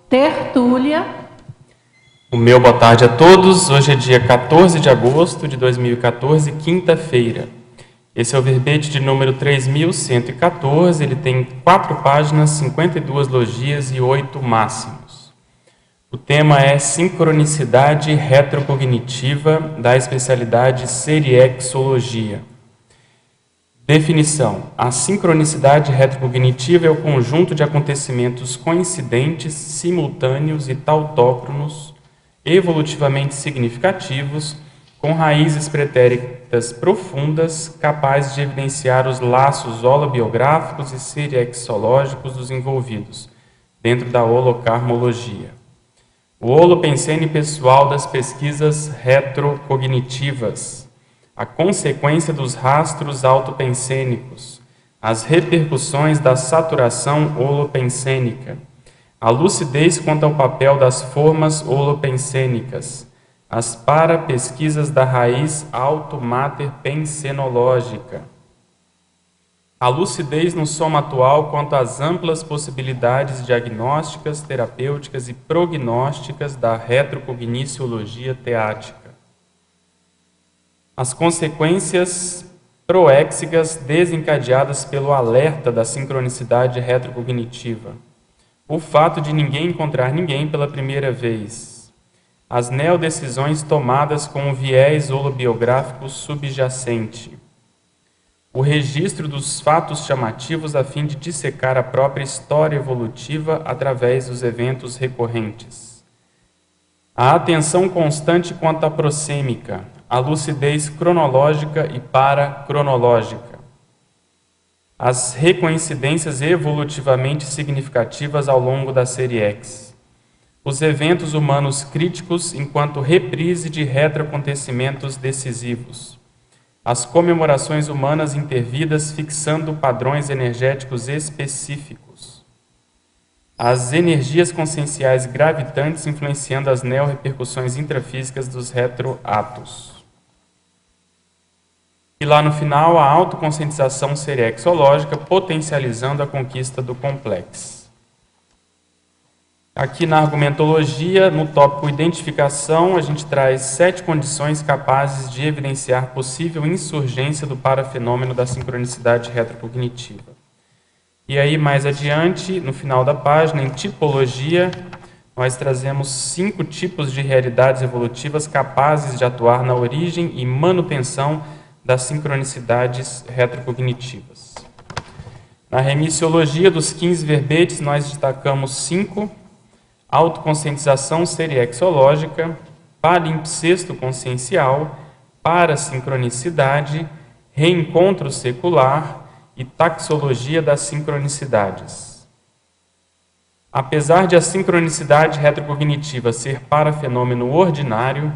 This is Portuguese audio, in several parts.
Tertúlia. O meu boa tarde a todos. Hoje é dia 14 de agosto de 2014, quinta-feira. Esse é o verbete de número 3114. Ele tem 4 páginas, 52 logias e 8 máximos. O tema é sincronicidade retrocognitiva da especialidade seriexologia. Definição: a sincronicidade retrocognitiva é o conjunto de acontecimentos coincidentes, simultâneos e tautócronos, evolutivamente significativos, com raízes pretéritas profundas, capazes de evidenciar os laços holobiográficos e seriexológicos dos envolvidos, dentro da holocarmologia. O holopensene pessoal das pesquisas retrocognitivas, a consequência dos rastros autopensênicos, as repercussões da saturação holopensênica, a lucidez quanto ao papel das formas holopensênicas, as parapesquisas da raiz automater pensenológica, a lucidez no soma atual quanto às amplas possibilidades diagnósticas, terapêuticas e prognósticas da retrocogniciologia teática, as consequências proéxigas desencadeadas pelo alerta da sincronicidade retrocognitiva, o fato de ninguém encontrar ninguém pela primeira vez, as neodecisões tomadas com um viés holobiográfico subjacente, o registro dos fatos chamativos a fim de dissecar a própria história evolutiva através dos eventos recorrentes, a atenção constante quanto à prosêmica, a lucidez cronológica e paracronológica, as recoincidências evolutivamente significativas ao longo da série X, os eventos humanos críticos enquanto reprise de retroacontecimentos decisivos, as comemorações humanas intervidas fixando padrões energéticos específicos, as energias conscienciais gravitantes influenciando as neo-repercussões intrafísicas dos retroatos. E lá no final, a autoconscientização seriexológica potencializando a conquista do complexo. Aqui na argumentologia, no tópico identificação, a gente traz 7 condições capazes de evidenciar possível insurgência do parafenômeno da sincronicidade retrocognitiva. E aí, mais adiante, no final da página, em tipologia, nós trazemos 5 tipos de realidades evolutivas capazes de atuar na origem e manutenção das sincronicidades retrocognitivas. Na remissiologia dos 15 verbetes, nós destacamos 5: autoconscientização seriexológica, palimpsesto consciencial, parasincronicidade, reencontro secular e taxologia das sincronicidades. Apesar de a sincronicidade retrocognitiva ser parafenômeno ordinário,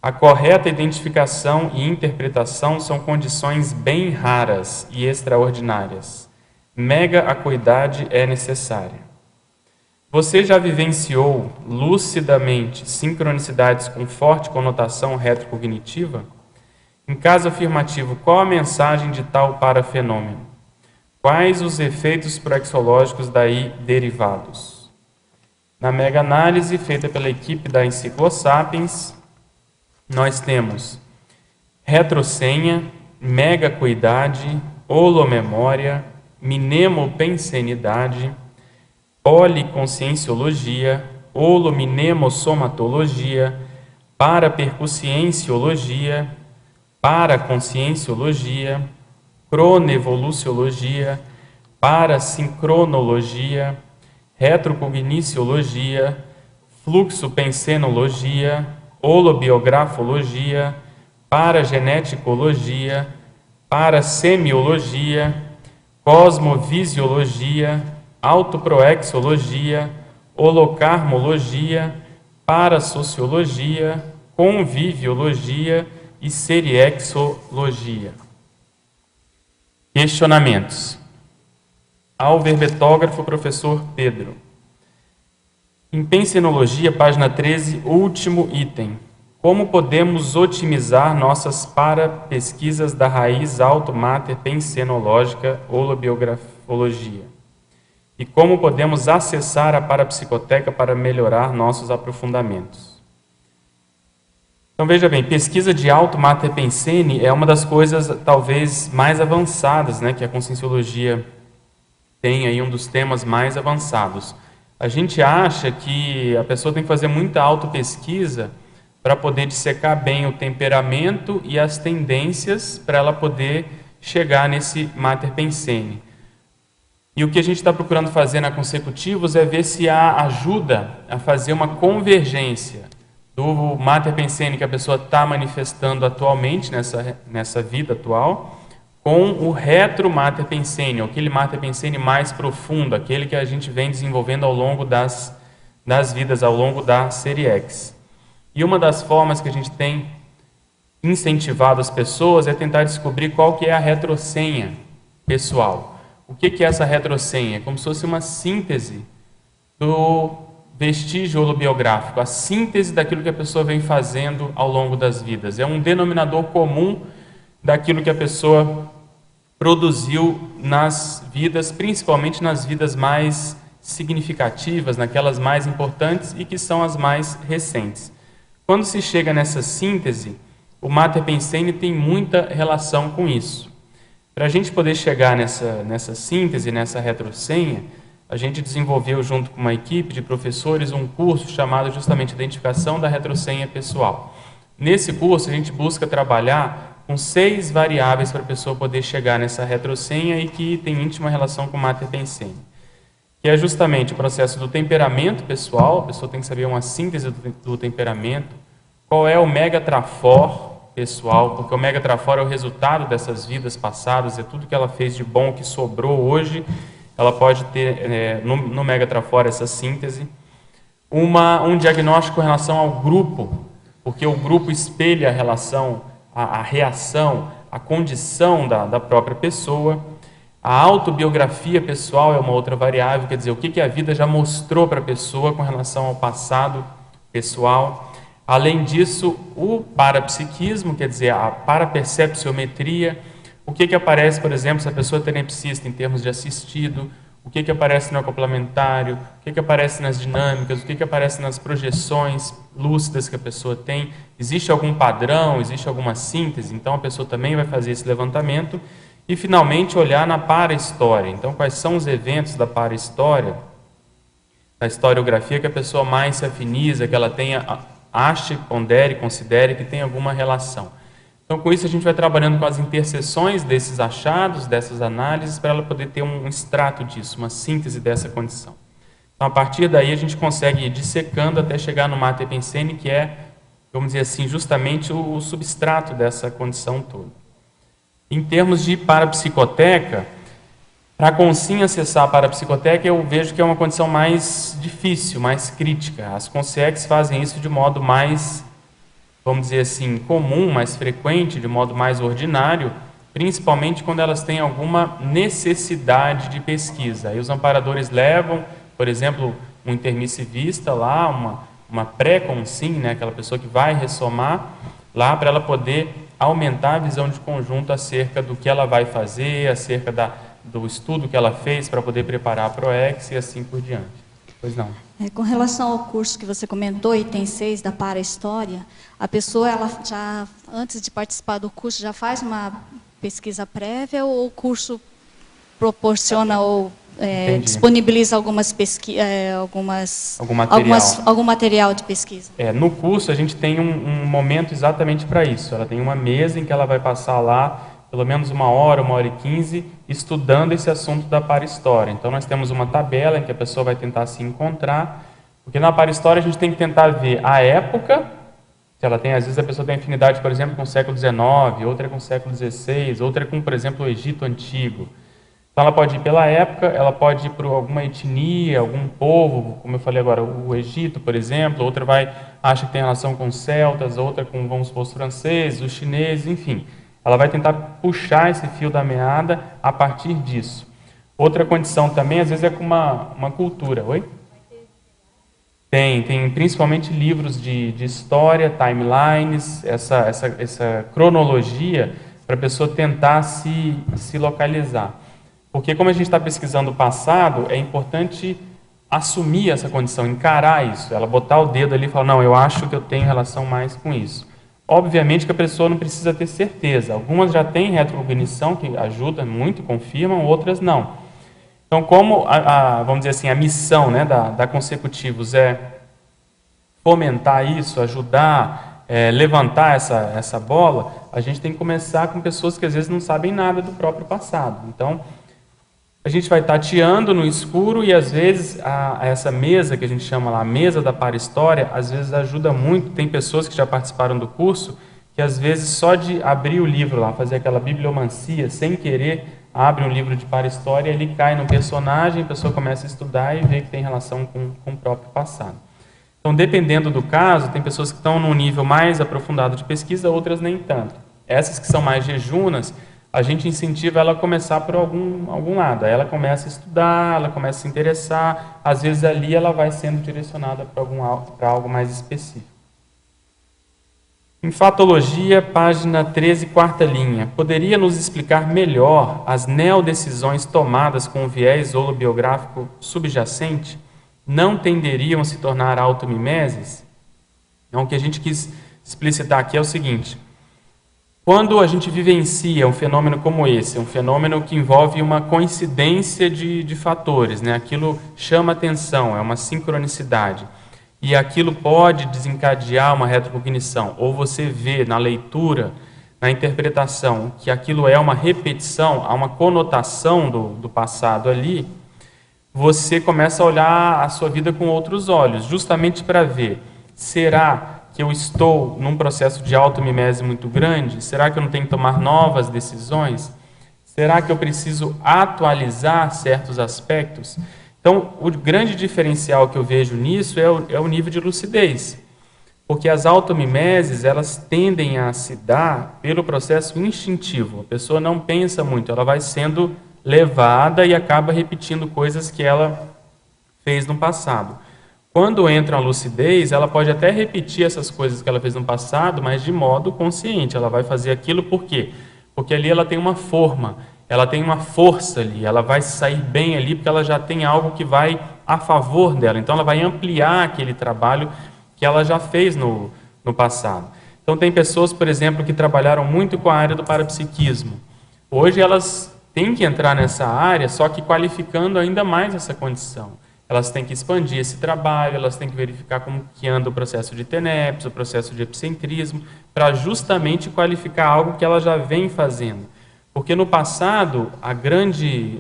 a correta identificação e interpretação são condições bem raras e extraordinárias. Mega acuidade é necessária. Você já vivenciou lucidamente sincronicidades com forte conotação retrocognitiva? Em caso afirmativo, qual a mensagem de tal parafenômeno? Quais os efeitos proexológicos daí derivados? Na mega-análise feita pela equipe da Enciclosapiens, nós temos retrosenha, mega-acuidade, holomemória, mnemopensenidade, policonscienciologia, holominemosomatologia, parapercussienciologia, paraconscienciologia, cronevoluciologia, parasincronologia, retrocogniciologia, fluxopensenologia, holobiografologia, parageneticologia, parasemiologia, cosmovisiologia, autoproexologia, holocarmologia, parasociologia, conviviologia e seriexologia. Questionamentos. Ao verbetógrafo, professor Pedro. Em Pensenologia, página 13, último item. Como podemos otimizar nossas parapesquisas da raiz automater pensenológica holobiografologia? e como podemos acessar a parapsicoteca para melhorar nossos aprofundamentos. Então veja bem, pesquisa de Alto Mater Pensene é uma das coisas talvez mais avançadas, né, que a Conscienciologia tem aí, um dos temas mais avançados. A gente acha que a pessoa tem que fazer muita autopesquisa para poder dissecar bem o temperamento e as tendências para ela poder chegar nesse Mater Pensene. E o que a gente está procurando fazer na Consecutivos é ver se há ajuda a fazer uma convergência do Mater Pensene que a pessoa está manifestando atualmente nessa vida atual, com o retro Mater Pensene, aquele Mater Pensene mais profundo, aquele que a gente vem desenvolvendo ao longo das vidas, ao longo da série X. E uma das formas que a gente tem incentivado as pessoas é tentar descobrir qual que é a retrosenha pessoal. O que é essa retrosenha? É como se fosse uma síntese do vestígio holobiográfico, a síntese daquilo que a pessoa vem fazendo ao longo das vidas. É um denominador comum daquilo que a pessoa produziu nas vidas, principalmente nas vidas mais significativas, naquelas mais importantes e que são as mais recentes. Quando se chega nessa síntese, o Mater Pensene tem muita relação com isso. Para a gente poder chegar nessa síntese, nessa retrosenha, a gente desenvolveu, junto com uma equipe de professores, um curso chamado justamente Identificação da Retrosenha Pessoal. Nesse curso, a gente busca trabalhar com 6 variáveis para a pessoa poder chegar nessa retrosenha e que tem íntima relação com o Mater Pensene, que é justamente o processo do temperamento pessoal. A pessoa tem que saber uma síntese do temperamento, qual é o megatrafor pessoal, porque o megatrafor é o resultado dessas vidas passadas, é tudo que ela fez de bom que sobrou hoje. Ela pode ter no megatrafor essa síntese. Um diagnóstico com relação ao grupo, porque o grupo espelha a relação, a reação, a condição da própria pessoa. A autobiografia pessoal é uma outra variável, quer dizer, o que a vida já mostrou para a pessoa com relação ao passado pessoal. Além disso, o parapsiquismo, quer dizer, a parapercepciometria. O que aparece, por exemplo, se a pessoa é tenepsista em termos de assistido, o que aparece no complementário, o que aparece nas dinâmicas, o que aparece nas projeções lúcidas que a pessoa tem. Existe algum padrão, existe alguma síntese? Então a pessoa também vai fazer esse levantamento. E finalmente olhar na para-história. Então quais são os eventos da para-história, da historiografia que a pessoa mais se afiniza, que ela tenha, ache, pondere, considere que tem alguma relação. Então, com isso, a gente vai trabalhando com as interseções desses achados, dessas análises, para ela poder ter um extrato disso, uma síntese dessa condição. Então, a partir daí, a gente consegue ir dissecando até chegar no Mater Pensene, que é, vamos dizer assim, justamente o substrato dessa condição toda. Em termos de parapsicoteca, para a consciência acessar a parapsicoteca, eu vejo que é uma condição mais difícil, mais crítica. As consciências fazem isso de modo mais, vamos dizer assim, comum, mais frequente, de modo mais ordinário, principalmente quando elas têm alguma necessidade de pesquisa. Aí os amparadores levam, por exemplo, um intermissivista lá, uma pré-consim, né, aquela pessoa que vai ressomar, lá para ela poder aumentar a visão de conjunto acerca do que ela vai fazer, acerca do estudo que ela fez para poder preparar a ProEx e assim por diante. Pois não. Com relação ao curso que você comentou, item 6 da Para-História, a pessoa, ela já, antes de participar do curso, já faz uma pesquisa prévia ou o curso proporciona ou disponibiliza algum material de pesquisa? No curso a gente tem um momento exatamente para isso. Ela tem uma mesa em que ela vai passar lá pelo menos 1 hora, 1h15, estudando esse assunto da para-história. Então, nós temos uma tabela em que a pessoa vai tentar se encontrar, porque na para-história a gente tem que tentar ver a época, se ela tem, às vezes a pessoa tem afinidade, por exemplo, com o século XIX, outra é com o século XVI, outra é com, por exemplo, o Egito Antigo. Então, ela pode ir pela época, ela pode ir por alguma etnia, algum povo, como eu falei agora, o Egito, por exemplo, outra acha que tem relação com os celtas, outra com, vamos supor, os franceses, os chineses, enfim. Ela vai tentar puxar esse fio da meada a partir disso. Outra condição também, às vezes, é com uma cultura. Oi? Tem principalmente livros de história, timelines, essa cronologia, para a pessoa tentar se localizar. Porque como a gente está pesquisando o passado, é importante assumir essa condição, encarar isso, ela botar o dedo ali e falar, não, eu acho que eu tenho relação mais com isso. Obviamente que a pessoa não precisa ter certeza. Algumas já têm retrocognição, que ajuda muito, confirmam, outras não. Então, como, vamos dizer assim, a missão, né, da Consecutivos é fomentar isso, ajudar, levantar essa bola, a gente tem que começar com pessoas que às vezes não sabem nada do próprio passado. Então, a gente vai tateando no escuro e às vezes essa mesa que a gente chama lá, a mesa da para-história, às vezes ajuda muito. Tem pessoas que já participaram do curso que às vezes só de abrir o livro lá, fazer aquela bibliomancia, sem querer, abre um livro de para-história, ele cai no personagem, a pessoa começa a estudar e vê que tem relação com o próprio passado. Então, dependendo do caso, tem pessoas que estão num nível mais aprofundado de pesquisa, outras nem tanto. Essas que são mais jejunas, a gente incentiva ela a começar por algum lado. Aí ela começa a estudar, ela começa a se interessar, às vezes ali ela vai sendo direcionada para algo mais específico. Em Fatologia, página 13, quarta linha. Poderia nos explicar melhor as neodecisões tomadas com o viés holobiográfico subjacente? Não tenderiam a se tornar automimeses? Então, o que a gente quis explicitar aqui é o seguinte. Quando a gente vivencia um fenômeno como esse, um fenômeno que envolve uma coincidência de fatores, né? Aquilo chama atenção, é uma sincronicidade, e aquilo pode desencadear uma retrocognição, ou você vê na leitura, na interpretação, que aquilo é uma repetição, há uma conotação do passado ali, você começa a olhar a sua vida com outros olhos, justamente para ver, será que eu estou num processo de automimese muito grande? Será que eu não tenho que tomar novas decisões? Será que eu preciso atualizar certos aspectos? Então, o grande diferencial que eu vejo nisso é o nível de lucidez. Porque as automimeses, elas tendem a se dar pelo processo instintivo. A pessoa não pensa muito, ela vai sendo levada e acaba repetindo coisas que ela fez no passado. Quando entra a lucidez, ela pode até repetir essas coisas que ela fez no passado, mas de modo consciente. Ela vai fazer aquilo por quê? Porque ali ela tem uma forma, ela tem uma força ali, ela vai sair bem ali porque ela já tem algo que vai a favor dela. Então ela vai ampliar aquele trabalho que ela já fez no passado. Então tem pessoas, por exemplo, que trabalharam muito com a área do parapsiquismo. Hoje elas têm que entrar nessa área, só que qualificando ainda mais essa condição. Elas têm que expandir esse trabalho, elas têm que verificar como que anda o processo de TENEPS, o processo de epicentrismo, para justamente qualificar algo que ela já vem fazendo. Porque no passado, a grande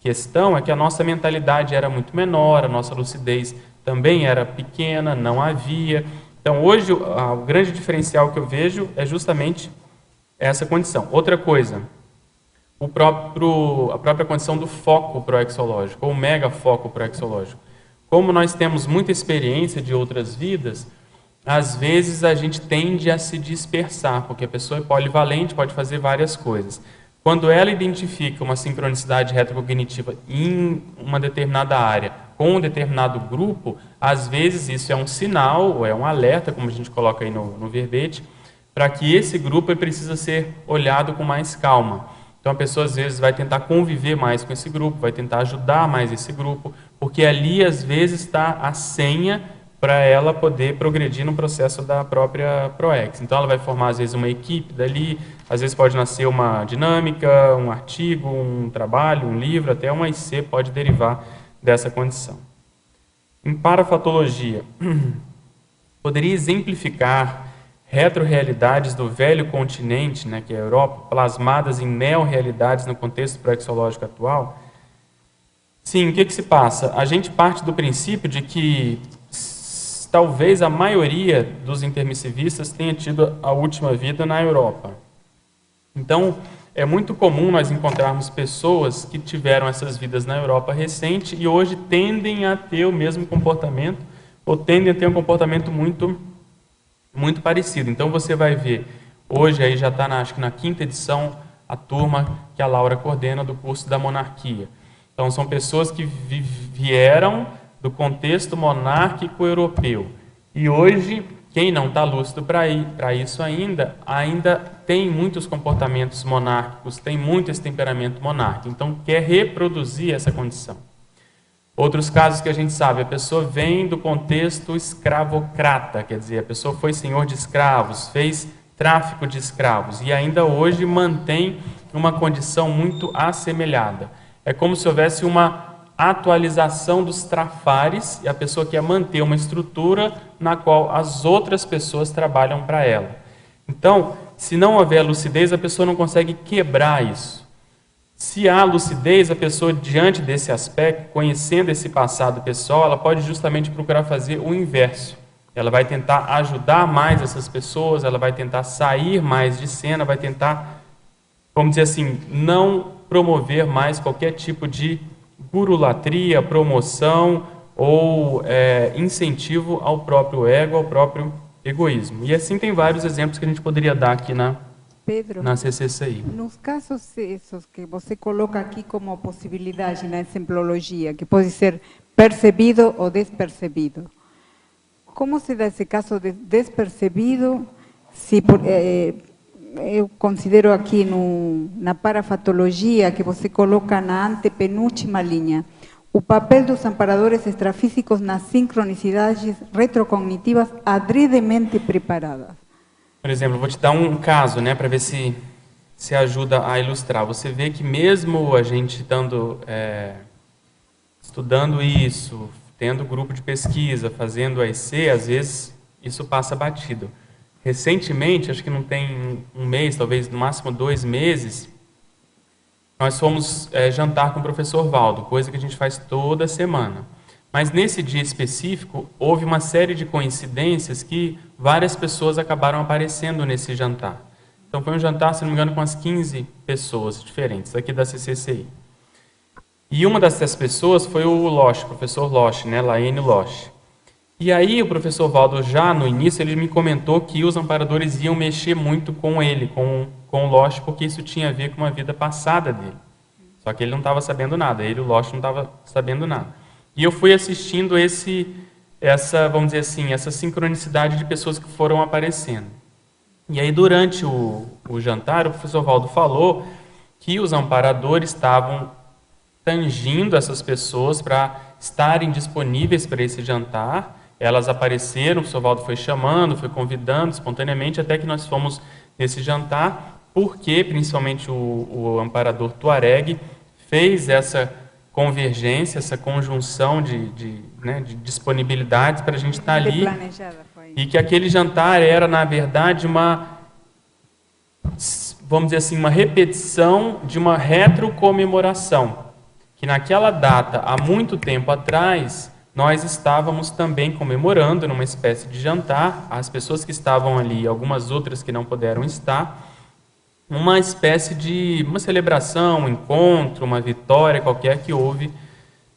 questão é que a nossa mentalidade era muito menor, a nossa lucidez também era pequena, não havia. Então, hoje, o grande diferencial que eu vejo é justamente essa condição. Outra coisa, a própria condição do foco proexológico, ou mega foco proexológico. Como nós temos muita experiência de outras vidas, às vezes a gente tende a se dispersar, porque a pessoa é polivalente, pode fazer várias coisas. Quando ela identifica uma sincronicidade retrocognitiva em uma determinada área, com um determinado grupo, às vezes isso é um sinal, ou é um alerta, como a gente coloca aí no verbete, para que esse grupo precisa ser olhado com mais calma. Então a pessoa às vezes vai tentar conviver mais com esse grupo, vai tentar ajudar mais esse grupo, porque ali às vezes está a senha para ela poder progredir no processo da própria ProEx. Então ela vai formar às vezes uma equipe dali, às vezes pode nascer uma dinâmica, um artigo, um trabalho, um livro, até uma IC pode derivar dessa condição. Em parafatologia, poderia exemplificar retrorealidades do velho continente, né, que é a Europa, plasmadas em neorrealidades no contexto proexológico atual? Sim, o que se passa? A gente parte do princípio de que talvez a maioria dos intermissivistas tenha tido a última vida na Europa. Então, é muito comum nós encontrarmos pessoas que tiveram essas vidas na Europa recente e hoje tendem a ter o mesmo comportamento, ou tendem a ter um comportamento muito parecido. Então você vai ver, hoje aí já está acho que na 5ª edição, a turma que a Laura coordena do curso da monarquia. Então são pessoas que vieram do contexto monárquico europeu e hoje quem não está lúcido para isso ainda tem muitos comportamentos monárquicos, tem muito esse temperamento monárquico, então quer reproduzir essa condição. Outros casos que a gente sabe, a pessoa vem do contexto escravocrata, quer dizer, a pessoa foi senhor de escravos, fez tráfico de escravos e ainda hoje mantém uma condição muito assemelhada. É como se houvesse uma atualização dos trafares e a pessoa quer manter uma estrutura na qual as outras pessoas trabalham para ela. Então, se não houver lucidez, a pessoa não consegue quebrar isso. Se há lucidez, a pessoa, diante desse aspecto, conhecendo esse passado pessoal, ela pode justamente procurar fazer o inverso. Ela vai tentar ajudar mais essas pessoas, ela vai tentar sair mais de cena, vai tentar, vamos dizer assim, não promover mais qualquer tipo de gurulatria, promoção ou incentivo ao próprio ego, ao próprio egoísmo. E assim tem vários exemplos que a gente poderia dar aqui na CCCI. Nos casos esses que você coloca aqui como possibilidade na exemplologia, que pode ser percebido ou despercebido, como se dá esse caso de despercebido? Se eu considero aqui na parafatologia, que você coloca na antepenúltima linha, o papel dos amparadores extrafísicos nas sincronicidades retrocognitivas adredemente preparadas. Por exemplo, vou te dar um caso, né, para ver se ajuda a ilustrar. Você vê que mesmo a gente estudando isso, tendo grupo de pesquisa, fazendo a EC, às vezes isso passa batido. Recentemente, acho que não tem um mês, talvez no máximo 2 meses, nós fomos jantar com o professor Valdo, coisa que a gente faz toda semana. Mas nesse dia específico, houve uma série de coincidências que várias pessoas acabaram aparecendo nesse jantar. Então foi um jantar, se não me engano, com umas 15 pessoas diferentes, aqui da CCCI. E uma dessas pessoas foi o Losch, o professor Losch, né, Laene Losch. E aí o professor Valdo, já no início, ele me comentou que os amparadores iam mexer muito com ele, com o Losch, porque isso tinha a ver com uma vida passada dele. Só que ele não estava sabendo nada, ele, o Losch, não estava sabendo nada. E eu fui assistindo essa, vamos dizer assim, essa sincronicidade de pessoas que foram aparecendo. E aí, durante o jantar, o professor Valdo falou que os amparadores estavam tangindo essas pessoas para estarem disponíveis para esse jantar. Elas apareceram, o professor Valdo foi chamando, foi convidando espontaneamente, até que nós fomos nesse jantar, porque, principalmente, o amparador Tuareg fez essa convergência, essa conjunção de disponibilidades para a gente estar ali, e que aquele jantar era, na verdade, vamos dizer assim, uma repetição de uma retrocomemoração, que naquela data, há muito tempo atrás, nós estávamos também comemorando numa espécie de jantar, as pessoas que estavam ali e algumas outras que não puderam estar, uma espécie de uma celebração, um encontro, uma vitória qualquer que houve.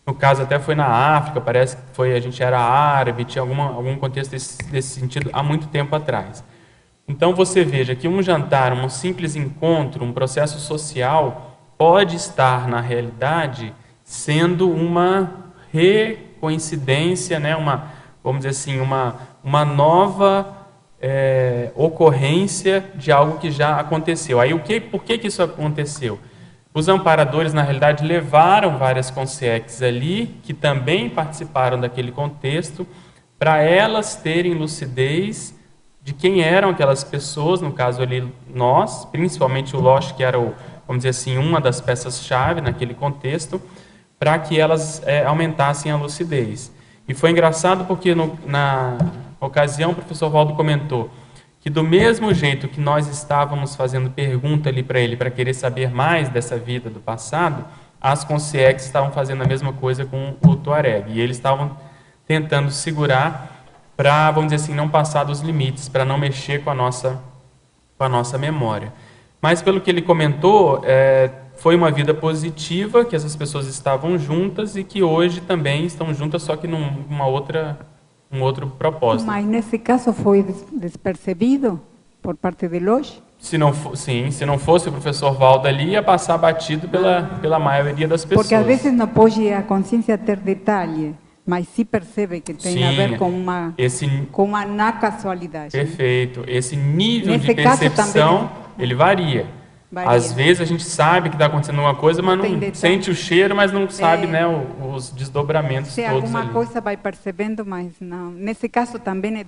No caso até foi na África, parece que a gente era árabe, tinha algum contexto desse sentido há muito tempo atrás. Então você veja que um jantar, um simples encontro, um processo social pode estar na realidade sendo uma recoincidência, né? Vamos dizer assim, uma nova ocorrência de algo que já aconteceu. Aí por que isso aconteceu? Os amparadores, na realidade, levaram várias consciências ali, que também participaram daquele contexto, para elas terem lucidez de quem eram aquelas pessoas, no caso ali nós, principalmente o Losch, que era, vamos dizer assim, uma das peças-chave naquele contexto, para que elas aumentassem a lucidez. E foi engraçado porque na ocasião o professor Valdo comentou que do mesmo jeito que nós estávamos fazendo pergunta ali para ele, para querer saber mais dessa vida do passado, as consciências estavam fazendo a mesma coisa com o Tuareg. E eles estavam tentando segurar para, vamos dizer assim, não passar dos limites, para não mexer com a nossa memória. Mas pelo que ele comentou, foi uma vida positiva, que essas pessoas estavam juntas e que hoje também estão juntas, só que num outro propósito. Mas nesse caso foi despercebido por parte de Losch? Se não fosse o professor Valdo ali, ia passar batido pela maioria das pessoas. Porque às vezes não pode a consciência ter detalhe, mas se percebe que tem a Sim, ver com uma na casualidade. Perfeito. Esse nível Nesse de caso percepção, também, ele varia. Varia. Às vezes a gente sabe que está acontecendo alguma coisa, mas Tem não detalhe. sente o cheiro, mas não sabe, né, os desdobramentos Se todos alguma ali. coisa vai percebendo, mas não. Nesse caso também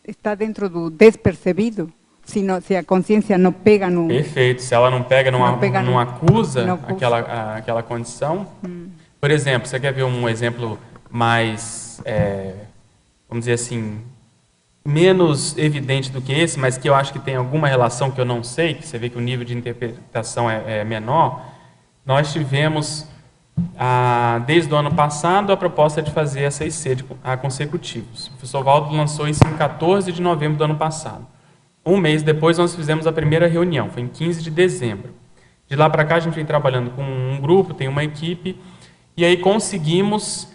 está dentro do despercebido, se a consciência não pega no... Perfeito. Se ela não pega, não acusa não acusa. aquela condição. Por exemplo, você quer ver um exemplo mais, vamos dizer assim, menos evidente do que esse, mas que eu acho que tem alguma relação que eu não sei, que você vê que o nível de interpretação é menor. Nós tivemos, desde o ano passado, a proposta de fazer essa IC consecutivos. O professor Valdo lançou isso em 14 de novembro do ano passado. Um mês depois, nós fizemos a primeira reunião, foi em 15 de dezembro. De lá para cá, a gente vem trabalhando com um grupo, tem uma equipe, e aí conseguimos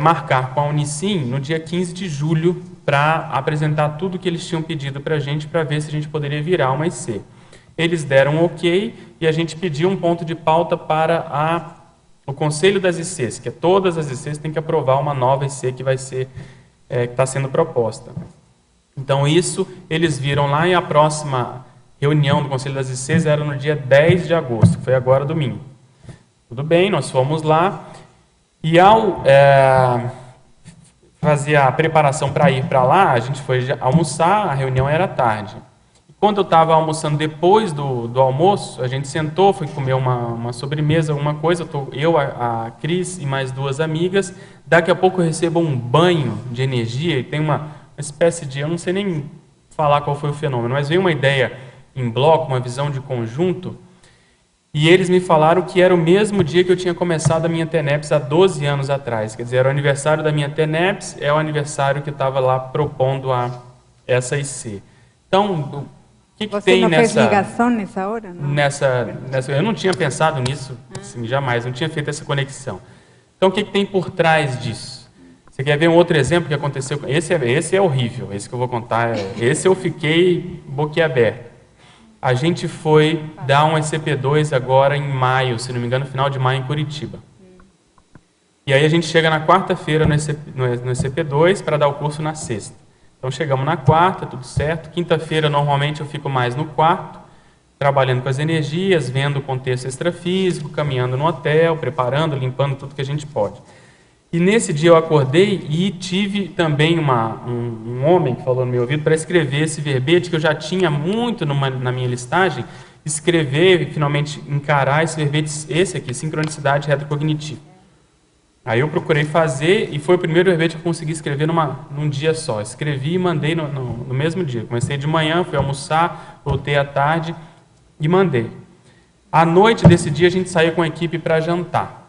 marcar com a Unicim no dia 15 de julho para apresentar tudo que eles tinham pedido para a gente, para ver se a gente poderia virar uma IC. Eles deram ok e a gente pediu um ponto de pauta para o Conselho das ICs, que todas as ICs têm que aprovar uma nova IC que vai ser, que está sendo proposta. Então isso eles viram lá, e a próxima reunião do Conselho das ICs era no dia 10 de agosto, que foi agora domingo. Tudo bem, nós fomos lá, e ao fazer a preparação para ir para lá, a gente foi almoçar, a reunião era tarde. Quando eu estava almoçando depois do almoço, a gente sentou, foi comer uma sobremesa, alguma coisa, eu, a Cris e mais duas amigas. Daqui a pouco eu recebo um banho de energia, e tem uma espécie de, eu não sei nem falar qual foi o fenômeno, mas veio uma ideia em bloco, uma visão de conjunto, e eles me falaram que era o mesmo dia que eu tinha começado a minha TENEPS há 12 anos atrás. Quer dizer, era o aniversário da minha TENEPS, é o aniversário que eu estava lá propondo essa IC. Então, o que tem nessa... Você não fez ligação nessa hora? Não? Eu não tinha pensado nisso, assim, jamais, não tinha feito essa conexão. Então, o que tem por trás disso? Você quer ver um outro exemplo que aconteceu? Esse é horrível, esse que eu vou contar. Esse eu fiquei boquiaberto. A gente foi dar um ECP2 agora em maio, se não me engano, final de maio em Curitiba. E aí a gente chega na quarta-feira no ECP2 para dar o curso na sexta. Então chegamos na quarta, tudo certo. Quinta-feira normalmente eu fico mais no quarto, trabalhando com as energias, vendo o contexto extrafísico, caminhando no hotel, preparando, limpando tudo que a gente pode. E nesse dia eu acordei e tive também um homem que falou no meu ouvido para escrever esse verbete que eu já tinha muito na minha listagem, escrever e finalmente encarar esse verbete, esse aqui, sincronicidade retrocognitiva. Aí eu procurei fazer e foi o primeiro verbete que eu consegui escrever num dia só. Escrevi e mandei no mesmo dia. Comecei de manhã, fui almoçar, voltei à tarde e mandei. À noite desse dia a gente saiu com a equipe para jantar.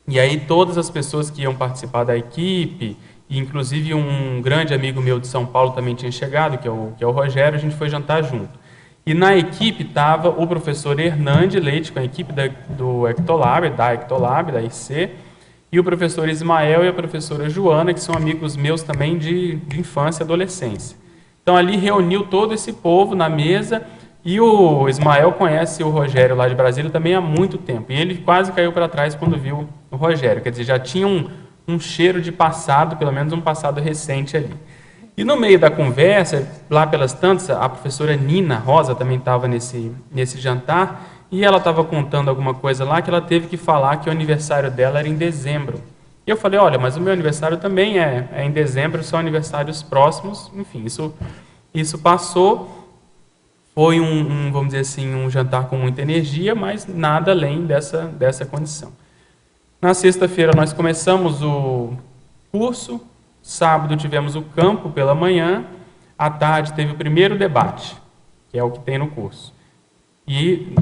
E aí todas as pessoas que iam participar da equipe, e inclusive um grande amigo meu de São Paulo também tinha chegado, que é o Rogério, a gente foi jantar junto. E na equipe estava o professor Hernande Leite, com a equipe do Ectolab, da IC, e o professor Ismael e a professora Joana, que são amigos meus também de infância e adolescência. Então ali reuniu todo esse povo na mesa. E o Ismael conhece o Rogério lá de Brasília também há muito tempo. E ele quase caiu para trás quando viu o Rogério. Quer dizer, já tinha um cheiro de passado, pelo menos um passado recente ali. E no meio da conversa, lá pelas tantas, a professora Nina Rosa também estava nesse jantar. E ela estava contando alguma coisa lá que ela teve que falar que o aniversário dela era em dezembro. E eu falei, olha, mas o meu aniversário também é em dezembro, são aniversários próximos. Enfim, isso passou. Foi vamos dizer assim, um jantar com muita energia, mas nada além dessa condição. Na sexta-feira nós começamos o curso, sábado tivemos o campo pela manhã, à tarde teve o primeiro debate, que é o que tem no curso. E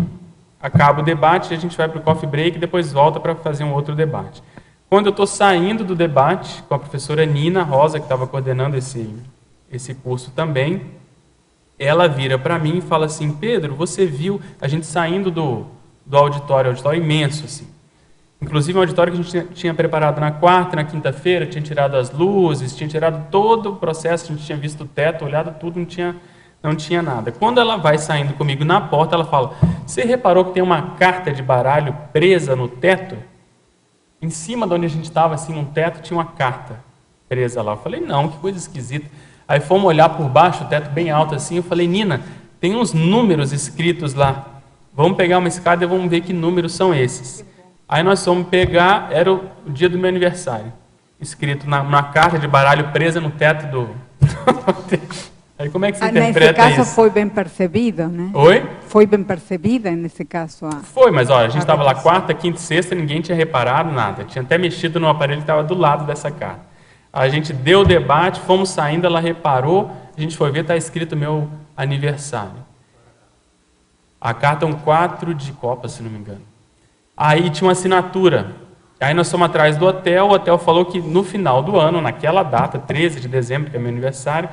acaba o debate, a gente vai para o coffee break e depois volta para fazer um outro debate. Quando eu estou saindo do debate, com a professora Nina Rosa, que estava coordenando esse curso também, ela vira para mim e fala assim, Pedro, você viu a gente saindo do auditório imenso, assim. Inclusive um auditório que a gente tinha preparado na quarta, na quinta-feira, tinha tirado as luzes, tinha tirado todo o processo, a gente tinha visto o teto, olhado tudo, não tinha nada. Quando ela vai saindo comigo na porta, ela fala, você reparou que tem uma carta de baralho presa no teto? Em cima de onde a gente estava, assim, num teto, tinha uma carta presa lá. Eu falei, não, que coisa esquisita. Aí fomos olhar por baixo, o teto bem alto assim, eu falei, Nina, tem uns números escritos lá. Vamos pegar uma escada e vamos ver que números são esses. Aí nós fomos pegar, era o dia do meu aniversário, escrito numa carta de baralho presa no teto do... Aí como é que você interpreta nesse caso isso? foi bem percebido, né? Oi? Foi bem percebida nesse caso. Foi, mas olha, a gente estava lá quarta, quinta e sexta, ninguém tinha reparado nada. Tinha até mexido no aparelho que estava do lado dessa carta. A gente deu o debate, fomos saindo, ela reparou, a gente foi ver, está escrito meu aniversário. A carta é um 4 de copa, se não me engano. Aí tinha uma assinatura. Aí nós fomos atrás do hotel, o hotel falou que no final do ano, naquela data, 13 de dezembro, que é meu aniversário,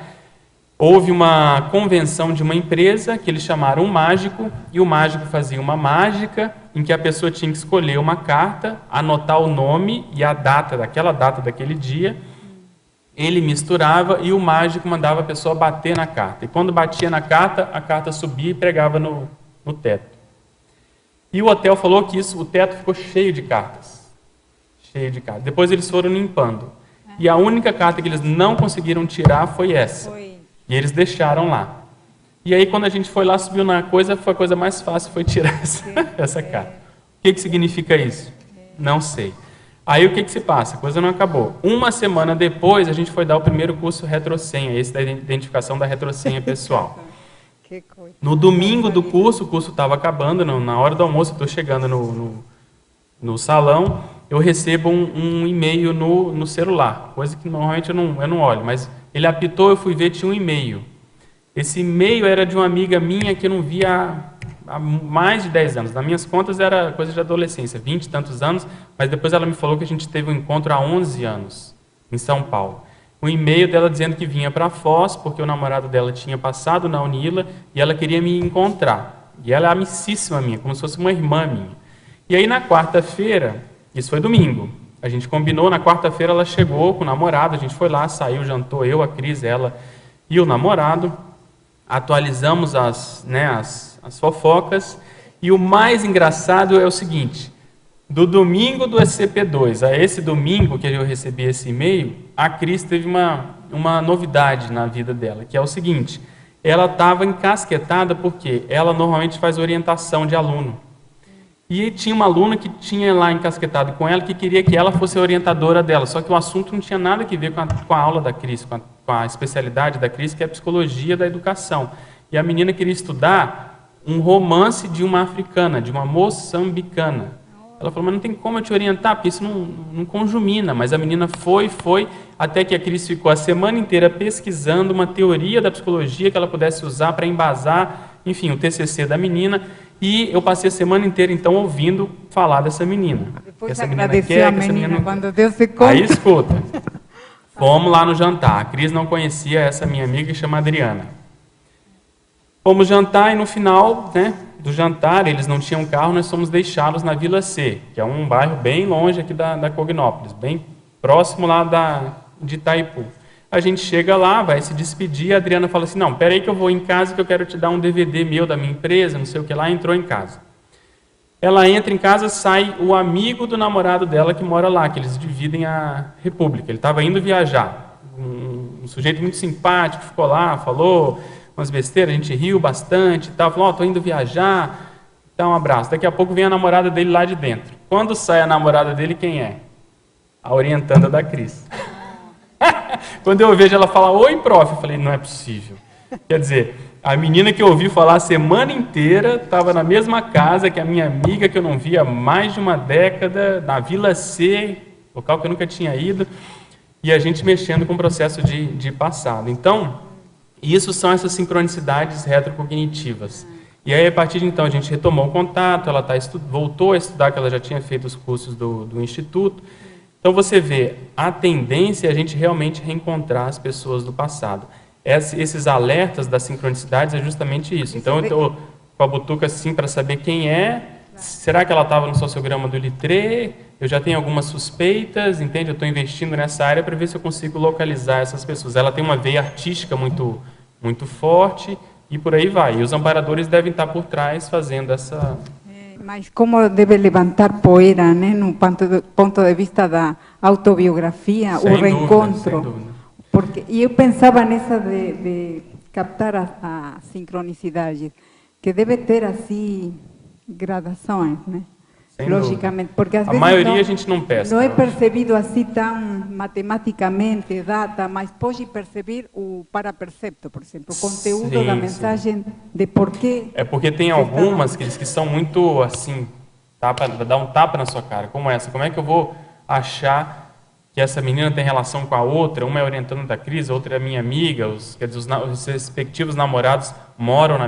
houve uma convenção de uma empresa que eles chamaram um mágico, e o mágico fazia uma mágica em que a pessoa tinha que escolher uma carta, anotar o nome e a data daquele dia, ele misturava e o mágico mandava a pessoa bater na carta. E quando batia na carta, a carta subia e pregava no teto. E o hotel falou que o teto ficou cheio de cartas. Cheio de cartas. Depois eles foram limpando. E a única carta que eles não conseguiram tirar foi essa. E eles deixaram lá. E aí, quando a gente foi lá, subiu na coisa, foi a coisa mais fácil, foi tirar essa carta. O que significa isso? Não sei. Aí, o que se passa? A coisa não acabou. Uma semana depois, a gente foi dar o primeiro curso retrosenha, esse da identificação da retrosenha pessoal. No domingo do curso, o curso estava acabando, na hora do almoço, eu estou chegando no salão, eu recebo um e-mail no celular, coisa que normalmente eu não olho, mas ele apitou, eu fui ver, tinha um e-mail. Esse e-mail era de uma amiga minha que eu não via há mais de 10 anos. Nas minhas contas era coisa de adolescência, 20 e tantos anos, mas depois ela me falou que a gente teve um encontro há 11 anos, em São Paulo. Um e-mail dela dizendo que vinha para Foz, porque o namorado dela tinha passado na Unila e ela queria me encontrar. E ela é amicíssima minha, como se fosse uma irmã minha. E aí na quarta-feira, isso foi domingo, a gente combinou, na quarta-feira ela chegou com o namorado, a gente foi lá, saiu, jantou, eu, a Cris, ela e o namorado, atualizamos as fofocas, e o mais engraçado é o seguinte, do domingo do SCP-2 a esse domingo que eu recebi esse e-mail, a Cris teve uma novidade na vida dela, que é o seguinte, ela estava encasquetada porque ela normalmente faz orientação de aluno. E tinha uma aluna que tinha lá encasquetado com ela, que queria que ela fosse a orientadora dela, só que o assunto não tinha nada a ver com a aula da Cris, com a especialidade da Cris, que é a psicologia da educação. E a menina queria estudar um romance de uma africana, de uma moçambicana. Ela falou, mas não tem como eu te orientar, porque isso não conjumina. Mas a menina foi, até que a Cris ficou a semana inteira pesquisando uma teoria da psicologia que ela pudesse usar para embasar, enfim, o TCC da menina. E eu passei a semana inteira, então, ouvindo falar dessa menina. Depois essa agradecer a menina quando Deus se conta. Aí, escuta, fomos lá no jantar. A Cris não conhecia essa minha amiga, que chama Adriana. Fomos jantar e no final do jantar, eles não tinham carro, nós fomos deixá-los na Vila C, que é um bairro bem longe aqui da Cognópolis, bem próximo lá de Itaipu. A gente chega lá, vai se despedir, a Adriana fala assim, não, peraí que eu vou em casa que eu quero te dar um DVD meu da minha empresa, não sei o que lá, entrou em casa. Ela entra em casa, sai o amigo do namorado dela que mora lá, que eles dividem a República. Ele estava indo viajar, um sujeito muito simpático, ficou lá, falou umas besteiras, a gente riu bastante e tal, falou, estou indo viajar, dá um abraço. Daqui a pouco vem a namorada dele lá de dentro. Quando sai a namorada dele, quem é? A orientanda da Cris. Quando eu vejo ela falar, oi, prof, eu falei, não é possível. Quer dizer, a menina que eu ouvi falar a semana inteira estava na mesma casa que a minha amiga, que eu não via há mais de uma década, na Vila C, local que eu nunca tinha ido, e a gente mexendo com o processo de passado. Então, isso são essas sincronicidades retrocognitivas. E aí, a partir de então, a gente retomou o contato, ela voltou a estudar, que ela já tinha feito os cursos do Instituto. Então, você vê, a tendência é a gente realmente reencontrar as pessoas do passado. Esses alertas das sincronicidades é justamente isso. Então, eu estou com a butuca assim para saber quem é, será que ela estava no sociograma do Littré? Eu já tenho algumas suspeitas, entende? Eu estou investindo nessa área para ver se eu consigo localizar essas pessoas. Ela tem uma veia artística muito, muito forte e por aí vai. E os amparadores devem estar por trás fazendo essa Mas como deve levantar poeira, né, no ponto de vista da autobiografia, Sem o reencontro. dúvida, sem dúvida. Porque eu pensava nessa de captar a sincronicidade, que deve ter assim gradações, né? Sem Logicamente, porque às A vezes maioria não, a gente não pesca. não é eu acho. percebido assim tão matematicamente, data, mas pode perceber o parapercepto, por exemplo, o conteúdo Sim, da sim. mensagem de porquê. É porque tem algumas que são muito assim, dá um tapa na sua cara, como essa. Como é que eu vou achar que essa menina tem relação com a outra? Uma é orientando da crise, a outra é minha amiga, quer dizer, os respectivos namorados moram na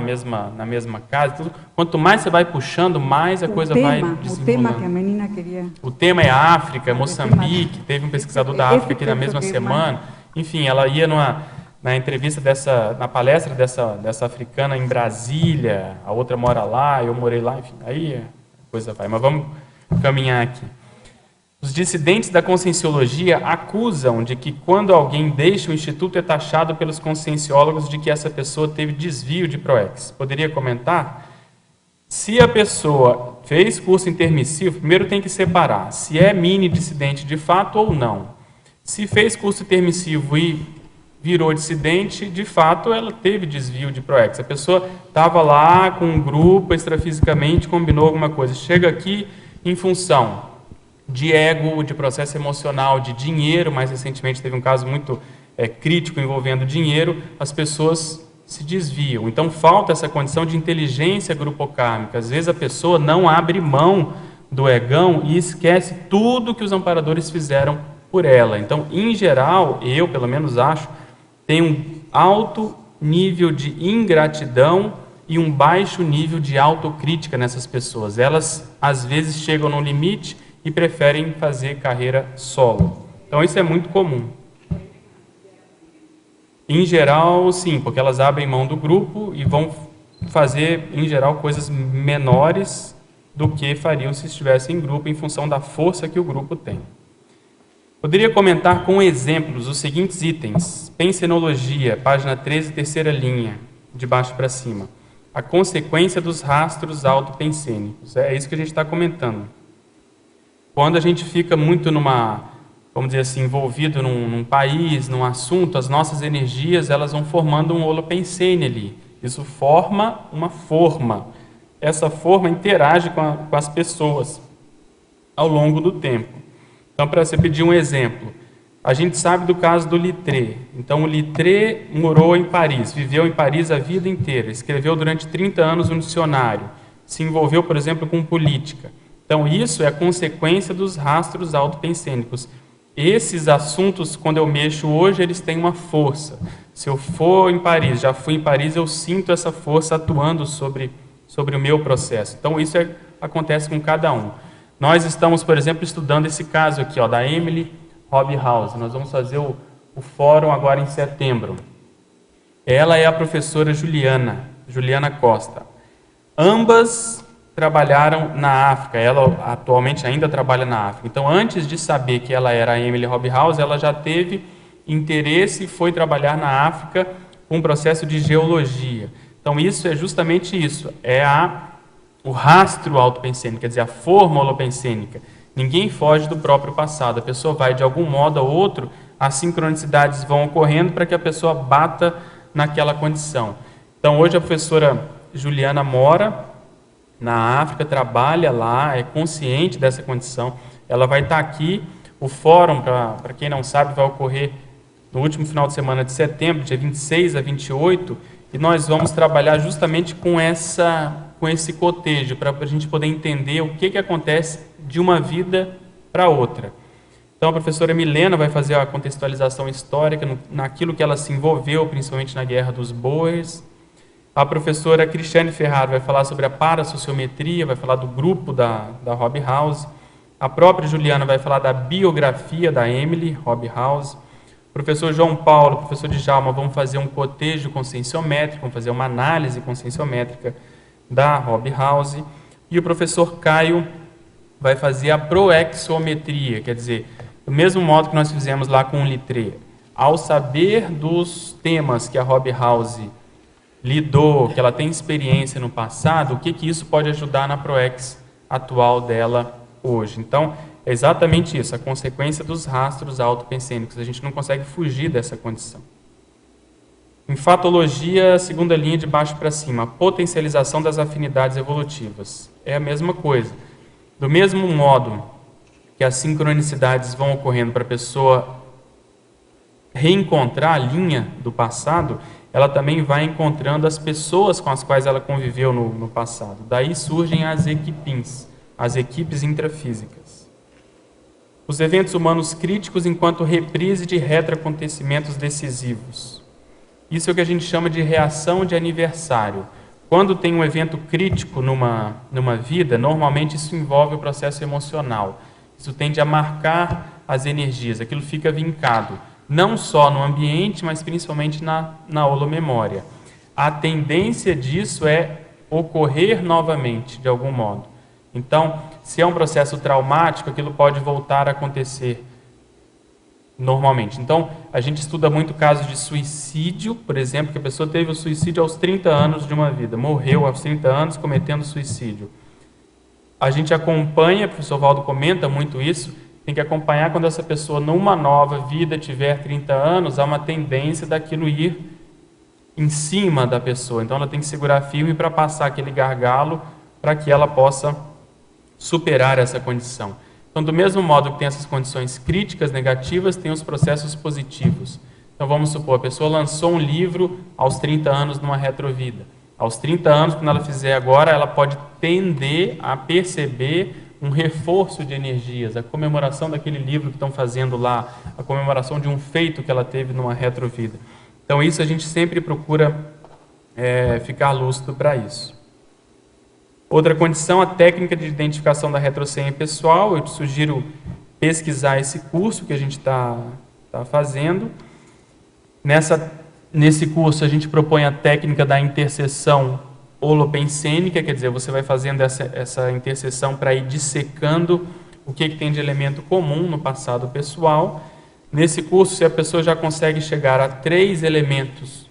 mesma casa. Tudo. Quanto mais você vai puxando, mais a coisa vai O tema que a desenrolando. menina queria. O tema é África, Moçambique, teve um pesquisador da África aqui na mesma semana. Enfim, ela ia na entrevista na palestra dessa africana em Brasília, a outra mora lá, eu morei lá, enfim, aí a coisa vai. Mas vamos caminhar aqui. Os dissidentes da conscienciologia acusam de que quando alguém deixa o instituto é taxado pelos conscienciólogos de que essa pessoa teve desvio de PROEX. Poderia comentar? Se a pessoa fez curso intermissivo, primeiro tem que separar se é mini dissidente de fato ou não. Se fez curso intermissivo e virou dissidente, de fato ela teve desvio de PROEX. A pessoa estava lá com um grupo extrafisicamente, combinou alguma coisa. Chega aqui em função de ego, de processo emocional, de dinheiro. Mais recentemente teve um caso muito crítico envolvendo dinheiro, as pessoas se desviam. Então falta essa condição de inteligência grupocármica. Às vezes a pessoa não abre mão do egão e esquece tudo que os amparadores fizeram por ela. Então, em geral, eu pelo menos acho, tem um alto nível de ingratidão e um baixo nível de autocrítica nessas pessoas. Elas às vezes chegam no limite e preferem fazer carreira solo. Então isso é muito comum. Em geral, sim, porque elas abrem mão do grupo e vão fazer, em geral, coisas menores do que fariam se estivessem em grupo, em função da força que o grupo tem. Poderia comentar com exemplos os seguintes itens. Pensenologia, página 13, terceira linha, de baixo para cima. A consequência dos rastros autopensênicos. É isso que a gente está comentando. Quando a gente fica muito vamos dizer assim, envolvido num país, num assunto, as nossas energias elas vão formando um holopensene ali. Isso forma uma forma. Essa forma interage com as pessoas ao longo do tempo. Então, para você pedir um exemplo, a gente sabe do caso do Littré. Então, o Littré morou em Paris, viveu em Paris a vida inteira, escreveu durante 30 anos um dicionário, se envolveu, por exemplo, com política. Então, isso é a consequência dos rastros autopensênicos. Esses assuntos, quando eu mexo hoje, eles têm uma força. Se eu for em Paris, já fui em Paris, eu sinto essa força atuando sobre o meu processo. Então, isso acontece com cada um. Nós estamos, por exemplo, estudando esse caso aqui, da Emily Hobhouse. Nós vamos fazer o fórum agora em setembro. Ela é a professora Juliana Costa. Ambas trabalharam na África, ela atualmente ainda trabalha na África. Então, antes de saber que ela era a Emily Hobhouse, ela já teve interesse e foi trabalhar na África com um processo de geologia. Então, isso é justamente isso, o rastro autopensênico, quer dizer, a forma holopensênica. Ninguém foge do próprio passado, a pessoa vai, de algum modo ou outro, as sincronicidades vão ocorrendo para que a pessoa bata naquela condição. Então, hoje a professora Juliana mora na África, trabalha lá, é consciente dessa condição. Ela vai estar aqui. O fórum, para quem não sabe, vai ocorrer no último final de semana de setembro, dia 26 a 28, e nós vamos trabalhar justamente com esse cotejo, para a gente poder entender o que acontece de uma vida para outra. Então, a professora Milena vai fazer a contextualização histórica naquilo que ela se envolveu, principalmente na Guerra dos Boers. A professora Cristiane Ferraro vai falar sobre a parasociometria, vai falar do grupo da Hobhouse. A própria Juliana vai falar da biografia da Emily Hobhouse. O professor João Paulo, o professor Djalma vão fazer um cotejo conscienciométrico, vão fazer uma análise conscienciométrica da Hobhouse. E o professor Caio vai fazer a proexometria, quer dizer, do mesmo modo que nós fizemos lá com o Littré. Ao saber dos temas que a Hobhouse lidou, que ela tem experiência no passado, o que isso pode ajudar na PROEX atual dela hoje. Então, é exatamente isso, a consequência dos rastros autopensênicos. A gente não consegue fugir dessa condição. Enfatologia, segunda linha de baixo para cima, a potencialização das afinidades evolutivas. É a mesma coisa. Do mesmo modo que as sincronicidades vão ocorrendo para a pessoa reencontrar a linha do passado, ela também vai encontrando as pessoas com as quais ela conviveu no passado. Daí surgem as equipins, as equipes intrafísicas. Os eventos humanos críticos enquanto reprise de retroacontecimentos decisivos. Isso é o que a gente chama de reação de aniversário. Quando tem um evento crítico numa vida, normalmente isso envolve o processo emocional. Isso tende a marcar as energias, aquilo fica vincado, não só no ambiente, mas principalmente na holomemória. A tendência disso é ocorrer novamente, de algum modo. Então, se é um processo traumático, aquilo pode voltar a acontecer normalmente. Então, a gente estuda muito casos de suicídio, por exemplo, que a pessoa teve o suicídio aos 30 anos de uma vida, morreu aos 30 anos cometendo suicídio. A gente acompanha, o professor Valdo comenta muito isso, tem que acompanhar quando essa pessoa, numa nova vida, tiver 30 anos, há uma tendência daquilo ir em cima da pessoa. Então, ela tem que segurar firme para passar aquele gargalo para que ela possa superar essa condição. Então, do mesmo modo que tem essas condições críticas, negativas, tem os processos positivos. Então, vamos supor, a pessoa lançou um livro aos 30 anos numa retrovida. Aos 30 anos, quando ela fizer agora, ela pode tender a perceber um reforço de energias, a comemoração daquele livro que estão fazendo lá, a comemoração de um feito que ela teve numa retrovida. Então, isso a gente sempre procura ficar lúcido para isso. Outra condição, a técnica de identificação da retrosenha pessoal. Eu te sugiro pesquisar esse curso que a gente está fazendo. Nesse curso, a gente propõe a técnica da interseção holopensênica, quer dizer, você vai fazendo essa interseção para ir dissecando o que tem de elemento comum no passado pessoal. Nesse curso, se a pessoa já consegue chegar a 3 elementos,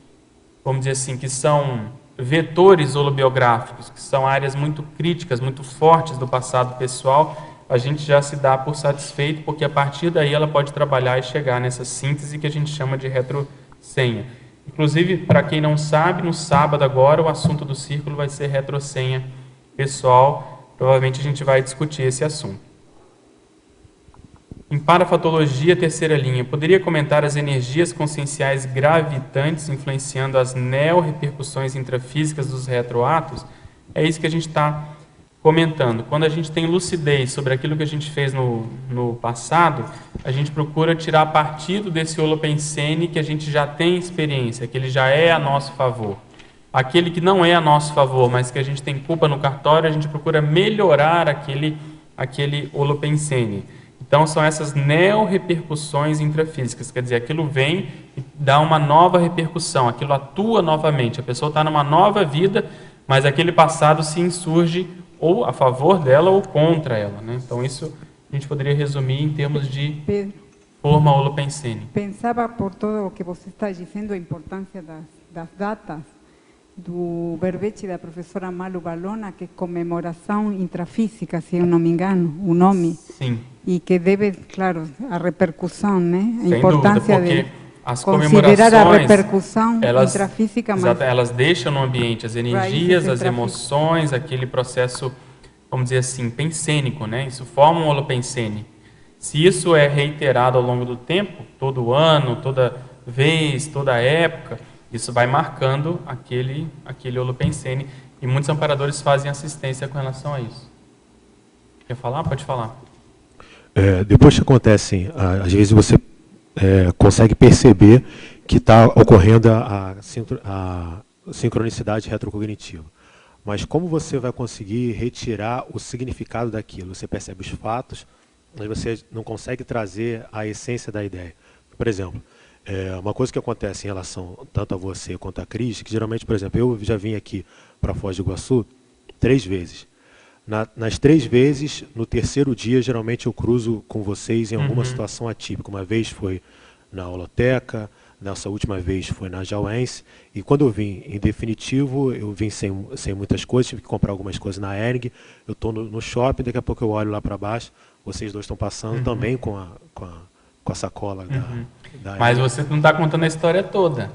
vamos dizer assim, que são vetores holobiográficos, que são áreas muito críticas, muito fortes do passado pessoal, a gente já se dá por satisfeito, porque a partir daí ela pode trabalhar e chegar nessa síntese que a gente chama de retrosenha. Inclusive, para quem não sabe, no sábado agora o assunto do círculo vai ser retrosenha pessoal. Provavelmente a gente vai discutir esse assunto. Em parafatologia, terceira linha, poderia comentar as energias conscienciais gravitantes influenciando as neo-repercussões intrafísicas dos retroatos? É isso que a gente está comentando. Quando a gente tem lucidez sobre aquilo que a gente fez no passado, a gente procura tirar partido desse holopensene que a gente já tem experiência, que ele já é a nosso favor. Aquele que não é a nosso favor, mas que a gente tem culpa no cartório, a gente procura melhorar aquele holopensene. Então, são essas neo-repercussões intrafísicas, quer dizer, aquilo vem e dá uma nova repercussão, aquilo atua novamente, a pessoa está numa nova vida, mas aquele passado se insurge ou a favor dela ou contra ela, né? Então, isso a gente poderia resumir em termos de forma holopensene. Pensava, por todo o que você está dizendo, a importância das datas, do verbete da professora Malu Balona, que é comemoração intrafísica, se eu não me engano, o nome. Sim. E que deve, claro, a repercussão, né? A Sem importância dúvida, de as considerar a repercussão intrafísica. Exato, elas deixam no ambiente as energias, as emoções, aquele processo, vamos dizer assim, pensênico, né? Isso forma um holopensene. Se isso é reiterado ao longo do tempo, todo ano, toda vez, toda época, isso vai marcando aquele holopensene, e muitos amparadores fazem assistência com relação a isso. Quer falar? Pode falar. Depois que acontecem, às vezes você consegue perceber que está ocorrendo a sincronicidade retrocognitiva. Mas como você vai conseguir retirar o significado daquilo? Você percebe os fatos, mas você não consegue trazer a essência da ideia. Por exemplo, uma coisa que acontece em relação tanto a você quanto a Cris, que geralmente, por exemplo, eu já vim aqui para Foz do Iguaçu 3 vezes. Nas 3 vezes, no terceiro dia, geralmente eu cruzo com vocês em alguma situação atípica. Uma vez foi na holoteca, Nessa última vez foi na Jauense, e quando eu vim em definitivo, eu vim sem muitas coisas, tive que comprar algumas coisas na Ering, eu estou no shopping, daqui a pouco eu olho lá para baixo, vocês dois estão passando também com a sacola da Mas Ering. você não está contando a história toda.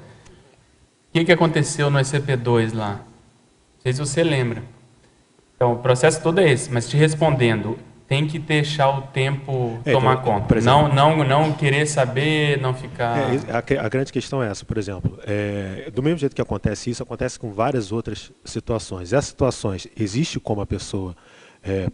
O que aconteceu no SCP-2 lá? Não sei se você lembra. Então, o processo todo é esse, mas te respondendo, tem que deixar o tempo tomar então, conta. por exemplo, Não querer saber, não ficar... A grande questão é essa, por exemplo, do mesmo jeito que acontece isso, acontece com várias outras situações. Essas situações, existe como a pessoa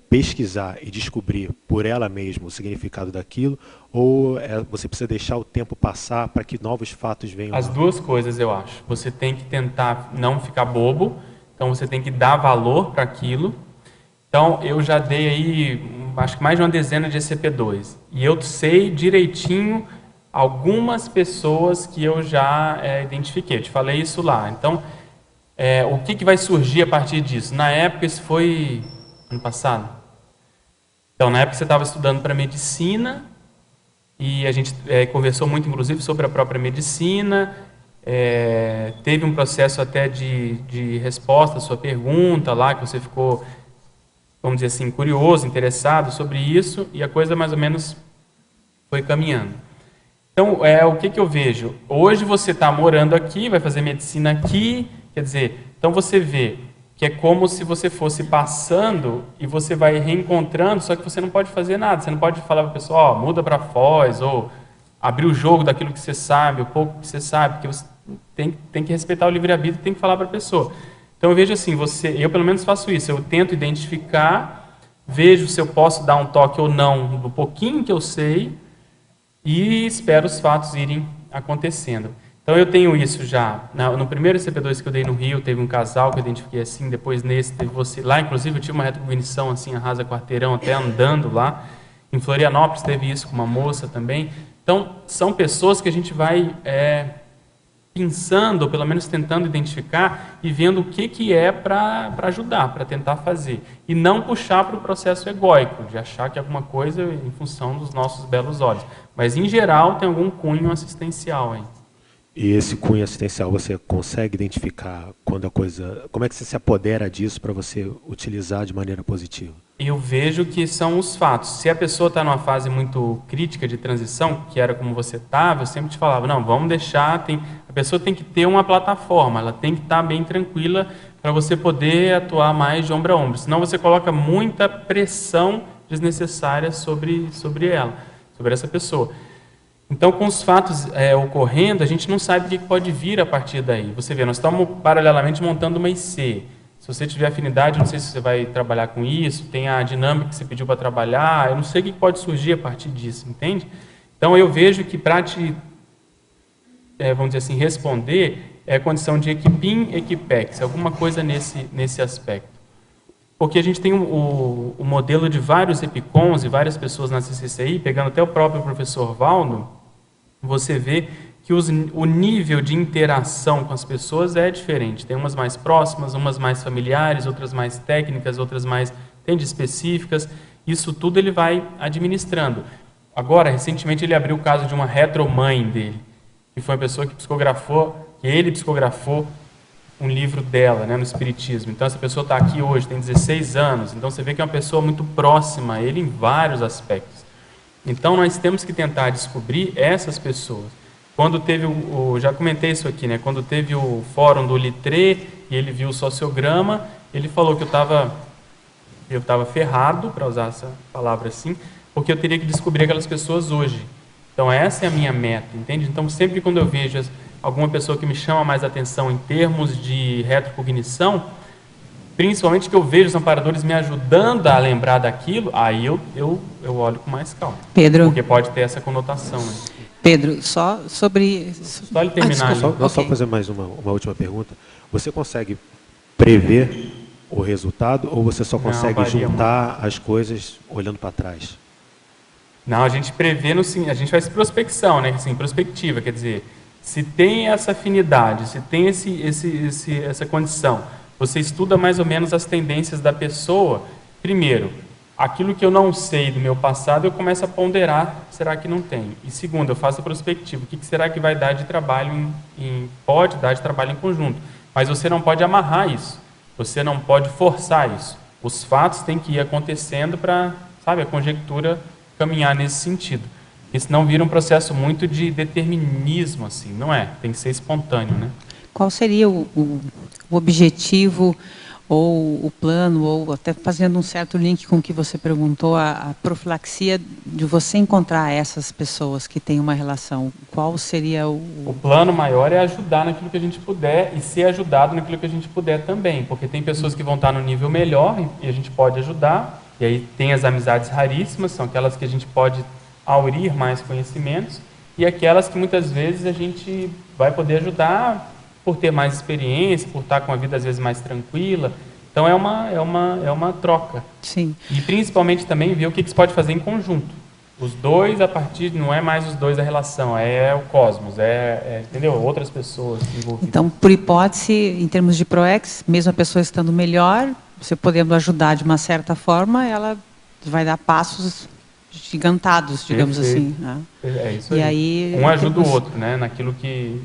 pesquisar e descobrir por ela mesma o significado daquilo, ou você precisa deixar o tempo passar para que novos fatos venham? As duas coisas, eu acho. Você tem que tentar não ficar bobo, então você tem que dar valor para aquilo. Então, eu já dei aí, acho que mais de uma dezena de SCP-2. E eu sei direitinho algumas pessoas que eu já identifiquei. Eu te falei isso lá. Então, o que vai surgir a partir disso? Na época, isso foi ano passado. Então, na época você estava estudando para medicina, e a gente conversou muito, inclusive, sobre a própria medicina. Teve um processo até de resposta à sua pergunta lá, que você ficou, vamos dizer assim, curioso, interessado sobre isso, e a coisa mais ou menos foi caminhando. Então, o que eu vejo? Hoje você está morando aqui, vai fazer medicina aqui, quer dizer, então você vê que é como se você fosse passando e você vai reencontrando, só que você não pode fazer nada, você não pode falar para a pessoa, muda para Foz, ou abrir o jogo daquilo que você sabe, o pouco que você sabe, porque você tem que respeitar o livre-arbítrio e tem que falar para a pessoa. Então eu vejo assim, eu pelo menos faço isso, eu tento identificar, vejo se eu posso dar um toque ou não do pouquinho que eu sei e espero os fatos irem acontecendo. Então eu tenho isso já, no primeiro SCP-2 que eu dei no Rio, teve um casal que eu identifiquei assim, depois nesse teve você, lá inclusive eu tive uma retrocognição assim, arrasa quarteirão, até andando lá, em Florianópolis teve isso com uma moça também. Então são pessoas que a gente vai pensando, ou pelo menos tentando identificar e vendo o que é para ajudar, para tentar fazer. E não puxar para o processo egóico, de achar que é alguma coisa em função dos nossos belos olhos. Mas, em geral, tem algum cunho assistencial aí. E esse cunho assistencial, você consegue identificar quando a coisa... Como é que você se apodera disso para você utilizar de maneira positiva? Eu vejo que são os fatos. Se a pessoa está numa fase muito crítica de transição, que era como você estava, eu sempre te falava, não, vamos deixar... A pessoa tem que ter uma plataforma, ela tem que estar bem tranquila para você poder atuar mais de ombro a ombro. Senão você coloca muita pressão desnecessária sobre ela, sobre essa pessoa. Então, com os fatos ocorrendo, a gente não sabe o que pode vir a partir daí. Você vê, nós estamos paralelamente montando uma IC. Se você tiver afinidade, não sei se você vai trabalhar com isso, tem a dinâmica que você pediu para trabalhar, eu não sei o que pode surgir a partir disso, entende? Então, eu vejo que para te, vamos dizer assim, responder, é a condição de equipim, equipex, alguma coisa nesse aspecto. Porque a gente tem o modelo de vários EPICONs e várias pessoas na CCCI, pegando até o próprio professor Valdo, você vê que o nível de interação com as pessoas é diferente. Tem umas mais próximas, umas mais familiares, outras mais técnicas, outras mais específicas. Isso tudo ele vai administrando. Agora, recentemente, ele abriu o caso de uma retromãe dele, que foi uma pessoa que ele psicografou um livro dela, no Espiritismo. Então, essa pessoa está aqui hoje, tem 16 anos. Então, você vê que é uma pessoa muito próxima a ele em vários aspectos. Então, nós temos que tentar descobrir essas pessoas. Quando teve já comentei isso aqui, quando teve o fórum do Litré e ele viu o sociograma, ele falou que eu estava ferrado, para usar essa palavra assim, porque eu teria que descobrir aquelas pessoas hoje. Então, essa é a minha meta, entende? Então, sempre quando eu vejo alguma pessoa que me chama mais atenção em termos de retrocognição, principalmente que eu vejo os amparadores me ajudando a lembrar daquilo, aí eu olho com mais calma. Pedro. Porque pode ter essa conotação. Pedro, só sobre... Só ele terminar. Só fazer mais uma última pergunta. Você consegue prever o resultado ou você só consegue juntar as coisas olhando para trás? Não, a gente prevê, a gente faz prospecção, assim, prospectiva, quer dizer, se tem essa afinidade, se tem essa condição, você estuda mais ou menos as tendências da pessoa. Primeiro, aquilo que eu não sei do meu passado, eu começo a ponderar, será que não tem? E segundo, eu faço a prospectiva, o que será que vai dar de trabalho, pode dar de trabalho em conjunto, mas você não pode amarrar isso, você não pode forçar isso. Os fatos têm que ir acontecendo para, sabe, a conjectura caminhar nesse sentido. Porque senão vira um processo muito de determinismo, assim, não é? Tem que ser espontâneo, né? Qual seria o objetivo ou o plano, ou até fazendo um certo link com o que você perguntou, a profilaxia de você encontrar essas pessoas que têm uma relação? Qual seria O plano maior é ajudar naquilo que a gente puder e ser ajudado naquilo que a gente puder também, porque tem pessoas que vão estar no nível melhor e a gente pode ajudar, e aí tem as amizades raríssimas, são aquelas que a gente pode aurir mais conhecimentos, e aquelas que muitas vezes a gente vai poder ajudar por ter mais experiência, por estar com a vida às vezes mais tranquila. Então é uma troca. Sim. E principalmente também ver o que se pode fazer em conjunto. Os dois, a partir, não é mais os dois da relação, é o cosmos, entendeu? Outras pessoas envolvidas. Então, por hipótese, em termos de ProEx, mesmo a pessoa estando melhor, você podendo ajudar de uma certa forma, ela vai dar passos gigantados, digamos Perfeito. assim. Né? É isso E aí. aí Um ajuda o outro, né? Naquilo que...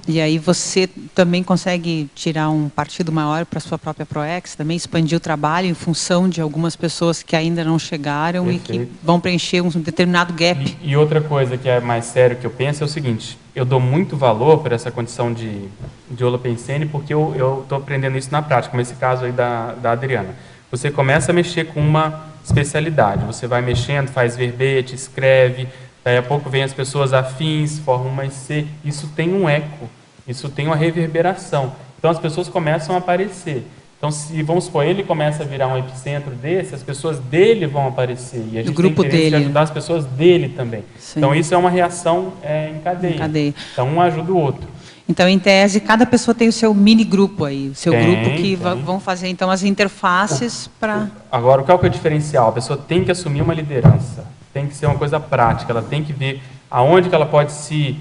E aí você também consegue tirar um partido maior para a sua própria ProEx, também expandir o trabalho em função de algumas pessoas que ainda não chegaram. Perfeito. E que vão preencher um determinado gap. E outra coisa que é mais sério que eu penso é o seguinte, eu dou muito valor para essa condição de holopensene porque eu estou aprendendo isso na prática, como esse caso aí da Adriana. Você começa a mexer com uma especialidade, você vai mexendo, faz verbete, escreve, daí a pouco vem as pessoas afins, formam uma IC, isso tem um eco, isso tem uma reverberação. Então as pessoas começam a aparecer. Então, se vamos supor, ele começa a virar um epicentro desse, as pessoas dele vão aparecer. E a gente grupo tem interesse dele. de ajudar as pessoas dele também. Sim. Então, isso é uma reação em cadeia. Então, um ajuda o outro. Então, em tese, cada pessoa tem o seu mini grupo aí, o seu grupo que vão fazer, então, as interfaces para... Agora, qual que é o diferencial? A pessoa tem que assumir uma liderança. Tem que ser uma coisa prática. Ela tem que ver aonde que ela pode se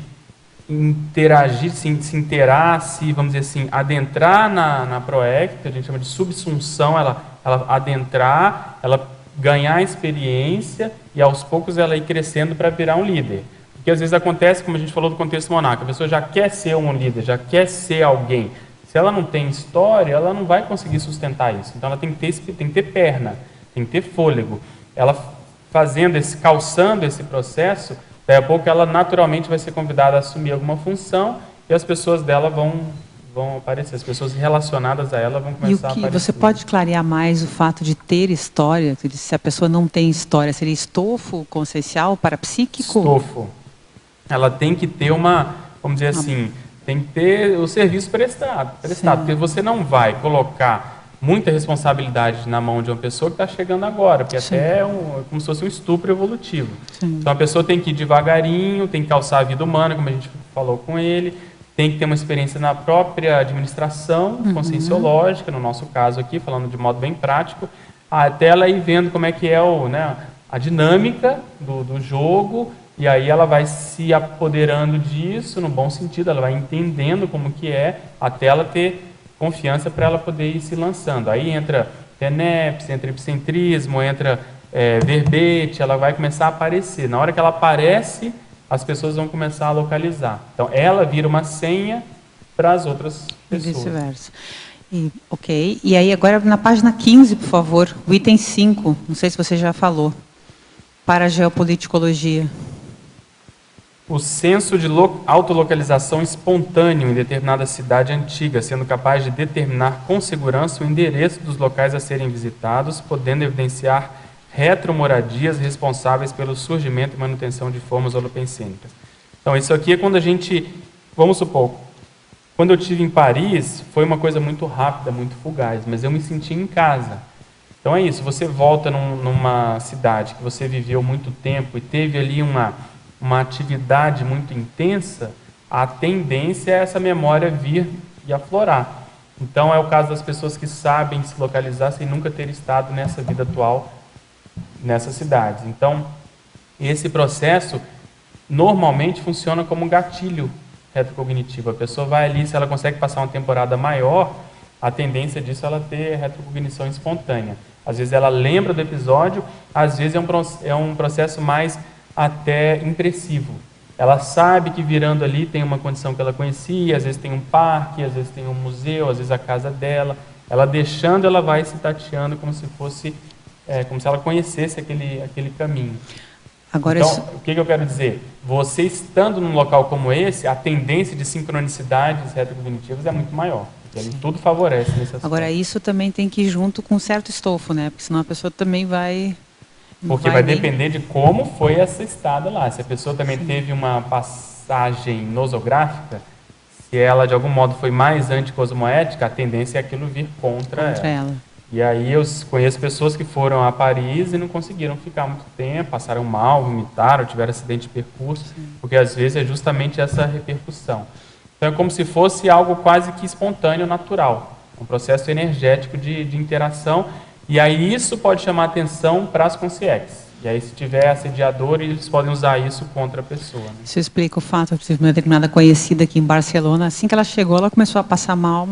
interagir, se inteirar, vamos dizer assim, adentrar na ProEx, que a gente chama de subsunção, ela adentrar, ela ganhar experiência e aos poucos ela ir crescendo para virar um líder. Porque às vezes acontece, como a gente falou do contexto monarca, a pessoa já quer ser um líder, já quer ser alguém. Se ela não tem história, ela não vai conseguir sustentar isso. Então ela tem que ter perna, tem que ter fôlego. Ela calçando esse processo, daí a pouco ela naturalmente vai ser convidada a assumir alguma função e as pessoas dela vão aparecer, as pessoas relacionadas a ela vão começar a aparecer. Você pode clarear mais o fato de ter história? Se a pessoa não tem história, seria estofo consciencial, parapsíquico? Estofo. Ela tem que ter vamos dizer assim, tem que ter o serviço prestado, porque você não vai colocar muita responsabilidade na mão de uma pessoa que está chegando agora, porque até é como se fosse um estupro evolutivo. Sim. Então a pessoa tem que ir devagarinho, tem que calçar a vida humana, como a gente falou com ele, tem que ter uma experiência na própria administração conscienciológica, no nosso caso aqui, falando de modo bem prático, até ela ir vendo como é que é a dinâmica do jogo, e aí ela vai se apoderando disso, no bom sentido, ela vai entendendo como que é, até ela ter confiança para ela poder ir se lançando. Aí entra TENEPS, entra epicentrismo, entra verbete, ela vai começar a aparecer. Na hora que ela aparece, as pessoas vão começar a localizar. Então, ela vira uma senha para as outras pessoas. E vice-versa. Ok. E aí, agora, na página 15, por favor, o item 5, não sei se você já falou, para a geopoliticologia. O senso de autolocalização espontâneo em determinada cidade antiga, sendo capaz de determinar com segurança o endereço dos locais a serem visitados, podendo evidenciar retromoradias responsáveis pelo surgimento e manutenção de formas holopensênicas. Então, isso aqui é quando a gente, vamos supor, quando eu estive em Paris, foi uma coisa muito rápida, muito fugaz, mas eu me senti em casa. Então é isso, você volta numa cidade que você viveu muito tempo e teve ali uma atividade muito intensa, a tendência é essa memória vir e aflorar. Então, é o caso das pessoas que sabem se localizar sem nunca ter estado nessa vida atual, nessas cidades. Então, esse processo normalmente funciona como um gatilho retrocognitivo. A pessoa vai ali, se ela consegue passar uma temporada maior, a tendência disso é ela ter retrocognição espontânea. Às vezes ela lembra do episódio, às vezes é um processo mais até impressivo. Ela sabe que virando ali tem uma condição que ela conhecia, às vezes tem um parque, às vezes tem um museu, às vezes a casa dela. Ela deixando, ela vai se tateando como se fosse, como se ela conhecesse aquele caminho. Agora, Então, o que eu quero dizer? Você estando num local como esse, a tendência de sincronicidades retrocognitivas é muito maior. Porque ali tudo favorece nesse aspecto. agora, isso também tem que ir junto com um certo estofo, né? Porque senão a pessoa também vai... Porque vai depender de como foi essa estada lá. Se a pessoa também teve uma passagem nosográfica, se ela de algum modo foi mais anticosmoética, a tendência é aquilo vir contra ela. E aí eu conheço pessoas que foram a Paris e não conseguiram ficar muito tempo, passaram mal, vomitaram, tiveram acidente de percurso, porque às vezes é justamente essa repercussão. Então é como se fosse algo quase que espontâneo, natural, um processo energético de interação, e aí isso pode chamar atenção para as consciências. E aí, se tiver assediador, eles podem usar isso contra a pessoa. Né? Isso explica o fato de uma determinada conhecida aqui em Barcelona, assim que ela chegou, ela começou a passar mal,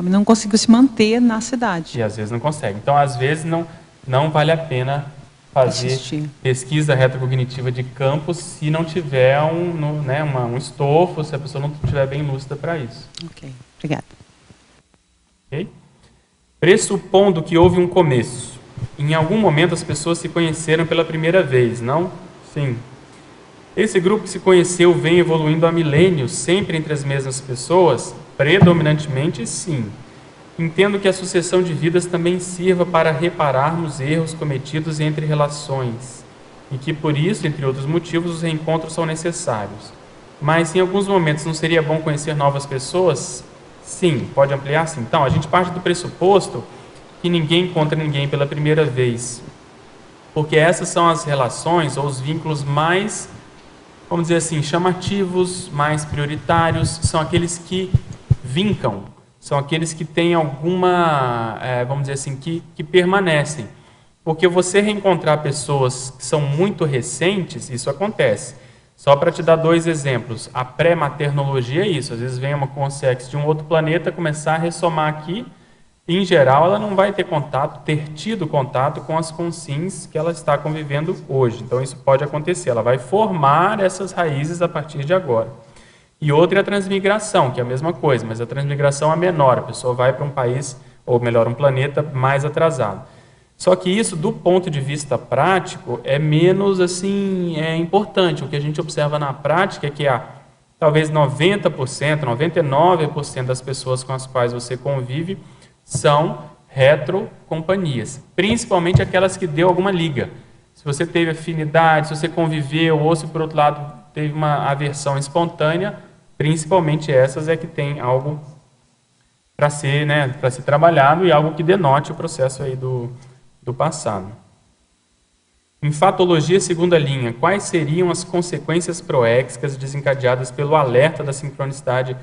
e não conseguiu se manter na cidade. E às vezes não consegue. Então, às vezes, não vale a pena fazer pesquisa retrocognitiva de campo se não tiver um estofo, se a pessoa não estiver bem lúcida para isso. Ok, obrigada. Okay? Pressupondo que houve um começo. Em algum momento as pessoas se conheceram pela primeira vez, não? Sim. Esse grupo que se conheceu vem evoluindo há milênios, sempre entre as mesmas pessoas? Predominantemente, sim. Entendo que a sucessão de vidas também sirva para repararmos erros cometidos entre relações, e que por isso, entre outros motivos, os reencontros são necessários. Mas em alguns momentos não seria bom conhecer novas pessoas? Sim. Pode ampliar? Sim. Então, a gente parte do pressuposto que ninguém encontra ninguém pela primeira vez. Porque essas são as relações ou os vínculos mais, vamos dizer assim, chamativos, mais prioritários, são aqueles que vincam, são aqueles que têm alguma, vamos dizer assim, que permanecem. Porque você reencontrar pessoas que são muito recentes, isso acontece. Só para te dar 2 exemplos, a pré-maternologia é isso, às vezes vem uma consciência de um outro planeta começar a ressomar aqui. Em geral, ela não vai ter tido contato com as consciências que ela está convivendo hoje. Então, isso pode acontecer. Ela vai formar essas raízes a partir de agora. E outra é a transmigração, que é a mesma coisa, mas a transmigração é menor. A pessoa vai para um país, ou melhor, um planeta mais atrasado. Só que isso, do ponto de vista prático, é menos importante. O que a gente observa na prática é que talvez 90%, 99% das pessoas com as quais você convive são retrocompanhias, principalmente aquelas que deu alguma liga. Se você teve afinidade, se você conviveu, ou se por outro lado teve uma aversão espontânea, principalmente essas é que tem algo para ser trabalhado e algo que denote o processo aí do passado. Em fatologia segunda linha, quais seriam as consequências proéxicas desencadeadas pelo alerta da sincronicidade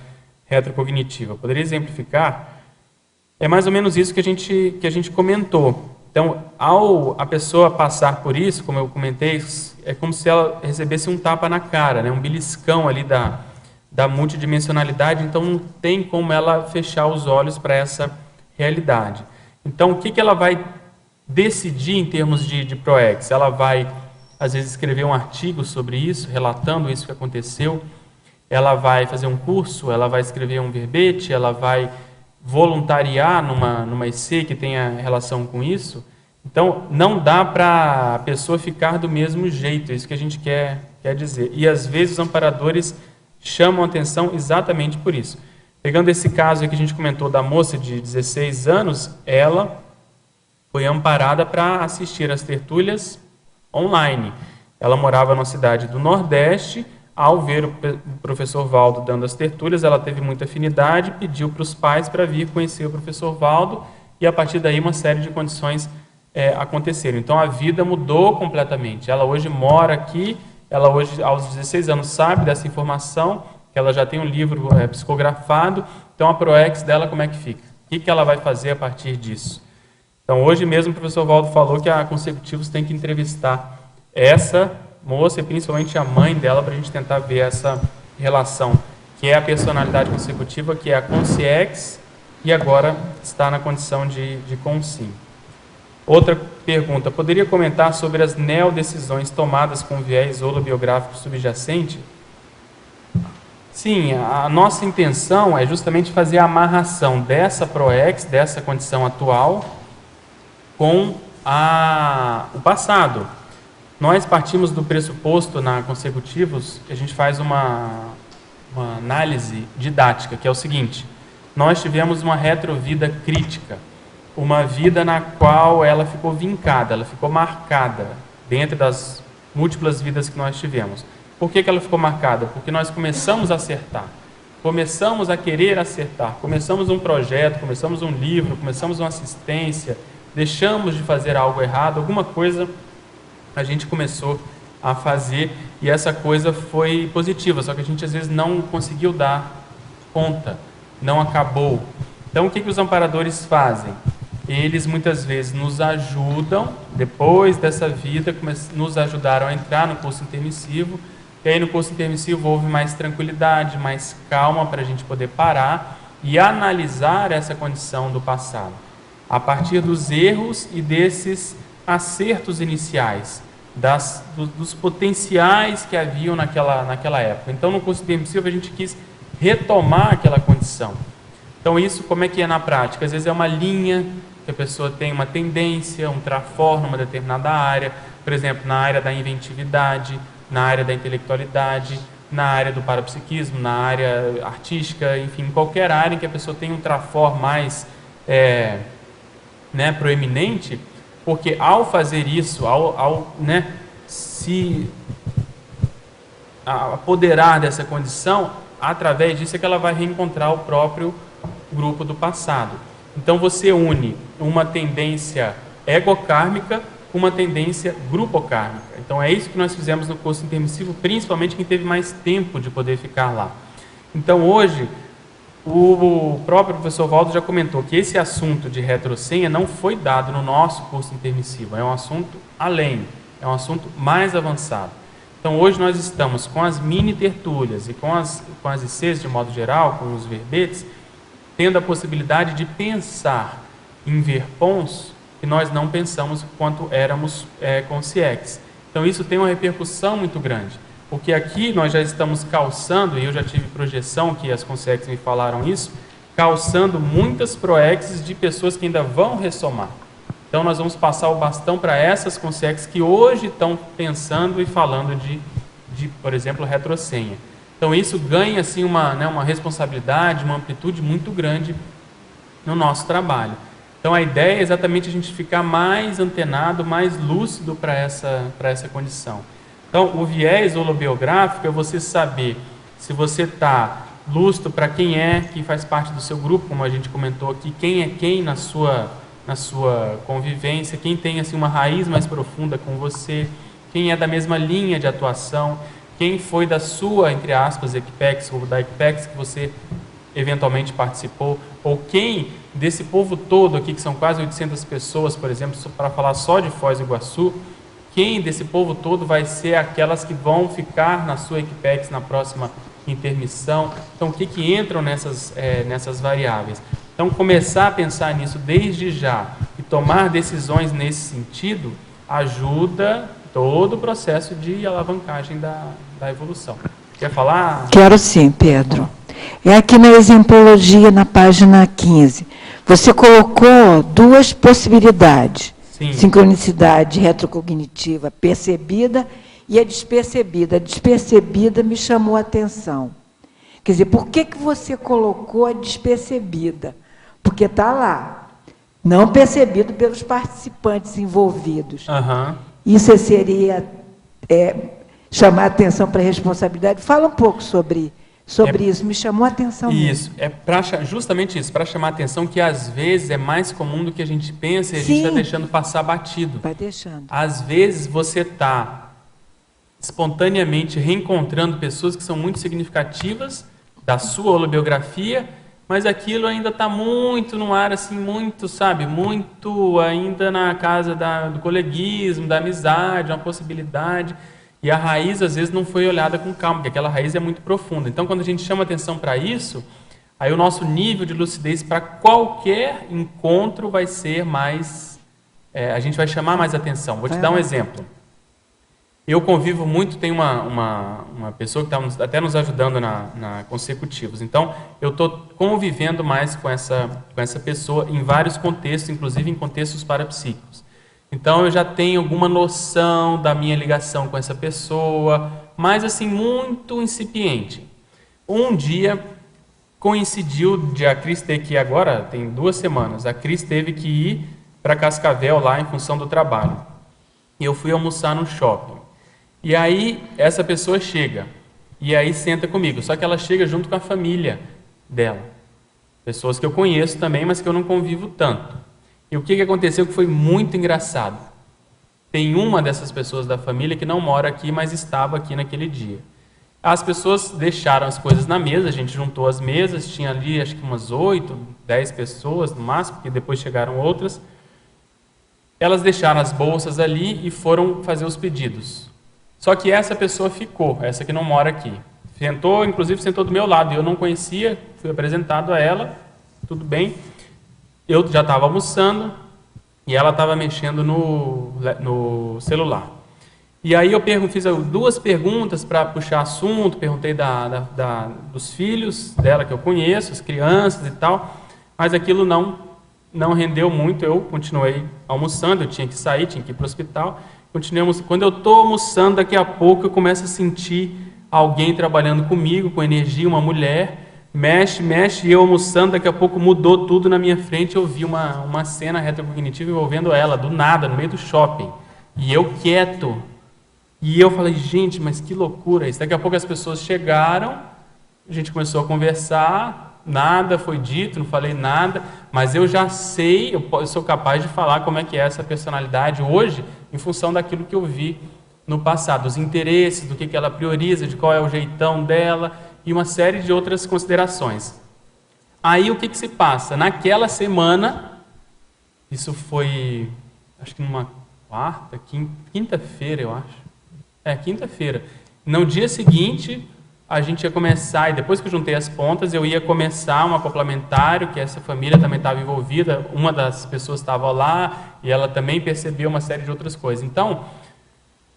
retrocognitiva? Poderia exemplificar? É mais ou menos isso que a gente comentou. Então, ao a pessoa passar por isso, como eu comentei, é como se ela recebesse um tapa na cara, né? Um beliscão ali da multidimensionalidade, então não tem como ela fechar os olhos para essa realidade. Então, o que ela vai decidir em termos de ProEx? Ela vai, às vezes, escrever um artigo sobre isso, relatando isso que aconteceu, ela vai fazer um curso, ela vai escrever um verbete, ela vai voluntariar numa IC que tenha relação com isso. Então, não dá para a pessoa ficar do mesmo jeito, é isso que a gente quer dizer. E, às vezes, os amparadores chamam atenção exatamente por isso. Pegando esse caso que a gente comentou da moça de 16 anos, ela foi amparada para assistir às tertúlias online. Ela morava numa cidade do Nordeste. Ao ver o professor Valdo dando as tertúlias, ela teve muita afinidade, pediu para os pais para vir conhecer o professor Valdo, e a partir daí uma série de condições aconteceram. Então a vida mudou completamente. Ela hoje mora aqui, ela hoje aos 16 anos sabe dessa informação, que ela já tem um livro psicografado. Então a ProEx dela como é que fica? O que ela vai fazer a partir disso? Então hoje mesmo o professor Valdo falou que a Consecutivos tem que entrevistar essa moça e principalmente a mãe dela para a gente tentar ver essa relação, que é a personalidade consecutiva, que é a Consciex, e agora está na condição de Consim. Outra pergunta, poderia comentar sobre as neodecisões tomadas com viés holobiográfico subjacente? Sim, a nossa intenção é justamente fazer a amarração dessa PROEX, dessa condição atual, com o passado. Nós partimos do pressuposto na Consecutivos, que a gente faz uma análise didática, que é o seguinte: nós tivemos uma retrovida crítica, uma vida na qual ela ficou vincada, ela ficou marcada, dentro das múltiplas vidas que nós tivemos. Por que ela ficou marcada? Porque nós começamos a acertar, começamos a querer acertar, começamos um projeto, começamos um livro, começamos uma assistência, deixamos de fazer algo errado, alguma coisa a gente começou a fazer e essa coisa foi positiva, só que a gente às vezes não conseguiu dar conta, não acabou. Então o que os amparadores fazem? Eles muitas vezes nos ajudam, depois dessa vida, nos ajudaram a entrar no curso intermissivo, e aí no curso intermissivo houve mais tranquilidade, mais calma para a gente poder parar e analisar essa condição do passado, a partir dos erros e desses acertos iniciais, dos potenciais que haviam naquela época. Então no curso intermissivo a gente quis retomar aquela condição. Então isso como é que é na prática? Às vezes é uma linha que a pessoa tem uma tendência, um trafor numa determinada área, por exemplo, na área da inventividade, na área da intelectualidade, na área do parapsiquismo, na área artística, enfim, qualquer área em que a pessoa tem um trafor mais proeminente, porque ao fazer isso, ao se apoderar dessa condição, através disso é que ela vai reencontrar o próprio grupo do passado. Então você une uma tendência egokármica com uma tendência grupokármica. Então é isso que nós fizemos no curso intermissivo, principalmente quem teve mais tempo de poder ficar lá. Então hoje, o próprio professor Valdo já comentou que esse assunto de retrosenha não foi dado no nosso curso intermissivo, é um assunto além, é um assunto mais avançado. Então hoje nós estamos com as mini tertúlias e com as ICs de modo geral, com os verbetes, tendo a possibilidade de pensar em verpons que nós não pensamos quanto éramos com o CIEX. Então isso tem uma repercussão muito grande, porque aqui nós já estamos calçando, e eu já tive projeção que as CONSEX me falaram isso, calçando muitas PROEXs de pessoas que ainda vão ressomar. Então nós vamos passar o bastão para essas CONSEX que hoje estão pensando e falando de por exemplo, retrosenha. Então isso ganha assim, uma responsabilidade, uma amplitude muito grande no nosso trabalho. Então a ideia é exatamente a gente ficar mais antenado, mais lúcido para essa condição. Então o viés holobiográfico é você saber se você está lúcido para quem faz parte do seu grupo, como a gente comentou aqui, quem é quem na sua convivência, quem tem assim, uma raiz mais profunda com você, quem é da mesma linha de atuação, quem foi da sua, entre aspas, Equipex ou da Equipex que você eventualmente participou, ou quem desse povo todo aqui, que são quase 800 pessoas, por exemplo, para falar só de Foz do Iguaçu, quem desse povo todo vai ser aquelas que vão ficar na sua Equipex na próxima intermissão. Então, o que entram nessas variáveis? Então, começar a pensar nisso desde já e tomar decisões nesse sentido ajuda todo o processo de alavancagem da evolução. Quer falar? Quero sim, Pedro. É aqui na exemplologia, na página 15. Você colocou duas possibilidades. Sim. Sincronicidade retrocognitiva percebida e a despercebida. A despercebida me chamou a atenção. Quer dizer, por que você colocou a despercebida? Porque está lá, não percebido pelos participantes envolvidos. Uhum. Isso seria chamar a atenção para a responsabilidade? Fala um pouco sobre isso, me chamou a atenção. Isso, justamente isso, para chamar a atenção que às vezes é mais comum do que a gente pensa e a gente está deixando passar batido. Vai deixando. Às vezes você está espontaneamente reencontrando pessoas que são muito significativas da sua holobiografia, mas aquilo ainda está muito no ar, assim, muito ainda na casa do coleguismo, da amizade, uma possibilidade. E a raiz, às vezes, não foi olhada com calma, porque aquela raiz é muito profunda. Então, quando a gente chama atenção para isso, aí o nosso nível de lucidez para qualquer encontro vai ser mais a gente vai chamar mais atenção. Vou te dar um exemplo. Eu convivo muito, tem uma pessoa que está até nos ajudando na Consecutivos. Então, eu estou convivendo mais com essa pessoa em vários contextos, inclusive em contextos parapsíquicos. Então, eu já tenho alguma noção da minha ligação com essa pessoa, mas assim, muito incipiente. Um dia, coincidiu de a Cris ter que ir agora, tem 2 semanas, a Cris teve que ir para Cascavel lá em função do trabalho. E eu fui almoçar no shopping. E aí, essa pessoa chega, e aí senta comigo, só que ela chega junto com a família dela. Pessoas que eu conheço também, mas que eu não convivo tanto. E o que aconteceu que foi muito engraçado? Tem uma dessas pessoas da família que não mora aqui, mas estava aqui naquele dia. As pessoas deixaram as coisas na mesa, a gente juntou as mesas, tinha ali acho que umas 8, 10 pessoas no máximo, porque depois chegaram outras. Elas deixaram as bolsas ali e foram fazer os pedidos. Só que essa pessoa ficou, essa que não mora aqui. Inclusive sentou do meu lado, eu não conhecia, fui apresentado a ela, tudo bem. Eu já estava almoçando e ela estava mexendo no celular. E aí eu fiz 2 perguntas para puxar assunto, perguntei dos filhos dela que eu conheço, as crianças e tal, mas aquilo não rendeu muito, eu continuei almoçando, eu tinha que sair, tinha que ir para o hospital. Continuamos. Quando eu estou almoçando, daqui a pouco eu começo a sentir alguém trabalhando comigo, com energia, uma mulher, mexe, e eu almoçando, daqui a pouco mudou tudo na minha frente, eu vi uma cena retrocognitiva envolvendo ela, do nada, no meio do shopping. E eu quieto. E eu falei, gente, mas que loucura isso. Daqui a pouco as pessoas chegaram, a gente começou a conversar, nada foi dito, não falei nada, mas eu já sei, eu sou capaz de falar como é que é essa personalidade hoje, em função daquilo que eu vi no passado, os interesses, do que ela prioriza, de qual é o jeitão dela e uma série de outras considerações. Aí o que se passa? Naquela semana, isso foi, acho que numa quinta-feira, eu acho. Quinta-feira. No dia seguinte, a gente ia começar, e depois que eu juntei as pontas, eu ia começar um complementário, que essa família também estava envolvida, uma das pessoas estava lá, e ela também percebeu uma série de outras coisas. Então,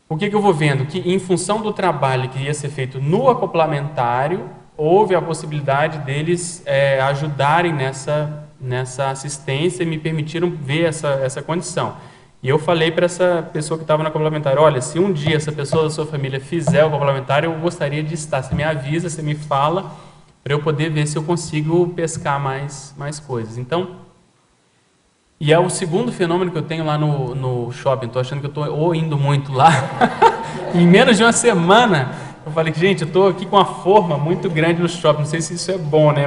o que eu vou vendo? Que em função do trabalho que ia ser feito no acoplamentário, houve a possibilidade deles ajudarem nessa assistência e me permitiram ver essa condição. E eu falei para essa pessoa que estava no complementário, olha, se um dia essa pessoa da sua família fizer o complementário, eu gostaria de estar. Você me avisa, você me fala, para eu poder ver se eu consigo pescar mais coisas. Então, e é o segundo fenômeno que eu tenho lá no shopping. Estou achando que eu estou indo muito lá. Em menos de uma semana, eu falei, gente, eu estou aqui com uma forma muito grande no shopping. Não sei se isso é bom, né?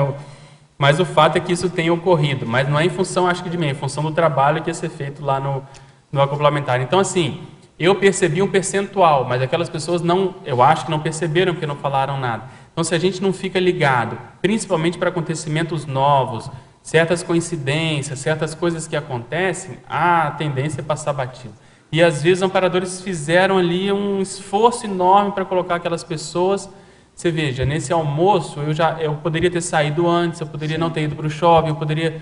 Mas o fato é que isso tem ocorrido. Mas não é em função, acho que de mim, é em função do trabalho que ia ser feito lá no acoplamentário. Então, assim, eu percebi um percentual, mas aquelas pessoas eu acho que não perceberam porque não falaram nada. Então, se a gente não fica ligado, principalmente para acontecimentos novos, certas coincidências, certas coisas que acontecem, a tendência é passar batido. E às vezes os amparadores fizeram ali um esforço enorme para colocar aquelas pessoas. Você veja, nesse almoço eu poderia ter saído antes, eu poderia não ter ido para o shopping, eu poderia,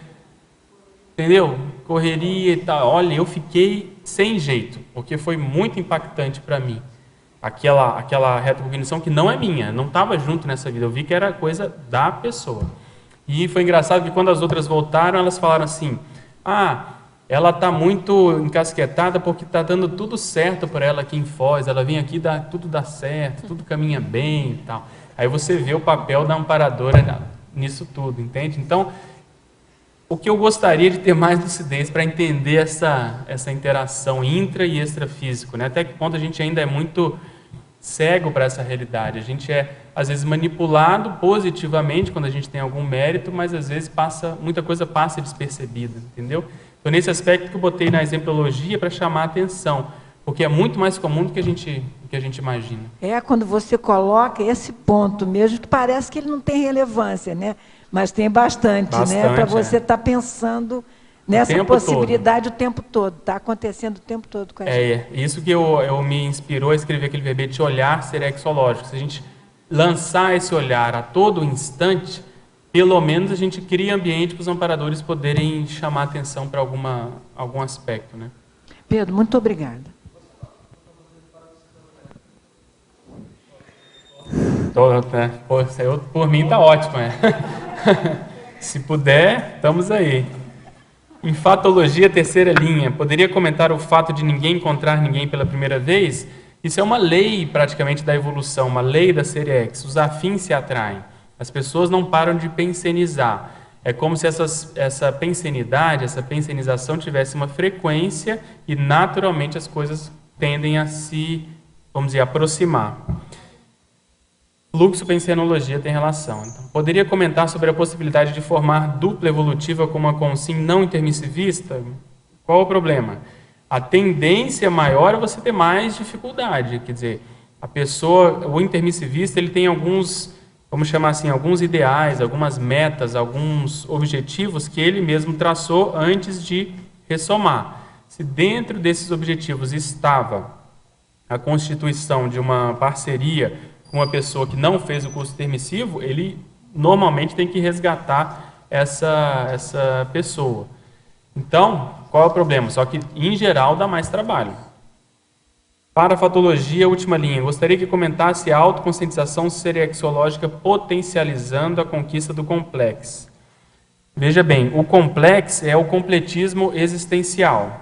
entendeu? Correria e tal. Olha, eu fiquei sem jeito, porque foi muito impactante para mim. Aquela retrocognição que não é minha, não estava junto nessa vida. Eu vi que era coisa da pessoa. E foi engraçado que quando as outras voltaram, elas falaram assim, ela está muito encasquetada porque está dando tudo certo para ela aqui em Foz, ela vem aqui, tudo dá certo, tudo caminha bem e tal. Aí você vê o papel da amparadora nisso tudo, entende? Então, o que eu gostaria de ter mais lucidez para entender essa interação intra e extrafísico, né? Até que ponto a gente ainda é muito cego para essa realidade. A gente é, às vezes, manipulado positivamente quando a gente tem algum mérito, mas às vezes muita coisa passa despercebida, entendeu? Então, nesse aspecto que eu botei na exemplologia para chamar a atenção, porque é muito mais comum do que a gente imagina. Quando você coloca esse ponto mesmo, que parece que ele não tem relevância, né? Mas tem bastante, né? Para você estar pensando nessa possibilidade o tempo todo. Está acontecendo o tempo todo com a gente. Isso que eu me inspirou a escrever aquele verbete, olhar serexológico. Se a gente lançar esse olhar a todo instante, pelo menos a gente cria ambiente para os amparadores poderem chamar atenção para algum aspecto, né? Pedro, muito obrigada. Por mim está ótimo. Se puder, estamos aí. Enfatologia, terceira linha. Poderia comentar o fato de ninguém encontrar ninguém pela primeira vez? Isso é uma lei praticamente da evolução, uma lei da série X. Os afins se atraem. As pessoas não param de pensenizar. É como se essa pensenidade, essa pensenização tivesse uma frequência e naturalmente as coisas tendem a se, vamos dizer, aproximar. Fluxo pensenologia tem relação. Então, poderia comentar sobre a possibilidade de formar dupla evolutiva com uma consim não intermissivista? Qual o problema? A tendência maior é você ter mais dificuldade. Quer dizer, a pessoa, o intermissivista, ele tem alguns, vamos chamar assim, alguns ideais, algumas metas, alguns objetivos que ele mesmo traçou antes de ressomar. Se dentro desses objetivos estava a constituição de uma parceria com uma pessoa que não fez o curso intermissivo, ele normalmente tem que resgatar essa pessoa. Então, qual é o problema? Só que, em geral, dá mais trabalho. Parafatologia, última linha. Gostaria que comentasse a autoconscientização serexológica potencializando a conquista do complexo. Veja bem, o complexo é o completismo existencial.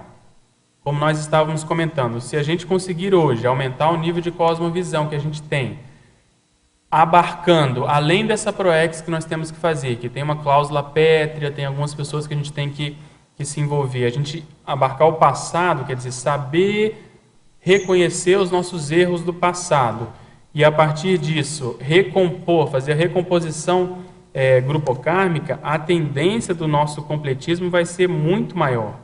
Como nós estávamos comentando, se a gente conseguir hoje aumentar o nível de cosmovisão que a gente tem, abarcando, além dessa ProEx que nós temos que fazer, que tem uma cláusula pétrea, tem algumas pessoas que a gente tem que se envolver, a gente abarcar o passado, quer dizer, saber reconhecer os nossos erros do passado e, a partir disso, recompor, fazer a recomposição grupocármica, a tendência do nosso completismo vai ser muito maior.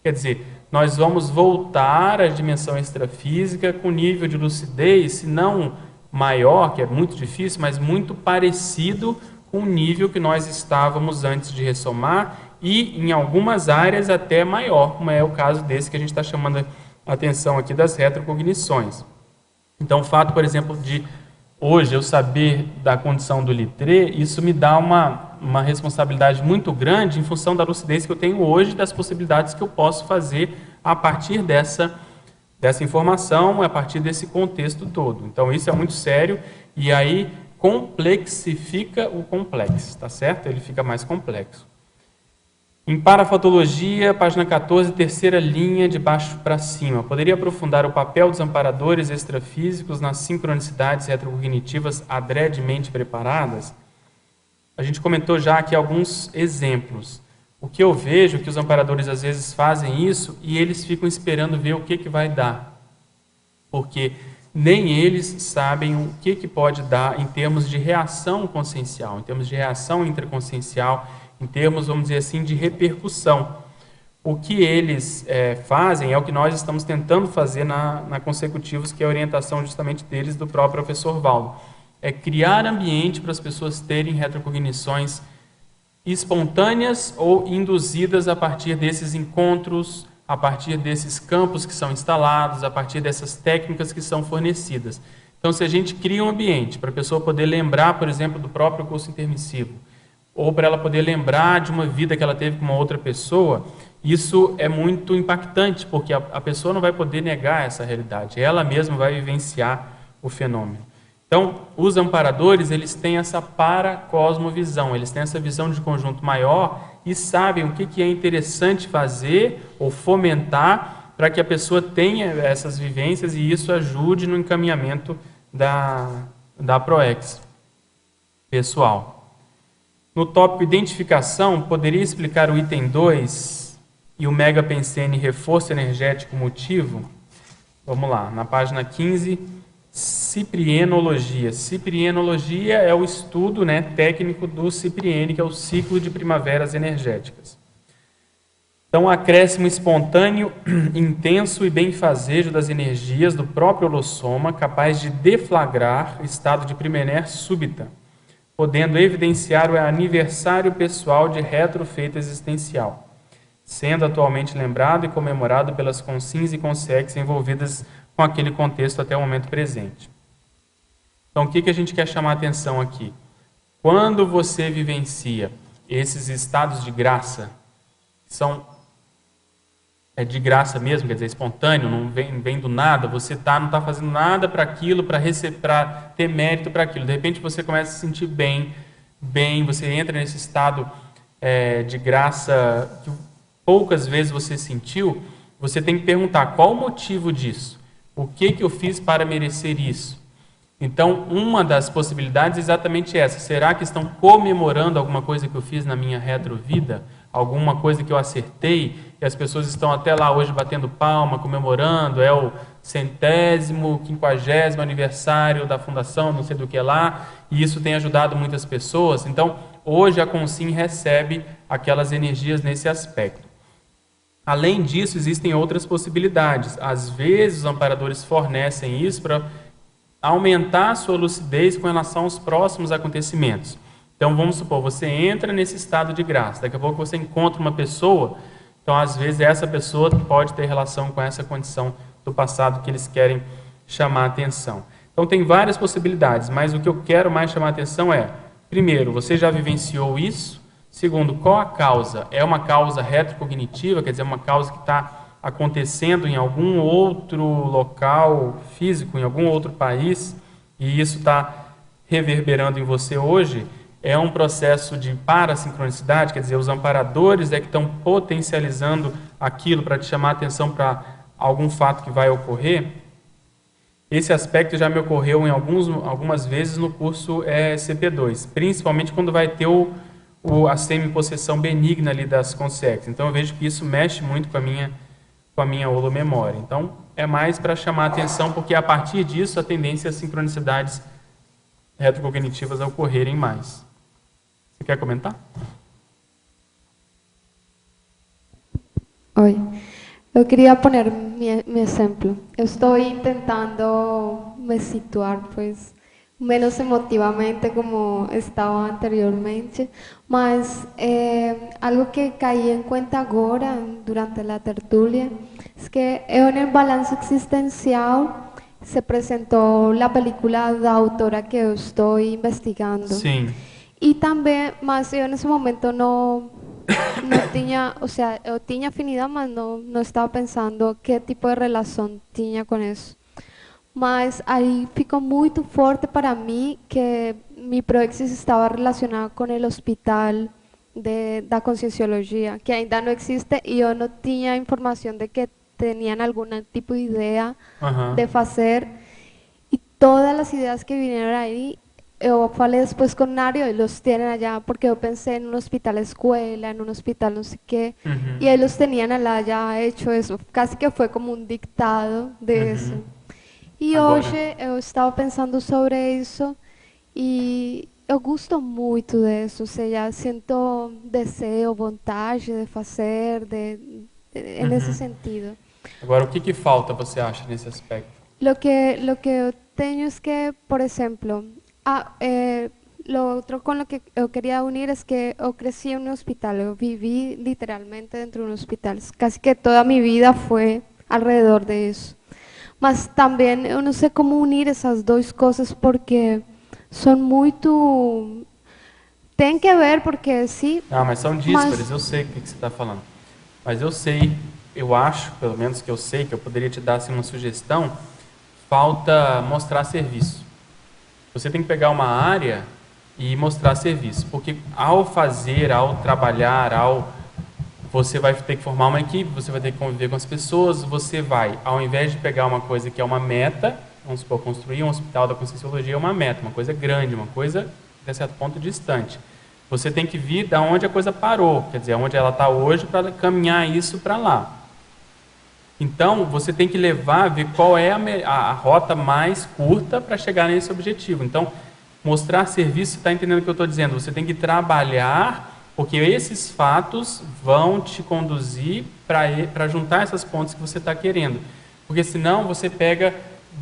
Quer dizer, nós vamos voltar à dimensão extrafísica com nível de lucidez, se não maior, que é muito difícil, mas muito parecido com o nível que nós estávamos antes de ressomar e, em algumas áreas, até maior, como é o caso desse que a gente está chamando a atenção aqui das retrocognições. Então, o fato, por exemplo, de hoje eu saber da condição do litré, isso me dá uma responsabilidade muito grande em função da lucidez que eu tenho hoje, das possibilidades que eu posso fazer a partir dessa informação, a partir desse contexto todo. Então, isso é muito sério e aí complexifica o complexo, tá certo? Ele fica mais complexo. Em parafatologia, página 14, terceira linha, de baixo para cima. Poderia aprofundar o papel dos amparadores extrafísicos nas sincronicidades retrocognitivas adredemente preparadas? A gente comentou já aqui alguns exemplos. O que eu vejo é que os amparadores às vezes fazem isso e eles ficam esperando ver o que vai dar. Porque nem eles sabem o que pode dar em termos de reação consciencial, em termos de reação intraconsciencial, em termos, vamos dizer assim, de repercussão. O que eles fazem é o que nós estamos tentando fazer na Consecutivos, que é a orientação justamente deles, do próprio professor Valdo. É criar ambiente para as pessoas terem retrocognições espontâneas ou induzidas a partir desses encontros, a partir desses campos que são instalados, a partir dessas técnicas que são fornecidas. Então, se a gente cria um ambiente para a pessoa poder lembrar, por exemplo, do próprio curso intermissivo, ou para ela poder lembrar de uma vida que ela teve com uma outra pessoa, isso é muito impactante, porque a pessoa não vai poder negar essa realidade, ela mesma vai vivenciar o fenômeno. Então, os amparadores, eles têm essa paracosmovisão, eles têm essa visão de conjunto maior e sabem o que é interessante fazer ou fomentar para que a pessoa tenha essas vivências e isso ajude no encaminhamento da ProEx pessoal. No tópico identificação, poderia explicar o item 2 e o Megapensene reforço energético motivo? Vamos lá, na página 15, ciprienologia. Ciprienologia é o estudo técnico do cipriene, que é o ciclo de primaveras energéticas. Então, acréscimo espontâneo, intenso e benfazejo das energias do próprio holossoma, capaz de deflagrar estado de primener súbita, podendo evidenciar o aniversário pessoal de retrofeito existencial, sendo atualmente lembrado e comemorado pelas consins e consex envolvidas com aquele contexto até o momento presente. Então, o que a gente quer chamar a atenção aqui? Quando você vivencia esses estados de graça, são é de graça mesmo, quer dizer, espontâneo, não vem do nada, você não está fazendo nada para aquilo, para ter mérito para aquilo. De repente você começa a se sentir bem, você entra nesse estado de graça que poucas vezes você sentiu. Você tem que perguntar qual o motivo disso, o que eu fiz para merecer isso. Então, uma das possibilidades é exatamente essa. Será que estão comemorando alguma coisa que eu fiz na minha retrovida? Alguma coisa que eu acertei? E as pessoas estão até lá hoje batendo palma, comemorando, é o 100º, 50º aniversário da fundação, não sei do que lá, e isso tem ajudado muitas pessoas. Então, hoje a Consim recebe aquelas energias nesse aspecto. Além disso, existem outras possibilidades. Às vezes, os amparadores fornecem isso para aumentar a sua lucidez com relação aos próximos acontecimentos. Então, vamos supor, você entra nesse estado de graça, daqui a pouco você encontra uma pessoa, então, às vezes, essa pessoa pode ter relação com essa condição do passado que eles querem chamar a atenção. Então, tem várias possibilidades, mas o que eu quero mais chamar a atenção é, primeiro, você já vivenciou isso? Segundo, qual a causa? É uma causa retrocognitiva, quer dizer, uma causa que está acontecendo em algum outro local físico, em algum outro país, e isso está reverberando em você hoje? É um processo de parassincronicidade, quer dizer, os amparadores é que estão potencializando aquilo para te chamar a atenção para algum fato que vai ocorrer? Esse aspecto já me ocorreu em algumas vezes no curso CP2, principalmente quando vai ter a semi-possessão benigna ali das consciências. Então eu vejo que isso mexe muito com a minha holomemória. Então é mais para chamar a atenção, porque a partir disso a tendência é as sincronicidades retrocognitivas a ocorrerem mais. Você quer comentar? Oi. Eu queria poner mi exemplo. Eu estou tentando me situar, pues, menos emotivamente como estava anteriormente, mas algo que caí em conta agora, durante a tertúlia, é que en el balance existencial se apresentou a película da autora que eu estou investigando. Sim. E também, mas eu nesse momento não tinha, ou seja, eu tinha afinidade, mas não estava pensando que tipo de relação tinha com isso. Mas aí ficou muito forte para mim que mi proexis estava relacionado com o hospital da conscienciologia, que ainda não existe, e eu não tinha informação de que tinham algum tipo de ideia de fazer. E todas as ideias que vieram aí, eu falei depois com Nario, e los tienen allá, porque eu pensei em um hospital escola, em um hospital não sei o quê, e eles tinham lá já hecho isso, quase que foi como um dictado de isso. E agora, hoje eu estava pensando sobre isso, e eu gosto muito disso, ou seja, sinto desejo, vontade de fazer, nesse sentido. Agora, o que falta, você acha, nesse aspecto? Lo que eu tenho é que, por exemplo, lo otro con lo que yo quería unir es que yo crecí en un hospital, yo viví literalmente dentro de un hospital, casi que toda mi vida fue alrededor de eso. Mas también yo no sé cómo unir esas dos cosas porque son muy... Tem que ver porque sí... Ah, mas são díspares, eu sei o que você está falando. Mas eu acho, pelo menos que eu sei, que eu poderia te dar assim, uma sugestão, falta mostrar serviço. Você tem que pegar uma área e mostrar serviço, porque ao trabalhar, você vai ter que formar uma equipe, você vai ter que conviver com as pessoas, você vai, ao invés de pegar uma coisa que é uma meta, vamos supor, construir um hospital da Conscienciologia é uma meta, uma coisa grande, uma coisa, até certo ponto, distante. Você tem que vir da onde a coisa parou, quer dizer, onde ela está hoje, para caminhar isso para lá. Então, você tem que ver qual é a rota mais curta para chegar nesse objetivo. Então, mostrar serviço, você está entendendo o que eu estou dizendo? Você tem que trabalhar, porque esses fatos vão te conduzir para juntar essas pontes que você está querendo. Porque senão você pega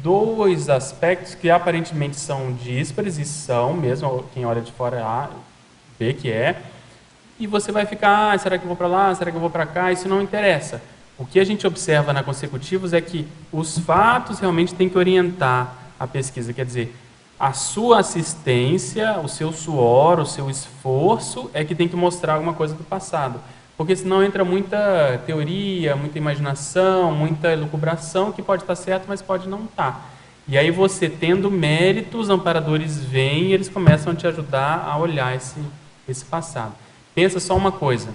dois aspectos que aparentemente são díspares, e são mesmo, quem olha de fora vê que é, e você vai ficar, será que eu vou para lá, será que eu vou para cá? Isso não interessa. O que a gente observa na Consecutivos é que os fatos realmente têm que orientar a pesquisa, quer dizer, a sua assistência, o seu suor, o seu esforço é que tem que mostrar alguma coisa do passado. porque senão entra muita teoria, muita imaginação, muita elucubração, que pode estar certo, mas pode não estar. E aí você tendo mérito, os amparadores vêm e eles começam a te ajudar a olhar esse passado. Pensa só uma coisa,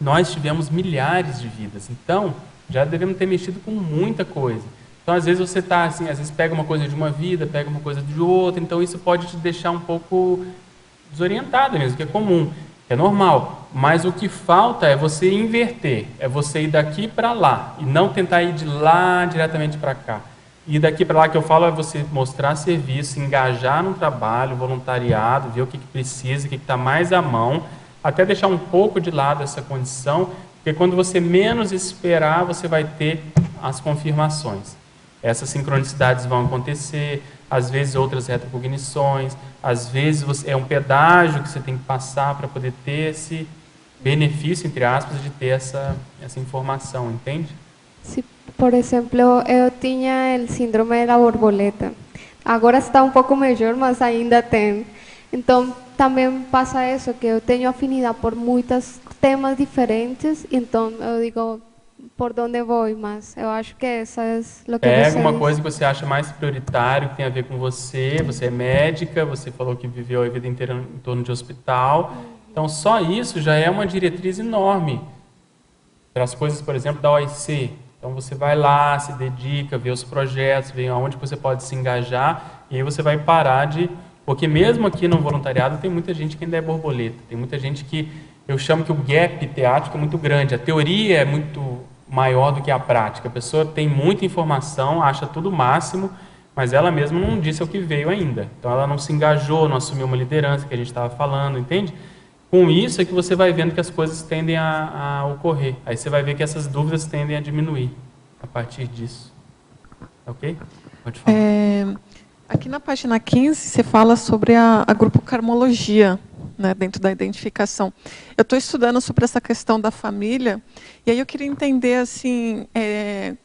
nós tivemos milhares de vidas, então já devemos ter mexido com muita coisa. Então às vezes você está assim, às vezes pega uma coisa de uma vida, pega uma coisa de outra, então isso pode te deixar um pouco desorientado mesmo, que é comum, que é normal. Mas o que falta é você inverter, é você ir daqui para lá e não tentar ir de lá diretamente para cá. E daqui para lá que eu falo é você mostrar serviço, engajar no trabalho, voluntariado, ver o que precisa, o que está mais à mão, até deixar um pouco de lado essa condição, porque quando você menos esperar, você vai ter as confirmações. Essas sincronicidades vão acontecer, às vezes outras retrocognições, às vezes é um pedágio que você tem que passar para poder ter esse benefício, entre aspas, de ter essa informação, entende? Sí, por exemplo, eu tinha o síndrome da borboleta. Agora está um pouco melhor, mas ainda tem. Então, também passa isso, que eu tenho afinidade por muitos temas diferentes, então eu digo, por onde vou, mas eu acho que essa é o que Pega você uma diz. coisa que você acha mais prioritário, que tem a ver com você é médica, você falou que viveu a vida inteira em torno de hospital, então só isso já é uma diretriz enorme para as coisas, por exemplo, da OIC. Então você vai lá, se dedica, vê os projetos, vê aonde você pode se engajar, e aí você vai parar de... Porque mesmo aqui no voluntariado tem muita gente que ainda é borboleta, tem muita gente que... Eu chamo que o gap teático é muito grande, a teoria é muito maior do que a prática. A pessoa tem muita informação, acha tudo o máximo, mas ela mesma não disse o que veio ainda. Então ela não se engajou, não assumiu uma liderança que a gente estava falando, entende? Com isso é que você vai vendo que as coisas tendem a ocorrer. Aí você vai ver que essas dúvidas tendem a diminuir a partir disso. Ok? Pode falar. Aqui na página 15, você fala sobre a grupo karmologia, né, dentro da identificação. Eu estou estudando sobre essa questão da família, e aí eu queria entender, assim,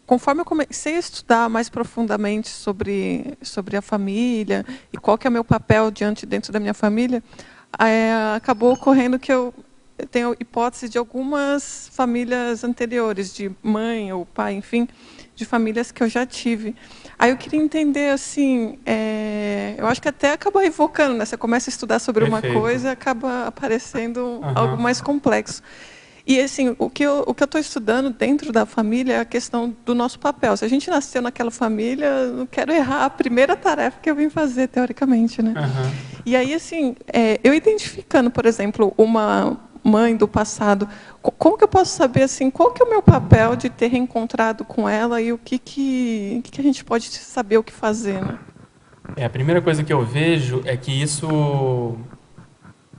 conforme eu comecei a estudar mais profundamente sobre a família, e qual que é o meu papel dentro da minha família, acabou ocorrendo que eu tenho hipótese de algumas famílias anteriores, de mãe ou pai, enfim, de famílias que eu já tive. Aí eu queria entender, assim, eu acho que até acaba evocando, né? Você começa a estudar sobre Perfeito. uma coisa e acaba aparecendo algo mais complexo. E, assim, o que eu estou estudando dentro da família é a questão do nosso papel. Se a gente nasceu naquela família, eu não quero errar a primeira tarefa que eu vim fazer, teoricamente, né? E aí, assim, eu identificando, por exemplo, uma mãe do passado, como que eu posso saber, assim, qual que é o meu papel de ter reencontrado com ela e o que a gente pode saber o que fazer, né? A primeira coisa que eu vejo é que isso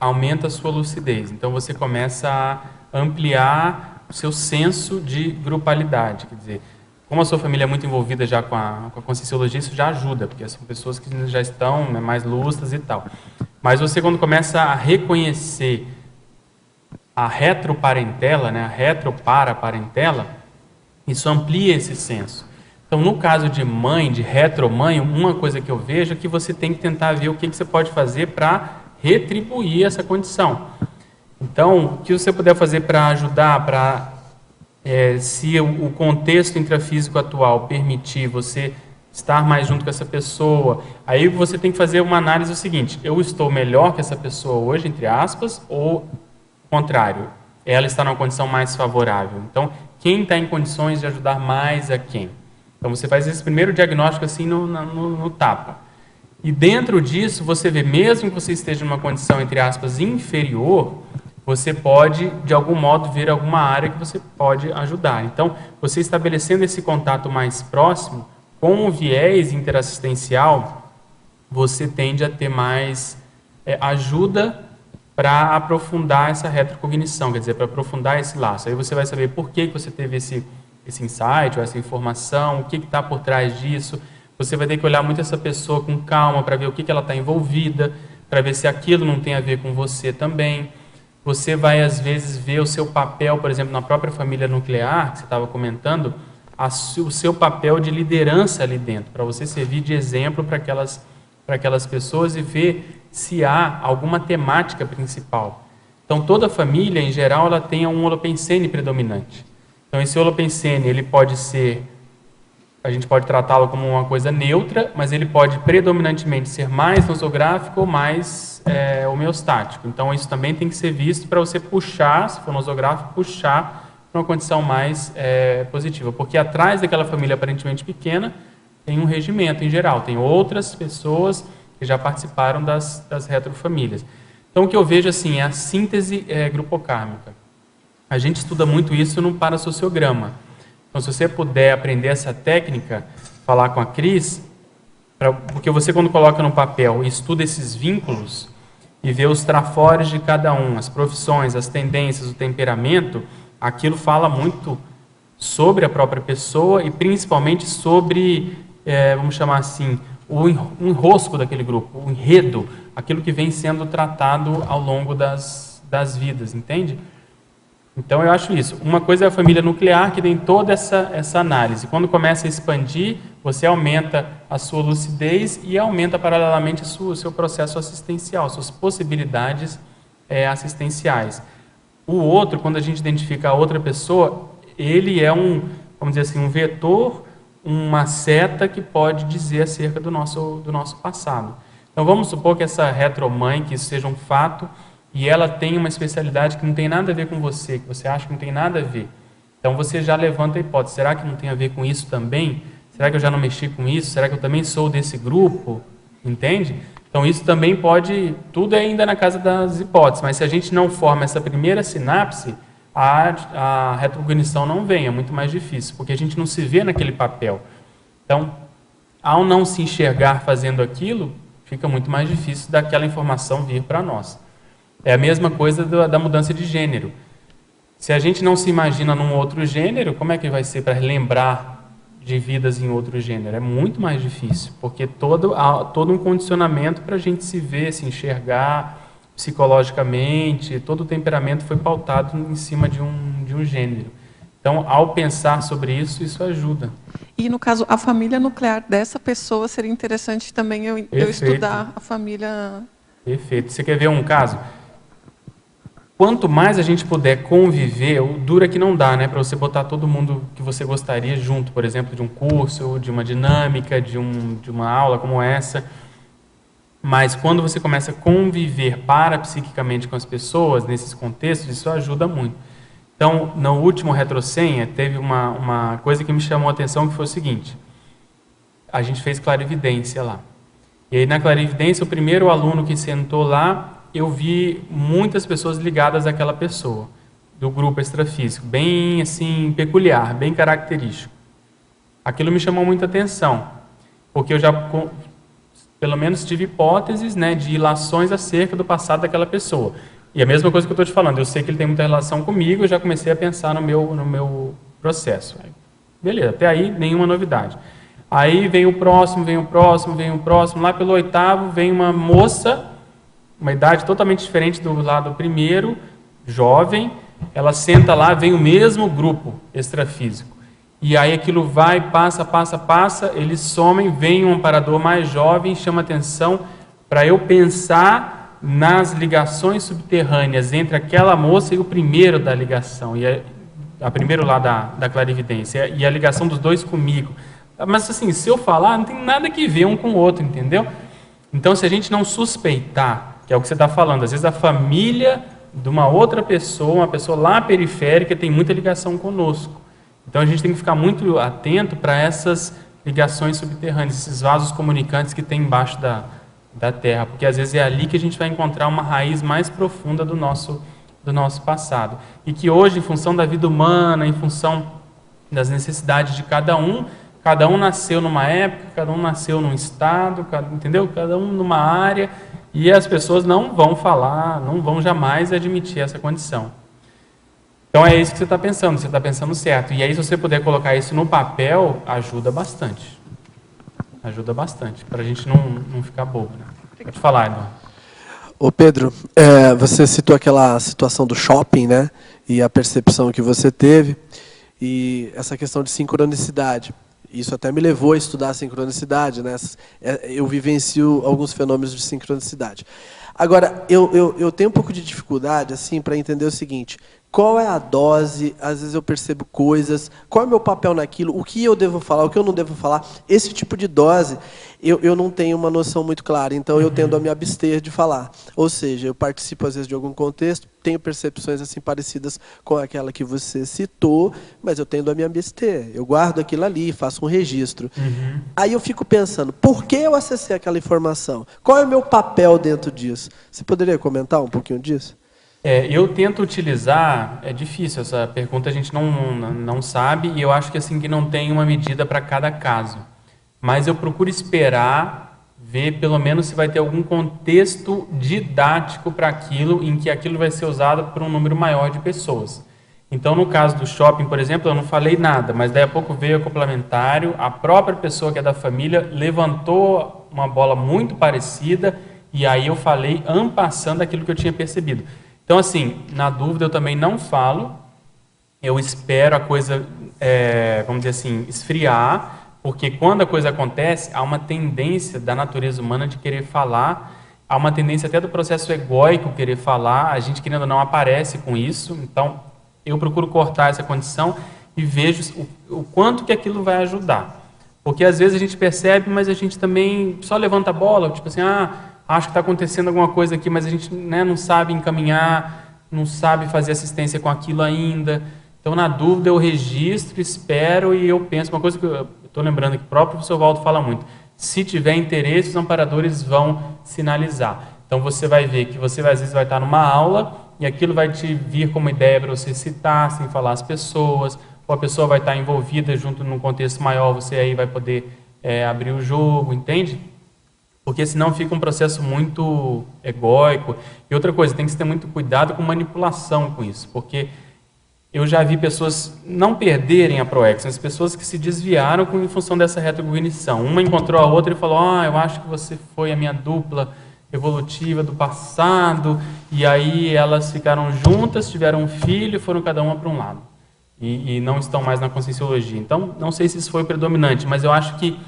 aumenta a sua lucidez. Então você começa a ampliar o seu senso de grupalidade. Quer dizer, como a sua família é muito envolvida já com a Conscienciologia, isso já ajuda, porque são pessoas que já estão, né, mais lúcidas e tal. Mas você, quando começa a reconhecer a retroparentela, né, a retroparaparentela, isso amplia esse senso. Então, no caso de mãe, de retromãe, uma coisa que eu vejo é que você tem que tentar ver o que você pode fazer para retribuir essa condição. Então, o que você puder fazer para ajudar, se o contexto intrafísico atual permitir você estar mais junto com essa pessoa, aí você tem que fazer uma análise do seguinte: eu estou melhor que essa pessoa hoje, entre aspas, ou contrário, ela está numa condição mais favorável. Então, quem está em condições de ajudar mais a quem? Então, você faz esse primeiro diagnóstico assim no tapa. E dentro disso, você vê, mesmo que você esteja numa condição, entre aspas, inferior, você pode, de algum modo, ver alguma área que você pode ajudar. Então, você estabelecendo esse contato mais próximo, com o viés interassistencial, você tende a ter mais ajuda para aprofundar essa retrocognição, quer dizer, para aprofundar esse laço. Aí você vai saber por que você teve esse insight, ou essa informação, o que está por trás disso. Você vai ter que olhar muito essa pessoa com calma para ver o que ela está envolvida, para ver se aquilo não tem a ver com você também. Você vai, às vezes, ver o seu papel, por exemplo, na própria família nuclear, que você estava comentando, o seu papel de liderança ali dentro, para você servir de exemplo para aquelas pessoas e ver se há alguma temática principal. Então, toda família, em geral, ela tem um holopensene predominante. Então, esse holopensene, ele pode ser, a gente pode tratá-lo como uma coisa neutra, mas ele pode predominantemente ser mais nosográfico ou mais homeostático. Então, isso também tem que ser visto para você puxar, se for nosográfico, puxar para uma condição mais positiva. Porque atrás daquela família aparentemente pequena, tem um regimento em geral, tem outras pessoas que já participaram das retrofamílias. Então, o que eu vejo assim é a síntese grupocármica. A gente estuda muito isso no parassociograma. Então, se você puder aprender essa técnica, falar com a Cris, porque você, quando coloca no papel e estuda esses vínculos e vê os trafores de cada um, as profissões, as tendências, o temperamento, aquilo fala muito sobre a própria pessoa e principalmente sobre, vamos chamar assim, o enrosco daquele grupo, o enredo, aquilo que vem sendo tratado ao longo das vidas, entende? Então, eu acho isso. Uma coisa é a família nuclear, que tem toda essa análise. Quando começa a expandir, você aumenta a sua lucidez e aumenta, paralelamente, o seu processo assistencial, suas possibilidades assistenciais. O outro, quando a gente identifica a outra pessoa, ele é vamos dizer assim, um vetor, uma seta que pode dizer acerca do nosso passado. Então, vamos supor que essa retromãe, que isso seja um fato, e ela tem uma especialidade que não tem nada a ver com você, que você acha que não tem nada a ver. Então, você já levanta a hipótese, será que não tem a ver com isso também? Será que eu já não mexi com isso? Será que eu também sou desse grupo? Entende? Então, isso também pode, tudo é ainda na casa das hipóteses, mas se a gente não forma essa primeira sinapse, a retrocognição não vem, é muito mais difícil, porque a gente não se vê naquele papel. Então, ao não se enxergar fazendo aquilo, fica muito mais difícil daquela informação vir para nós. É a mesma coisa da mudança de gênero. Se a gente não se imagina num outro gênero, como é que vai ser para lembrar de vidas em outro gênero? É muito mais difícil, porque há todo um condicionamento para a gente se ver, se enxergar psicologicamente, todo o temperamento foi pautado em cima de um gênero. Então, ao pensar sobre isso, isso ajuda. E, no caso, a família nuclear dessa pessoa, seria interessante também eu estudar a família... Perfeito. Você quer ver um caso? Quanto mais a gente puder conviver, o duro é que não dá, né? Para você botar todo mundo que você gostaria junto, por exemplo, de um curso, de uma dinâmica, de uma aula como essa. Mas quando você começa a conviver parapsiquicamente com as pessoas, nesses contextos, isso ajuda muito. Então, no último Retrosenha, teve uma coisa que me chamou a atenção, que foi o seguinte. A gente fez clarividência lá. E aí, na clarividência, o primeiro aluno que sentou lá, eu vi muitas pessoas ligadas àquela pessoa, do grupo extrafísico, bem assim, peculiar, bem característico. Aquilo me chamou muita atenção, porque eu já, pelo menos, tive hipóteses, né, de ilações acerca do passado daquela pessoa. E a mesma coisa que eu estou te falando, eu sei que ele tem muita relação comigo, eu já comecei a pensar no meu processo. Beleza, até aí nenhuma novidade. Aí vem o próximo, lá pelo 8º vem uma moça, uma idade totalmente diferente do lado primeiro, jovem, ela senta lá, vem o mesmo grupo extrafísico. E aí aquilo vai, passa, eles somem, vem um amparador mais jovem, chama atenção para eu pensar nas ligações subterrâneas entre aquela moça e o primeiro da ligação, e a primeiro lá da clarividência, e a ligação dos dois comigo. Mas assim, se eu falar, não tem nada que ver um com o outro, entendeu? Então, se a gente não suspeitar, que é o que você está falando, às vezes a família de uma outra pessoa, uma pessoa lá periférica, tem muita ligação conosco. Então, a gente tem que ficar muito atento para essas ligações subterrâneas, esses vasos comunicantes que tem embaixo da Terra, porque às vezes é ali que a gente vai encontrar uma raiz mais profunda do nosso passado. E que hoje, em função da vida humana, em função das necessidades de cada um nasceu numa época, cada um nasceu num estado, entendeu? Cada um numa área, e as pessoas não vão falar, não vão jamais admitir essa condição. Então é isso que você está pensando certo. E aí, se você puder colocar isso no papel, ajuda bastante. Ajuda bastante, para a gente não ficar bobo. Né? Pode falar, Eduardo. Ô Pedro, você citou aquela situação do shopping, né? E a percepção que você teve, e essa questão de sincronicidade. Isso até me levou a estudar a sincronicidade, né? Eu vivencio alguns fenômenos de sincronicidade. Agora, eu tenho um pouco de dificuldade assim para entender o seguinte: qual é a dose? Às vezes eu percebo coisas, qual é o meu papel naquilo, o que eu devo falar, o que eu não devo falar. Esse tipo de dose, eu não tenho uma noção muito clara, então eu tendo a me abster de falar. Ou seja, eu participo às vezes de algum contexto, tenho percepções assim parecidas com aquela que você citou, mas eu tendo a me abster. Eu guardo aquilo ali, faço um registro. Aí eu fico pensando, por que eu acessei aquela informação? Qual é o meu papel dentro disso? Você poderia comentar um pouquinho disso? Eu tento utilizar, é difícil, essa pergunta a gente não sabe, e eu acho que assim que não tem uma medida para cada caso. Mas eu procuro esperar, ver pelo menos se vai ter algum contexto didático para aquilo, em que aquilo vai ser usado por um número maior de pessoas. Então, no caso do shopping, por exemplo, eu não falei nada, mas daí a pouco veio o complementário, a própria pessoa que é da família levantou uma bola muito parecida, e aí eu falei en passant aquilo que eu tinha percebido. Então, assim, na dúvida eu também não falo, eu espero a coisa, vamos dizer assim, esfriar, porque quando a coisa acontece, há uma tendência da natureza humana de querer falar, há uma tendência até do processo egóico querer falar, a gente, querendo ou não, aparece com isso, então eu procuro cortar essa condição e vejo o quanto que aquilo vai ajudar. Porque às vezes a gente percebe, mas a gente também só levanta a bola, tipo assim, acho que está acontecendo alguma coisa aqui, mas a gente, né, não sabe encaminhar, não sabe fazer assistência com aquilo ainda. Então, na dúvida, eu registro, espero e eu penso. Uma coisa que eu estou lembrando que o próprio professor Valdo fala muito: se tiver interesse, os amparadores vão sinalizar. Então, você vai ver que você às vezes vai estar numa aula e aquilo vai te vir como ideia para você citar, sem falar as pessoas, ou a pessoa vai estar envolvida junto num contexto maior, você aí vai poder abrir o jogo, entende? Porque senão fica um processo muito egóico. E outra coisa, tem que ter muito cuidado com manipulação com isso, porque eu já vi pessoas não perderem a ProEx, mas pessoas que se desviaram em função dessa retrocognição. Uma encontrou a outra e falou: eu acho que você foi a minha dupla evolutiva do passado, e aí elas ficaram juntas, tiveram um filho, foram cada uma para um lado. E não estão mais na conscienciologia. Então, não sei se isso foi predominante, mas eu acho que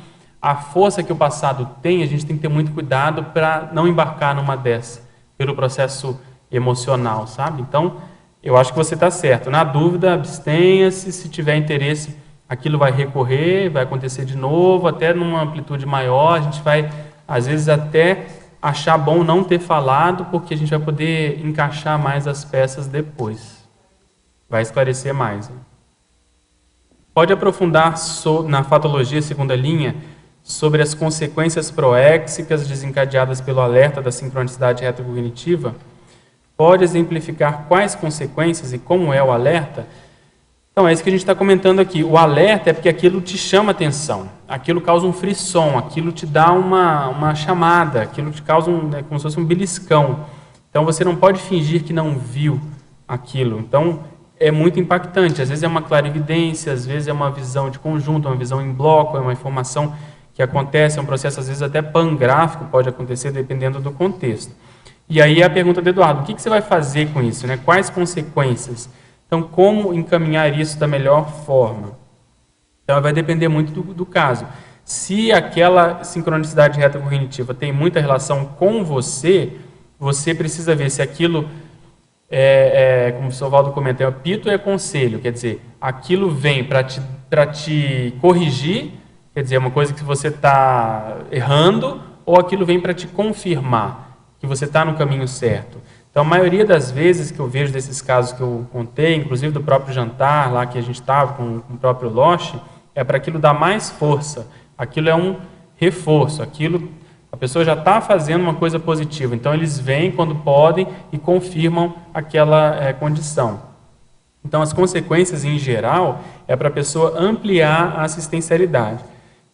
a força que o passado tem, a gente tem que ter muito cuidado para não embarcar numa dessa, pelo processo emocional, sabe? Então, eu acho que você está certo. Na dúvida, abstenha-se, se tiver interesse, aquilo vai recorrer, vai acontecer de novo, até numa amplitude maior, a gente vai, às vezes, até achar bom não ter falado, porque a gente vai poder encaixar mais as peças depois. Vai esclarecer mais. Pode aprofundar na fatologia segunda linha, sobre as consequências proéxicas desencadeadas pelo alerta da sincronicidade retrocognitiva? Pode exemplificar quais consequências e como é o alerta? Então, é isso que a gente está comentando aqui. O alerta é porque aquilo te chama atenção, aquilo causa um frisson, aquilo te dá uma chamada, aquilo te causa como se fosse um beliscão. Então, você não pode fingir que não viu aquilo. Então, é muito impactante. Às vezes é uma clarividência, às vezes é uma visão de conjunto, uma visão em bloco, é uma informação que acontece, é um processo às vezes até pangráfico, pode acontecer dependendo do contexto. E aí a pergunta do Eduardo: o que você vai fazer com isso, né? Quais consequências? Então, como encaminhar isso da melhor forma? Então, vai depender muito do caso. Se aquela sincronicidade retrocognitiva tem muita relação com você, você precisa ver se aquilo, como o Sr. Valdo comentou, é pito é conselho, quer dizer, aquilo vem para te corrigir, quer dizer, uma coisa que você está errando, ou aquilo vem para te confirmar que você está no caminho certo. Então, a maioria das vezes que eu vejo desses casos que eu contei, inclusive do próprio jantar, lá que a gente estava com o próprio Loche, é para aquilo dar mais força. Aquilo é um reforço, a pessoa já está fazendo uma coisa positiva. Então, eles vêm quando podem e confirmam aquela condição. Então, as consequências, em geral, é para a pessoa ampliar a assistencialidade.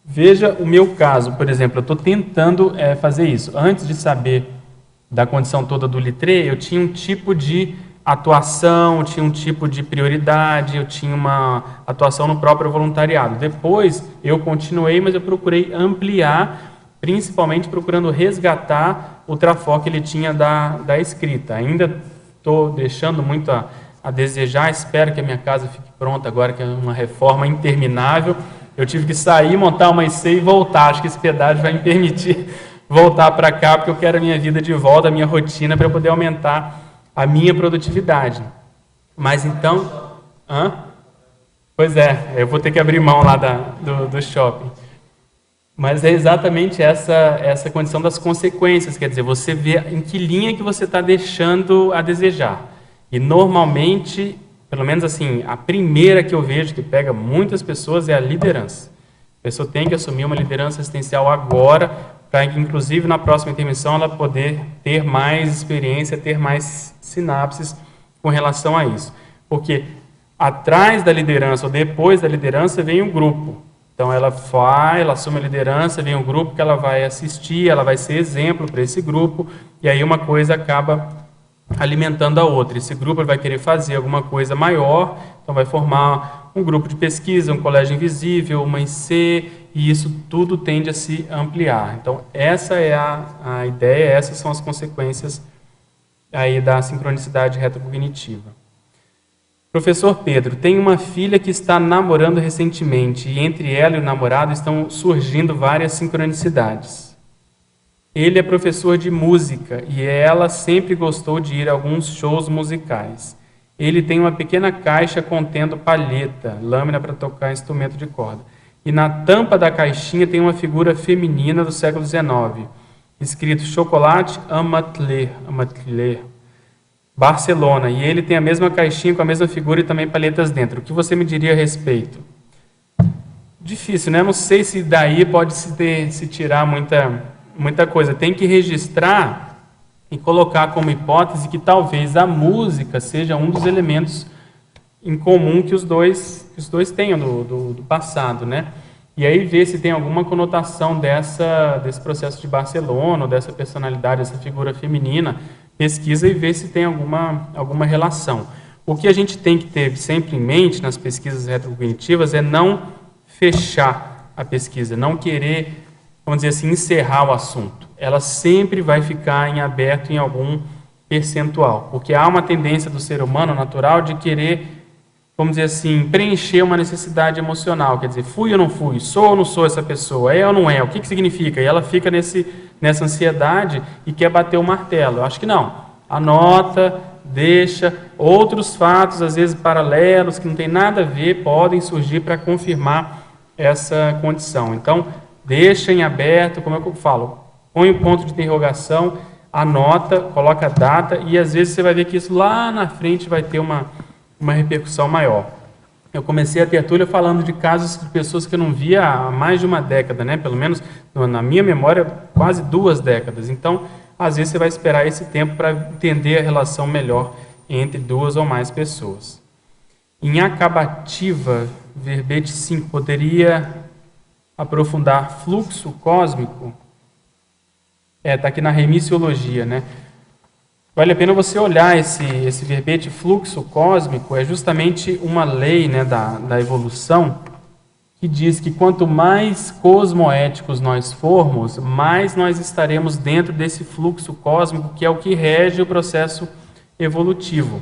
Veja o meu caso, por exemplo, eu estou tentando fazer isso. Antes de saber da condição toda do Littré, eu tinha um tipo de atuação, eu tinha um tipo de prioridade, eu tinha uma atuação no próprio voluntariado. Depois, eu continuei, mas eu procurei ampliar, principalmente procurando resgatar o trafó que ele tinha da escrita. Ainda estou deixando muito a desejar, espero que a minha casa fique pronta agora, que é uma reforma interminável. Eu tive que sair, montar uma IC e voltar, acho que esse pedágio vai me permitir voltar para cá porque eu quero a minha vida de volta, a minha rotina, para eu poder aumentar a minha produtividade. Mas então... Pois é, eu vou ter que abrir mão lá do shopping. Mas é exatamente essa condição das consequências, quer dizer, você vê em que linha que você está deixando a desejar. E normalmente, pelo menos assim, a primeira que eu vejo que pega muitas pessoas é a liderança. A pessoa tem que assumir uma liderança assistencial agora, para que inclusive na próxima intermissão ela poder ter mais experiência, ter mais sinapses com relação a isso. Porque atrás da liderança ou depois da liderança vem um grupo. Então ela assume a liderança, vem um grupo que ela vai assistir, ela vai ser exemplo para esse grupo, e aí uma coisa acaba alimentando a outra. Esse grupo vai querer fazer alguma coisa maior, então vai formar um grupo de pesquisa, um colégio invisível, uma IC, e isso tudo tende a se ampliar. Então essa é a ideia, essas são as consequências aí da sincronicidade retrocognitiva. Professor Pedro, tem uma filha que está namorando recentemente e entre ela e o namorado estão surgindo várias sincronicidades. Ele é professor de música e ela sempre gostou de ir a alguns shows musicais. Ele tem uma pequena caixa contendo palheta, lâmina para tocar instrumento de corda. E na tampa da caixinha tem uma figura feminina do século XIX, escrito Chocolate Amatler, Barcelona, e ele tem a mesma caixinha com a mesma figura e também palhetas dentro. O que você me diria a respeito? Difícil, né? Não sei se daí pode se tirar muita coisa. Tem que registrar e colocar como hipótese que talvez a música seja um dos elementos em comum que os dois tenham do passado, né? E aí ver se tem alguma conotação desse processo de Barcelona, ou dessa personalidade, dessa figura feminina. Pesquisa e ver se tem alguma relação. O que a gente tem que ter sempre em mente nas pesquisas retrocognitivas é não fechar a pesquisa, não querer, vamos dizer assim, encerrar o assunto. Ela sempre vai ficar em aberto em algum percentual, porque há uma tendência do ser humano natural de querer, vamos dizer assim, preencher uma necessidade emocional, quer dizer, fui ou não fui, sou ou não sou essa pessoa, é ou não é, o que significa? E ela fica nessa ansiedade e quer bater o martelo. Eu acho que não. Anota, deixa, outros fatos, às vezes paralelos, que não tem nada a ver, podem surgir para confirmar essa condição. Então, deixa em aberto, como é que eu falo? Põe o ponto de interrogação, anota, coloca a data, e às vezes você vai ver que isso lá na frente vai ter uma repercussão maior. Eu comecei a tertúlia falando de casos de pessoas que eu não via há mais de uma década, né? Pelo menos na minha memória, quase 2 décadas. Então, às vezes você vai esperar esse tempo para entender a relação melhor entre 2 ou mais pessoas. Em acabativa, verbete 5, poderia aprofundar fluxo cósmico? Está aqui na remissiologia, né? Vale a pena você olhar esse verbete fluxo cósmico, é justamente uma lei, né, da evolução, que diz que quanto mais cosmoéticos nós formos, mais nós estaremos dentro desse fluxo cósmico, que é o que rege o processo evolutivo.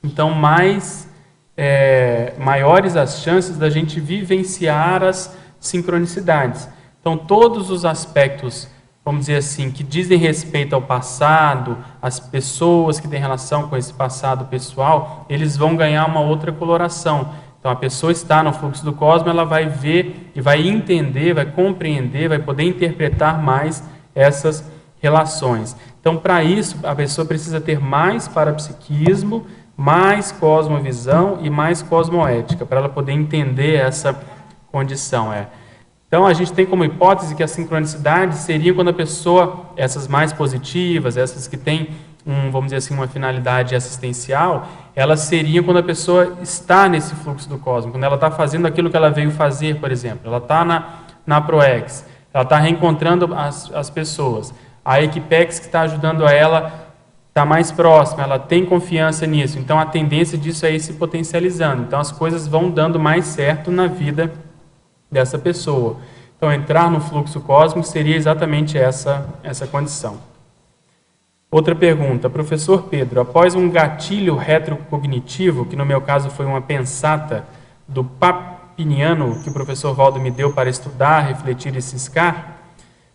Então, maiores as chances da gente vivenciar as sincronicidades. Então, todos os aspectos, vamos dizer assim, que dizem respeito ao passado, as pessoas que têm relação com esse passado pessoal, eles vão ganhar uma outra coloração. Então, a pessoa está no fluxo do cosmos, ela vai ver e vai entender, vai compreender, vai poder interpretar mais essas relações. Então, para isso, a pessoa precisa ter mais parapsiquismo, mais cosmovisão e mais cosmoética, para ela poder entender essa condição. Então, a gente tem como hipótese que a sincronicidade seria quando a pessoa, essas mais positivas, essas que têm, vamos dizer assim, uma finalidade assistencial, elas seriam quando a pessoa está nesse fluxo do cosmos, quando ela está fazendo aquilo que ela veio fazer, por exemplo. Ela está na ProEx, ela está reencontrando as pessoas. A Equipex que está ajudando a ela está mais próxima, ela tem confiança nisso. Então, a tendência disso é ir se potencializando. Então, as coisas vão dando mais certo na vida dessa pessoa. Então, entrar no fluxo cósmico seria exatamente essa condição. Outra pergunta, professor Pedro, após um gatilho retrocognitivo, que no meu caso foi uma pensata do Papiniano, que o professor Valdo me deu para estudar, refletir e ciscar,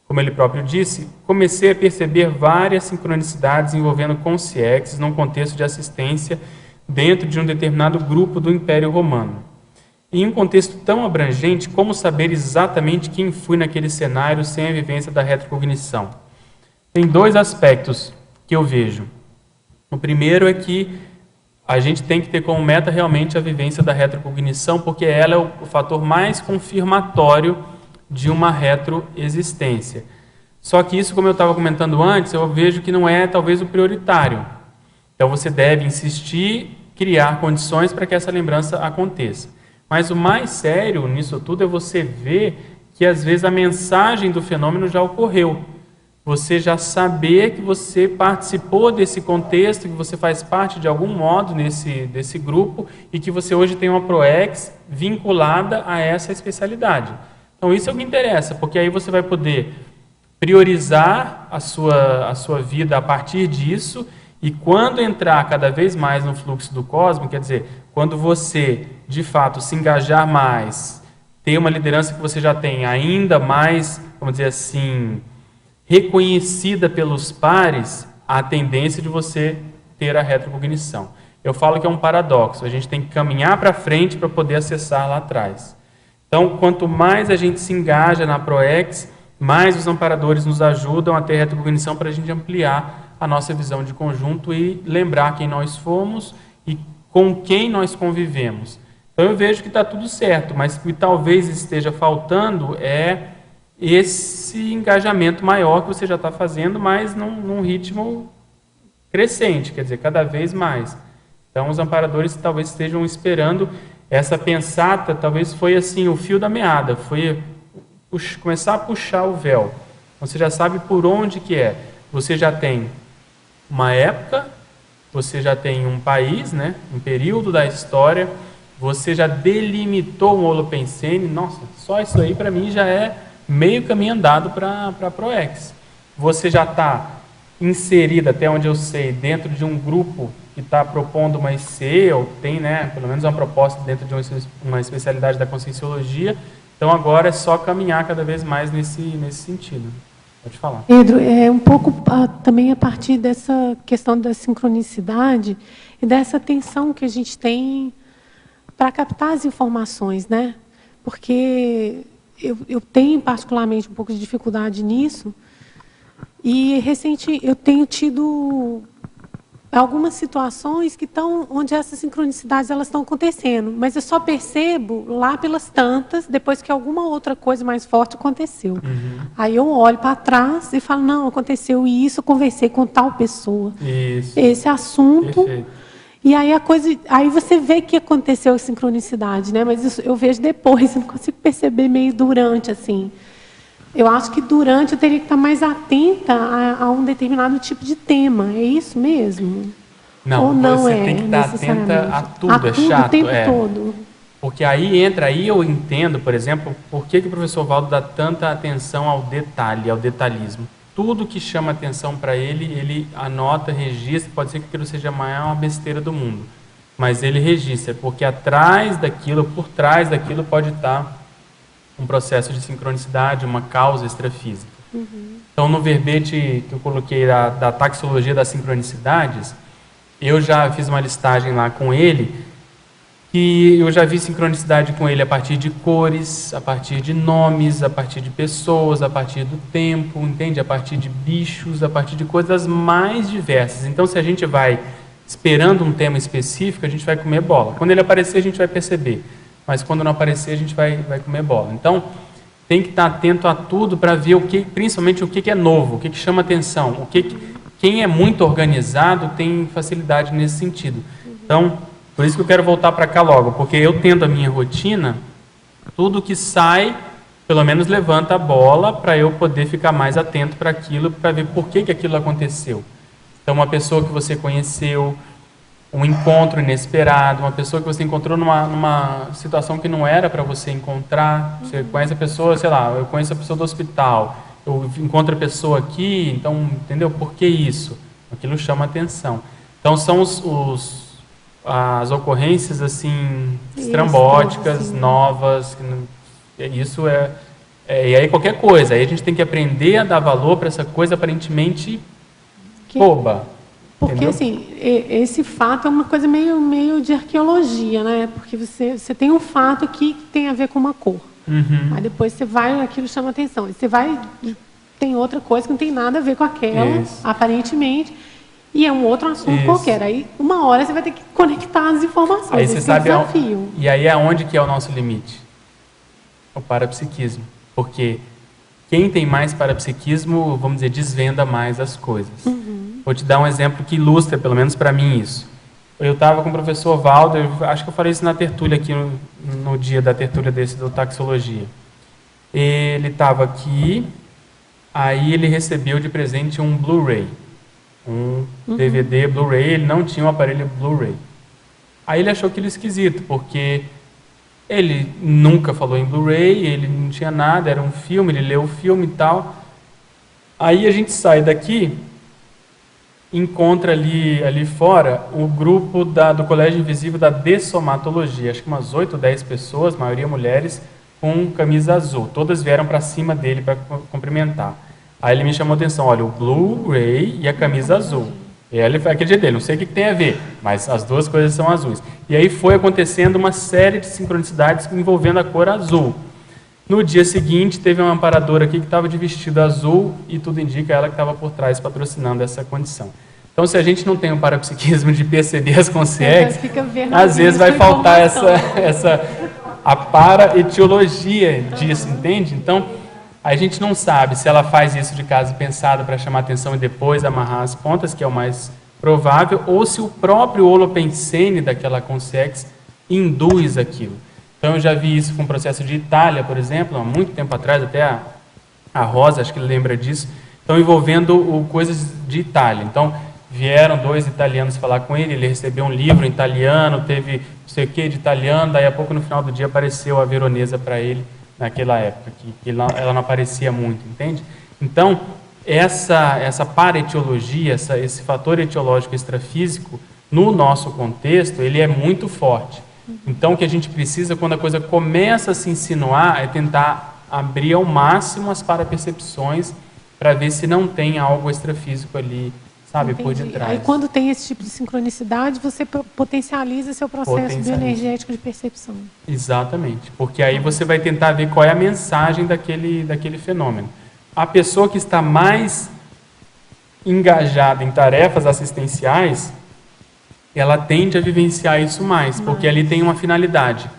como ele próprio disse, comecei a perceber várias sincronicidades envolvendo consciências num contexto de assistência dentro de um determinado grupo do Império Romano. E em um contexto tão abrangente, como saber exatamente quem fui naquele cenário sem a vivência da retrocognição? Tem dois aspectos que eu vejo. O primeiro é que a gente tem que ter como meta realmente a vivência da retrocognição, porque ela é o fator mais confirmatório de uma retroexistência. Só que isso, como eu estava comentando antes, eu vejo que não é talvez o prioritário. Então você deve insistir, criar condições para que essa lembrança aconteça. Mas o mais sério nisso tudo é você ver que às vezes a mensagem do fenômeno já ocorreu. Você já saber que você participou desse contexto, que você faz parte de algum modo desse grupo e que você hoje tem uma ProEx vinculada a essa especialidade. Então isso é o que interessa, porque aí você vai poder priorizar a sua vida a partir disso, e quando entrar cada vez mais no fluxo do cosmos, quer dizer, quando você de fato se engajar mais, ter uma liderança que você já tem ainda mais, vamos dizer assim, reconhecida pelos pares, a tendência de você ter a retrocognição. Eu falo que é um paradoxo, a gente tem que caminhar para frente para poder acessar lá atrás. Então, quanto mais a gente se engaja na ProEx, mais os amparadores nos ajudam a ter retrocognição para a gente ampliar a nossa visão de conjunto e lembrar quem nós fomos e com quem nós convivemos. Então eu vejo que está tudo certo, mas o que talvez esteja faltando é esse engajamento maior que você já está fazendo, mas num ritmo crescente, quer dizer, cada vez mais. Então os amparadores talvez estejam esperando essa pensata, talvez foi assim, o fio da meada, foi começar a puxar o véu. Você já sabe por onde que é. Você já tem uma época, você já tem um país, né, um período da história, você já delimitou um holopensene. Nossa, só isso aí para mim já é meio caminho andado para a ProEx. Você já está inserida, até onde eu sei, dentro de um grupo que está propondo uma IC, ou tem, né, pelo menos uma proposta dentro de uma especialidade da Conscienciologia. Então agora é só caminhar cada vez mais nesse sentido. Pode falar. Pedro, é um pouco também a partir dessa questão da sincronicidade e dessa atenção que a gente tem para captar as informações, né? Porque eu tenho particularmente um pouco de dificuldade nisso e eu tenho tido algumas situações que estão onde essas sincronicidades elas estão acontecendo, mas eu só percebo lá pelas tantas depois que alguma outra coisa mais forte aconteceu. Uhum. Aí eu olho para trás e falo, não, aconteceu isso, eu conversei com tal pessoa. Isso. Esse assunto. Perfeito. E aí aí você vê que aconteceu a sincronicidade, né? Mas isso eu vejo depois, eu não consigo perceber meio durante assim. Eu acho que durante eu teria que estar mais atenta a um determinado tipo de tema. É isso mesmo? Não, ou não você é tem que estar atenta a tudo, é chato. O tempo todo. Porque aí eu entendo, por exemplo, por que o professor Valdo dá tanta atenção ao detalhe, ao detalhismo. Tudo que chama atenção para ele anota, registra, pode ser que aquilo seja a maior besteira do mundo. Mas ele registra, porque atrás daquilo, por trás daquilo pode estar um processo de sincronicidade, uma causa extrafísica. Uhum. Então, no verbete que eu coloquei da taxologia das sincronicidades, eu já fiz uma listagem lá com ele, que eu já vi sincronicidade com ele a partir de cores, a partir de nomes, a partir de pessoas, a partir do tempo, entende? A partir de bichos, a partir de coisas mais diversas. Então, se a gente vai esperando um tema específico, a gente vai comer bola. Quando ele aparecer, a gente vai perceber. Mas quando não aparecer, a gente vai comer bola. Então, tem que estar atento a tudo para ver principalmente o que é novo, o que chama atenção. Quem é muito organizado tem facilidade nesse sentido. Então, por isso que eu quero voltar para cá logo, porque eu tendo a minha rotina, tudo que sai, pelo menos levanta a bola para eu poder ficar mais atento para aquilo, para ver por que aquilo aconteceu. Então, uma pessoa que você conheceu, um encontro inesperado, uma pessoa que você encontrou numa situação que não era para você encontrar. Você conhece a pessoa, sei lá, eu conheço a pessoa do hospital, eu encontro a pessoa aqui, então, entendeu? Por que isso? Aquilo chama atenção. Então, são as ocorrências, assim, estrambóticas, novas. Isso é E aí qualquer coisa, aí a gente tem que aprender a dar valor para essa coisa aparentemente boba. Porque, entendeu? assim, esse fato é uma coisa meio de arqueologia, né? Porque você tem um fato aqui que tem a ver com uma cor. Uhum. Aí depois você vai, aquilo chama atenção. Aí você vai, tem outra coisa que não tem nada a ver com aquela, Isso. aparentemente, e é um outro assunto Isso. qualquer. Aí, uma hora, você vai ter que conectar as informações. Aí você Esse é o sabe, desafio. e aí aonde que é o nosso limite? O parapsiquismo. Porque quem tem mais parapsiquismo, vamos dizer, desvenda mais as coisas. Vou te dar um exemplo que ilustra, pelo menos para mim, isso. Eu estava com o professor Valdo, acho que eu falei isso na tertúlia aqui, no dia da tertúlia desse do Taxologia. Ele estava aqui, aí ele recebeu de presente um Blu-ray, um DVD Blu-ray, ele não tinha um aparelho Blu-ray. Aí ele achou aquilo esquisito, porque ele nunca falou em Blu-ray, ele não tinha nada, era um filme, ele leu o filme e tal. Aí a gente sai daqui, encontra ali fora o grupo do Colégio Invisível da Dessomatologia, acho que umas 8 ou 10 pessoas, maioria mulheres, com camisa azul. Todas vieram para cima dele para cumprimentar. Aí ele me chamou a atenção, olha, o Blu-ray e a camisa azul. E aí ele foi aquele jeito dele, não sei o que tem a ver, mas as duas coisas são azuis. E aí foi acontecendo uma série de sincronicidades envolvendo a cor azul. No dia seguinte, teve uma amparadora aqui que estava de vestido azul e tudo indica ela que estava por trás patrocinando essa condição. Então, se a gente não tem o parapsiquismo de perceber as consciências, às vezes vai faltar a paraetiologia disso, entende? Então, a gente não sabe se ela faz isso de caso pensado para chamar atenção e depois amarrar as pontas, que é o mais provável, ou se o próprio holopensene daquela consciência induz aquilo. Então, eu já vi isso com o processo de Itália, por exemplo, há muito tempo atrás, até a Rosa, acho que lembra disso, estão envolvendo coisas de Itália. Então, vieram 2 italianos falar com ele, ele recebeu um livro em italiano, teve não sei o que de italiano, daí a pouco no final do dia apareceu a veronesa para ele, naquela época, que ela não aparecia muito, entende? Então, essa paraetiologia, esse fator etiológico extrafísico, no nosso contexto, ele é muito forte. Então, o que a gente precisa, quando a coisa começa a se insinuar, é tentar abrir ao máximo as parapercepções para ver se não tem algo extrafísico ali, sabe, por detrás. Aí, quando tem esse tipo de sincronicidade, você potencializa seu processo bioenergético de percepção. Exatamente, porque aí você vai tentar ver qual é a mensagem daquele fenômeno. A pessoa que está mais engajada em tarefas assistenciais, ela tende a vivenciar isso mais, porque ali tem uma finalidade.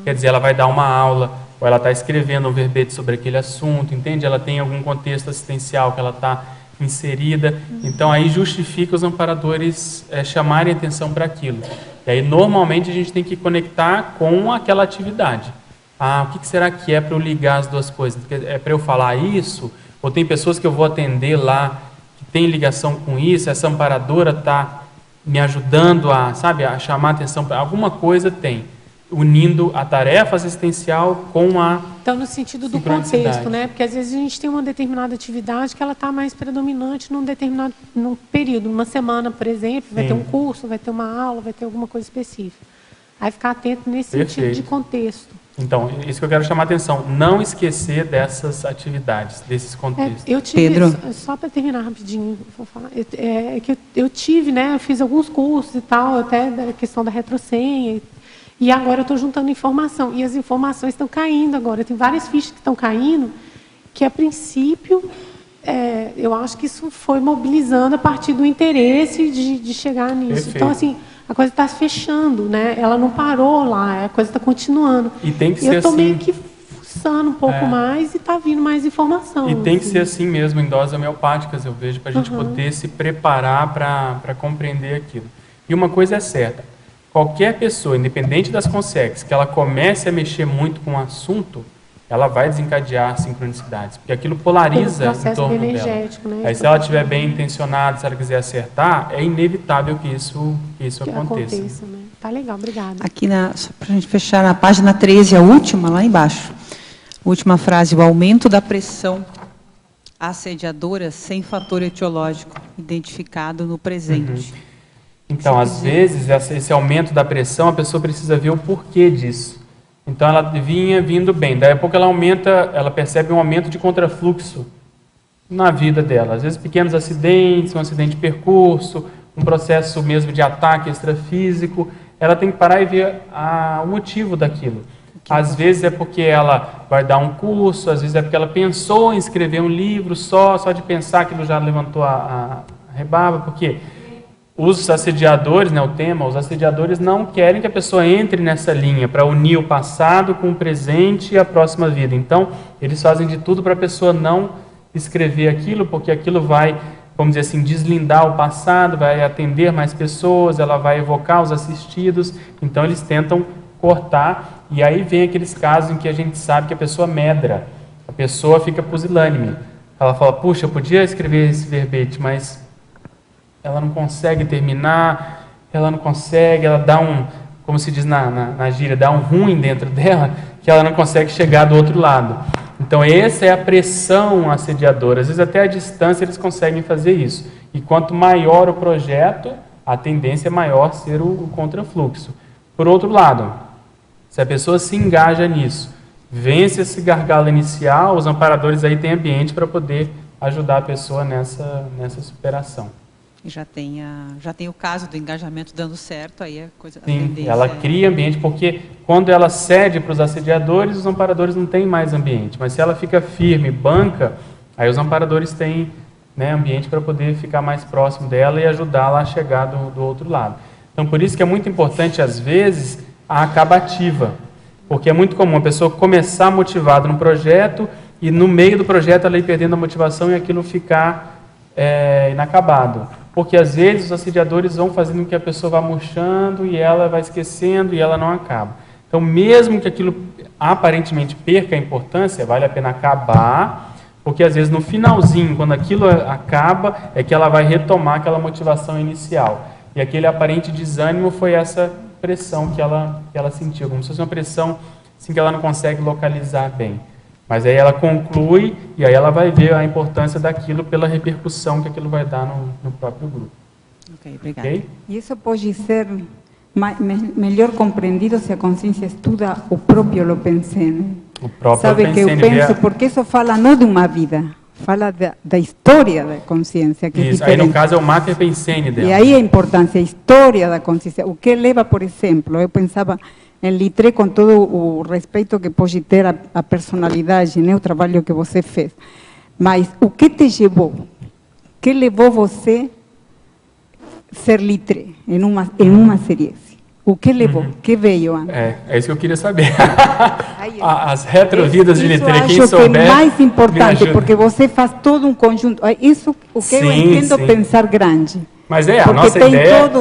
Quer dizer, ela vai dar uma aula, ou ela está escrevendo um verbete sobre aquele assunto, entende? Ela tem algum contexto assistencial que ela está inserida. Então, aí justifica os amparadores chamarem atenção para aquilo. E aí, normalmente, a gente tem que conectar com aquela atividade. O que será que é para eu ligar as duas coisas? É para eu falar isso? Ou tem pessoas que eu vou atender lá que tem ligação com isso? Essa amparadora está me ajudando a chamar atenção para alguma coisa, tem, unindo a tarefa assistencial com a Então, no sentido do contexto, né? Porque às vezes a gente tem uma determinada atividade que ela está mais predominante num período, numa semana, por exemplo, vai ter um curso, vai ter uma aula, vai ter alguma coisa específica. Aí ficar atento nesse sentido de contexto. Então, isso que eu quero chamar a atenção, não esquecer dessas atividades, desses contextos. Eu tive, Pedro, só para terminar rapidinho, vou falar, que eu tive, né, eu fiz alguns cursos e tal, até da questão da retrosenha, e agora eu estou juntando informação, e as informações estão caindo agora, tem várias fichas que estão caindo, que a princípio, eu acho que isso foi mobilizando a partir do interesse de chegar nisso. Perfeito. Então, assim, a coisa está se fechando, né? Ela não parou lá, a coisa está continuando. E tem que ser assim. Eu estou meio que fuçando um pouco mais e está vindo mais informação. E tem que ser assim mesmo, em doses homeopáticas, eu vejo, para a gente poder se preparar para compreender aquilo. E uma coisa é certa, qualquer pessoa, independente das consciências, que ela comece a mexer muito com o assunto, ela vai desencadear sincronicidades, porque aquilo polariza em torno dela. Né? Aí, se ela estiver bem intencionada, se ela quiser acertar, é inevitável que isso aconteça. Né? Tá legal, obrigada. Aqui, só para a gente fechar, na página 13, a última, lá embaixo. Última frase, o aumento da pressão assediadora sem fator etiológico identificado no presente. Então, às vezes, esse aumento da pressão, a pessoa precisa ver o porquê disso. Então ela vinha vindo bem. Daí a pouco ela percebe um aumento de contrafluxo na vida dela. Às vezes pequenos acidentes, um acidente de percurso, um processo mesmo de ataque extrafísico. Ela tem que parar e ver o motivo daquilo. Às vezes é porque ela vai dar um curso, às vezes é porque ela pensou em escrever um livro, só de pensar aquilo já levantou a rebaba, porque os assediadores, né, o tema, os assediadores não querem que a pessoa entre nessa linha para unir o passado com o presente e a próxima vida. Então, eles fazem de tudo para a pessoa não escrever aquilo, porque aquilo vai, vamos dizer assim, deslindar o passado, vai atender mais pessoas, ela vai evocar os assistidos. Então, eles tentam cortar, e aí vem aqueles casos em que a gente sabe que a pessoa medra, a pessoa fica pusilânime. Ela fala, puxa, eu podia escrever esse verbete, mas ela não consegue terminar, ela não consegue, ela dá como se diz na gíria, dá um ruim dentro dela, que ela não consegue chegar do outro lado. Então essa é a pressão assediadora. Às vezes até à distância eles conseguem fazer isso. E quanto maior o projeto, a tendência é maior ser o contrafluxo. Por outro lado, se a pessoa se engaja nisso, vence esse gargalo inicial, os amparadores aí têm ambiente para poder ajudar a pessoa nessa superação. E já tem o caso do engajamento dando certo, aí a coisa... Sim, ela cria ambiente, porque quando ela cede para os assediadores, os amparadores não têm mais ambiente. Mas se ela fica firme, banca, aí os amparadores têm, né, ambiente para poder ficar mais próximo dela e ajudá-la a chegar do outro lado. Então, por isso que é muito importante, às vezes, a acabativa. Porque é muito comum a pessoa começar motivada no projeto e no meio do projeto ela ir perdendo a motivação e aquilo ficar inacabado. Porque às vezes os assediadores vão fazendo com que a pessoa vá murchando e ela vai esquecendo e ela não acaba. Então, mesmo que aquilo aparentemente perca a importância, vale a pena acabar, porque às vezes no finalzinho, quando aquilo acaba, é que ela vai retomar aquela motivação inicial. E aquele aparente desânimo foi essa pressão que ela sentiu, como se fosse uma pressão assim, que ela não consegue localizar bem. Mas aí ela conclui e aí ela vai ver a importância daquilo pela repercussão que aquilo vai dar no próprio grupo. Ok, obrigada. Okay? E isso pode ser melhor compreendido se a consciência estuda o próprio Lopensene. O próprio Sabe que eu penso, porque isso fala não de uma vida, fala da história da consciência. Que isso, aí no caso é o Mater Pensene dela. E aí a importância, a história da consciência. O que leva, por exemplo, eu pensava em Littré com todo o respeito que pode ter a personalidade, né, o trabalho que você fez. Mas o que te levou? O que levou você a ser Littré em uma série? O que levou? O que veio antes? É isso que eu queria saber. As retrovidas de Littré, quem souber... Isso acho que é mais importante, porque você faz todo um conjunto. Isso o que eu entendo pensar grande. Mas a nossa ideia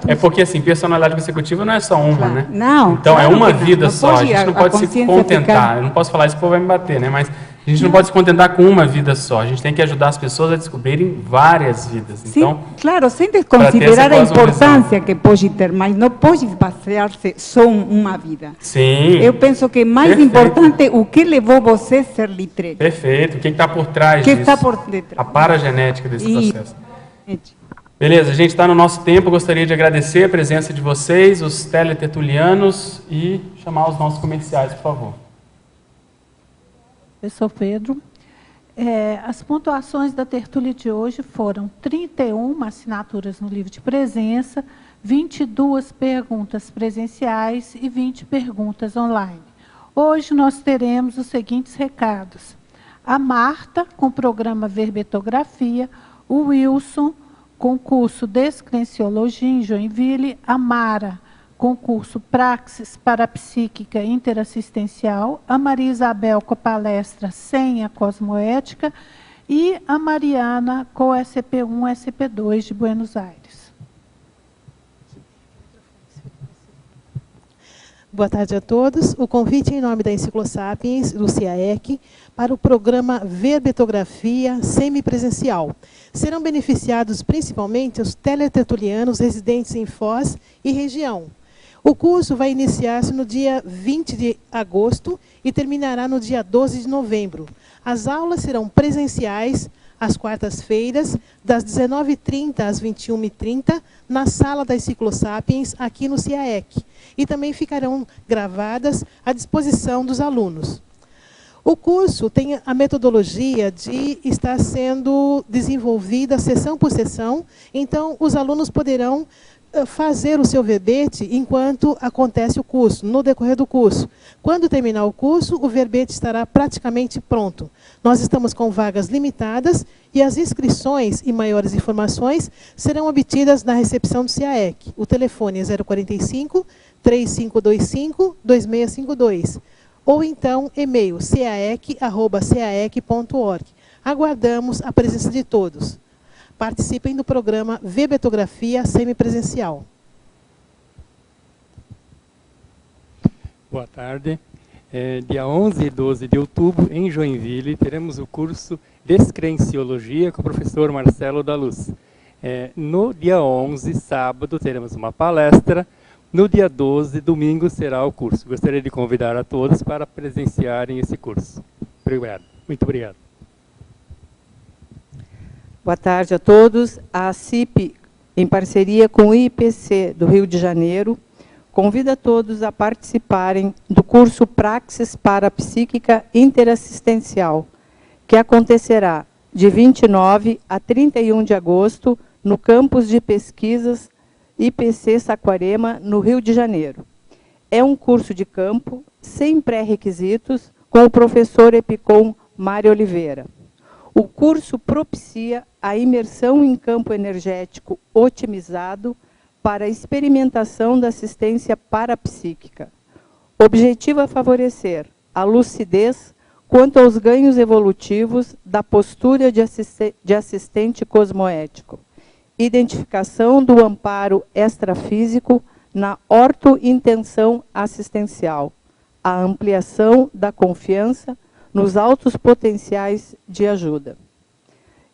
é porque, assim, personalidade consecutiva não é só uma, né? Não. Então, claro, é uma vida só, a gente não pode se contentar. Eu não posso falar isso, o povo vai me bater, né? Mas a gente não pode se contentar com uma vida só. A gente tem que ajudar as pessoas a descobrirem várias vidas. Então, sim, claro, sem desconsiderar a importância que pode ter, mas não pode basear-se só em uma vida. Sim. Eu penso que é mais importante o que levou você a ser Littré. Perfeito. O que está por trás disso? Está por detrás. A paragenética desse processo. Beleza, a gente está no nosso tempo. Eu gostaria de agradecer a presença de vocês, os teletertulianos, e chamar os nossos comerciais, por favor. Eu sou Pedro. As pontuações da tertúlia de hoje foram 31 assinaturas no livro de presença, 22 perguntas presenciais e 20 perguntas online. Hoje nós teremos os seguintes recados. A Marta, com o programa Verbetografia, o Wilson, concurso Descrenciologia em Joinville, a Mara, concurso Praxis Parapsíquica Interassistencial, a Maria Isabel com a palestra Senha Cosmoética e a Mariana com o SCP-1 SCP-2 de Buenos Aires. Boa tarde a todos. O convite em nome da Enciclosapiens, Lúcia Eck, para o programa Verbetografia semipresencial. Serão beneficiados principalmente os teletertulianos residentes em Foz e região. O curso vai iniciar-se no dia 20 de agosto e terminará no dia 12 de novembro. As aulas serão presenciais às quartas-feiras, das 19h30 às 21h30, na sala da Enciclosapiens, aqui no CIAEC. E também ficarão gravadas à disposição dos alunos. O curso tem a metodologia de estar sendo desenvolvida sessão por sessão, então os alunos poderão fazer o seu verbete enquanto acontece o curso, no decorrer do curso. Quando terminar o curso, o verbete estará praticamente pronto. Nós estamos com vagas limitadas e as inscrições e maiores informações serão obtidas na recepção do CIAEC. O telefone é 045 3525 2652. Ou então, e-mail caec@caec.org. Aguardamos a presença de todos. Participem do programa Verbetografia Semipresencial. Boa tarde. Dia 11 e 12 de outubro, em Joinville, teremos o curso Descrenciologia com o professor Marcelo da Luz. No dia 11, sábado, teremos uma palestra. No dia 12, domingo, será o curso. Gostaria de convidar a todos para presenciarem esse curso. Obrigado. Muito obrigado. Boa tarde a todos. A CIP, em parceria com o IPC do Rio de Janeiro, convida todos a participarem do curso Praxis Parapsíquica Interassistencial, que acontecerá de 29 a 31 de agosto no campus de pesquisas IPC Saquarema, no Rio de Janeiro. É um curso de campo, sem pré-requisitos, com o professor Epicom Mário Oliveira. O curso propicia a imersão em campo energético otimizado para a experimentação da assistência parapsíquica. O objetivo é favorecer a lucidez quanto aos ganhos evolutivos da postura de assistente cosmoético, identificação do amparo extrafísico na ortointenção assistencial, a ampliação da confiança nos altos potenciais de ajuda.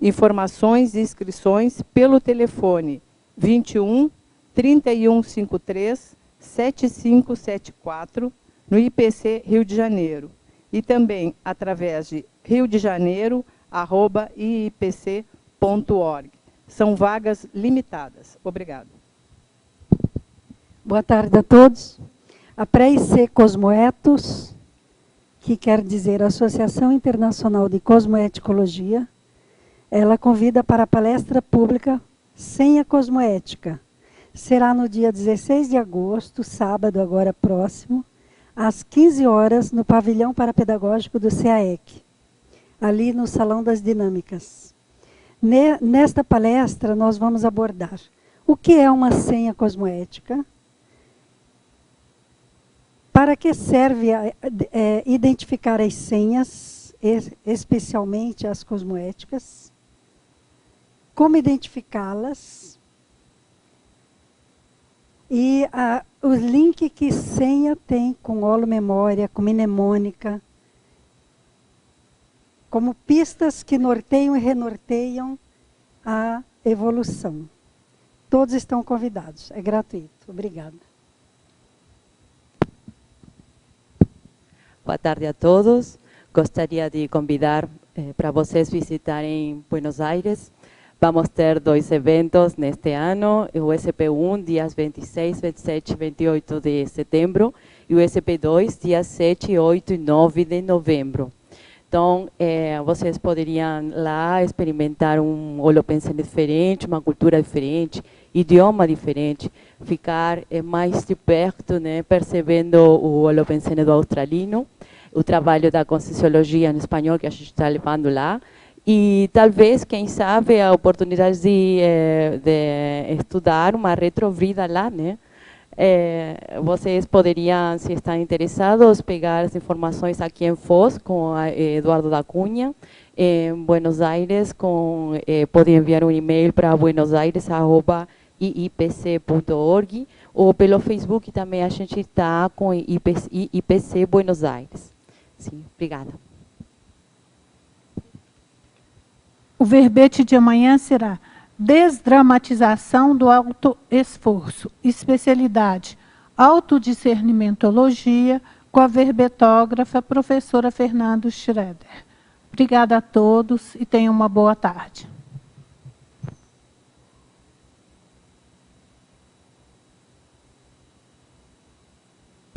Informações e inscrições pelo telefone 21 3153 7574 no IPC Rio de Janeiro e também através de riodejaneiro@iipc.org. São vagas limitadas. Obrigado. Boa tarde a todos. A pré-IC Cosmoetos, que quer dizer Associação Internacional de Cosmoeticologia, ela convida para a palestra pública Sem a Cosmoética. Será no dia 16 de agosto, sábado agora próximo, às 15 horas, no pavilhão parapedagógico do CIAEC, ali no Salão das Dinâmicas. Nesta palestra, nós vamos abordar o que é uma senha cosmoética, para que serve identificar as senhas, especialmente as cosmoéticas, como identificá-las, e o link que senha tem com holomemória, com mnemônica, como pistas que norteiam e renorteiam a evolução. Todos estão convidados, é gratuito. Obrigada. Boa tarde a todos. Gostaria de convidar para vocês visitarem Buenos Aires. Vamos ter 2 eventos neste ano, o SP1, dias 26, 27 e 28 de setembro, e o SP2, dias 7, 8 e 9 de novembro. Então, vocês poderiam lá experimentar um holopensene diferente, uma cultura diferente, idioma diferente, ficar mais de perto, né, percebendo o holopensene do australino, o trabalho da Conscienciologia em espanhol que a gente está levando lá, e talvez, quem sabe, a oportunidade de estudar uma retrovida lá, né? Vocês poderiam, se estão interessados, pegar as informações aqui em Foz, com Eduardo da Cunha, em Buenos Aires, podem enviar um e-mail para buenosaires@iipc.org, ou pelo Facebook também a gente está com IPC Buenos Aires. Sim, obrigada. O verbete de amanhã será Desdramatização do autoesforço, especialidade autodiscernimentologia, com a verbetógrafa professora Fernando Schroeder. Obrigada a todos e tenham uma boa tarde.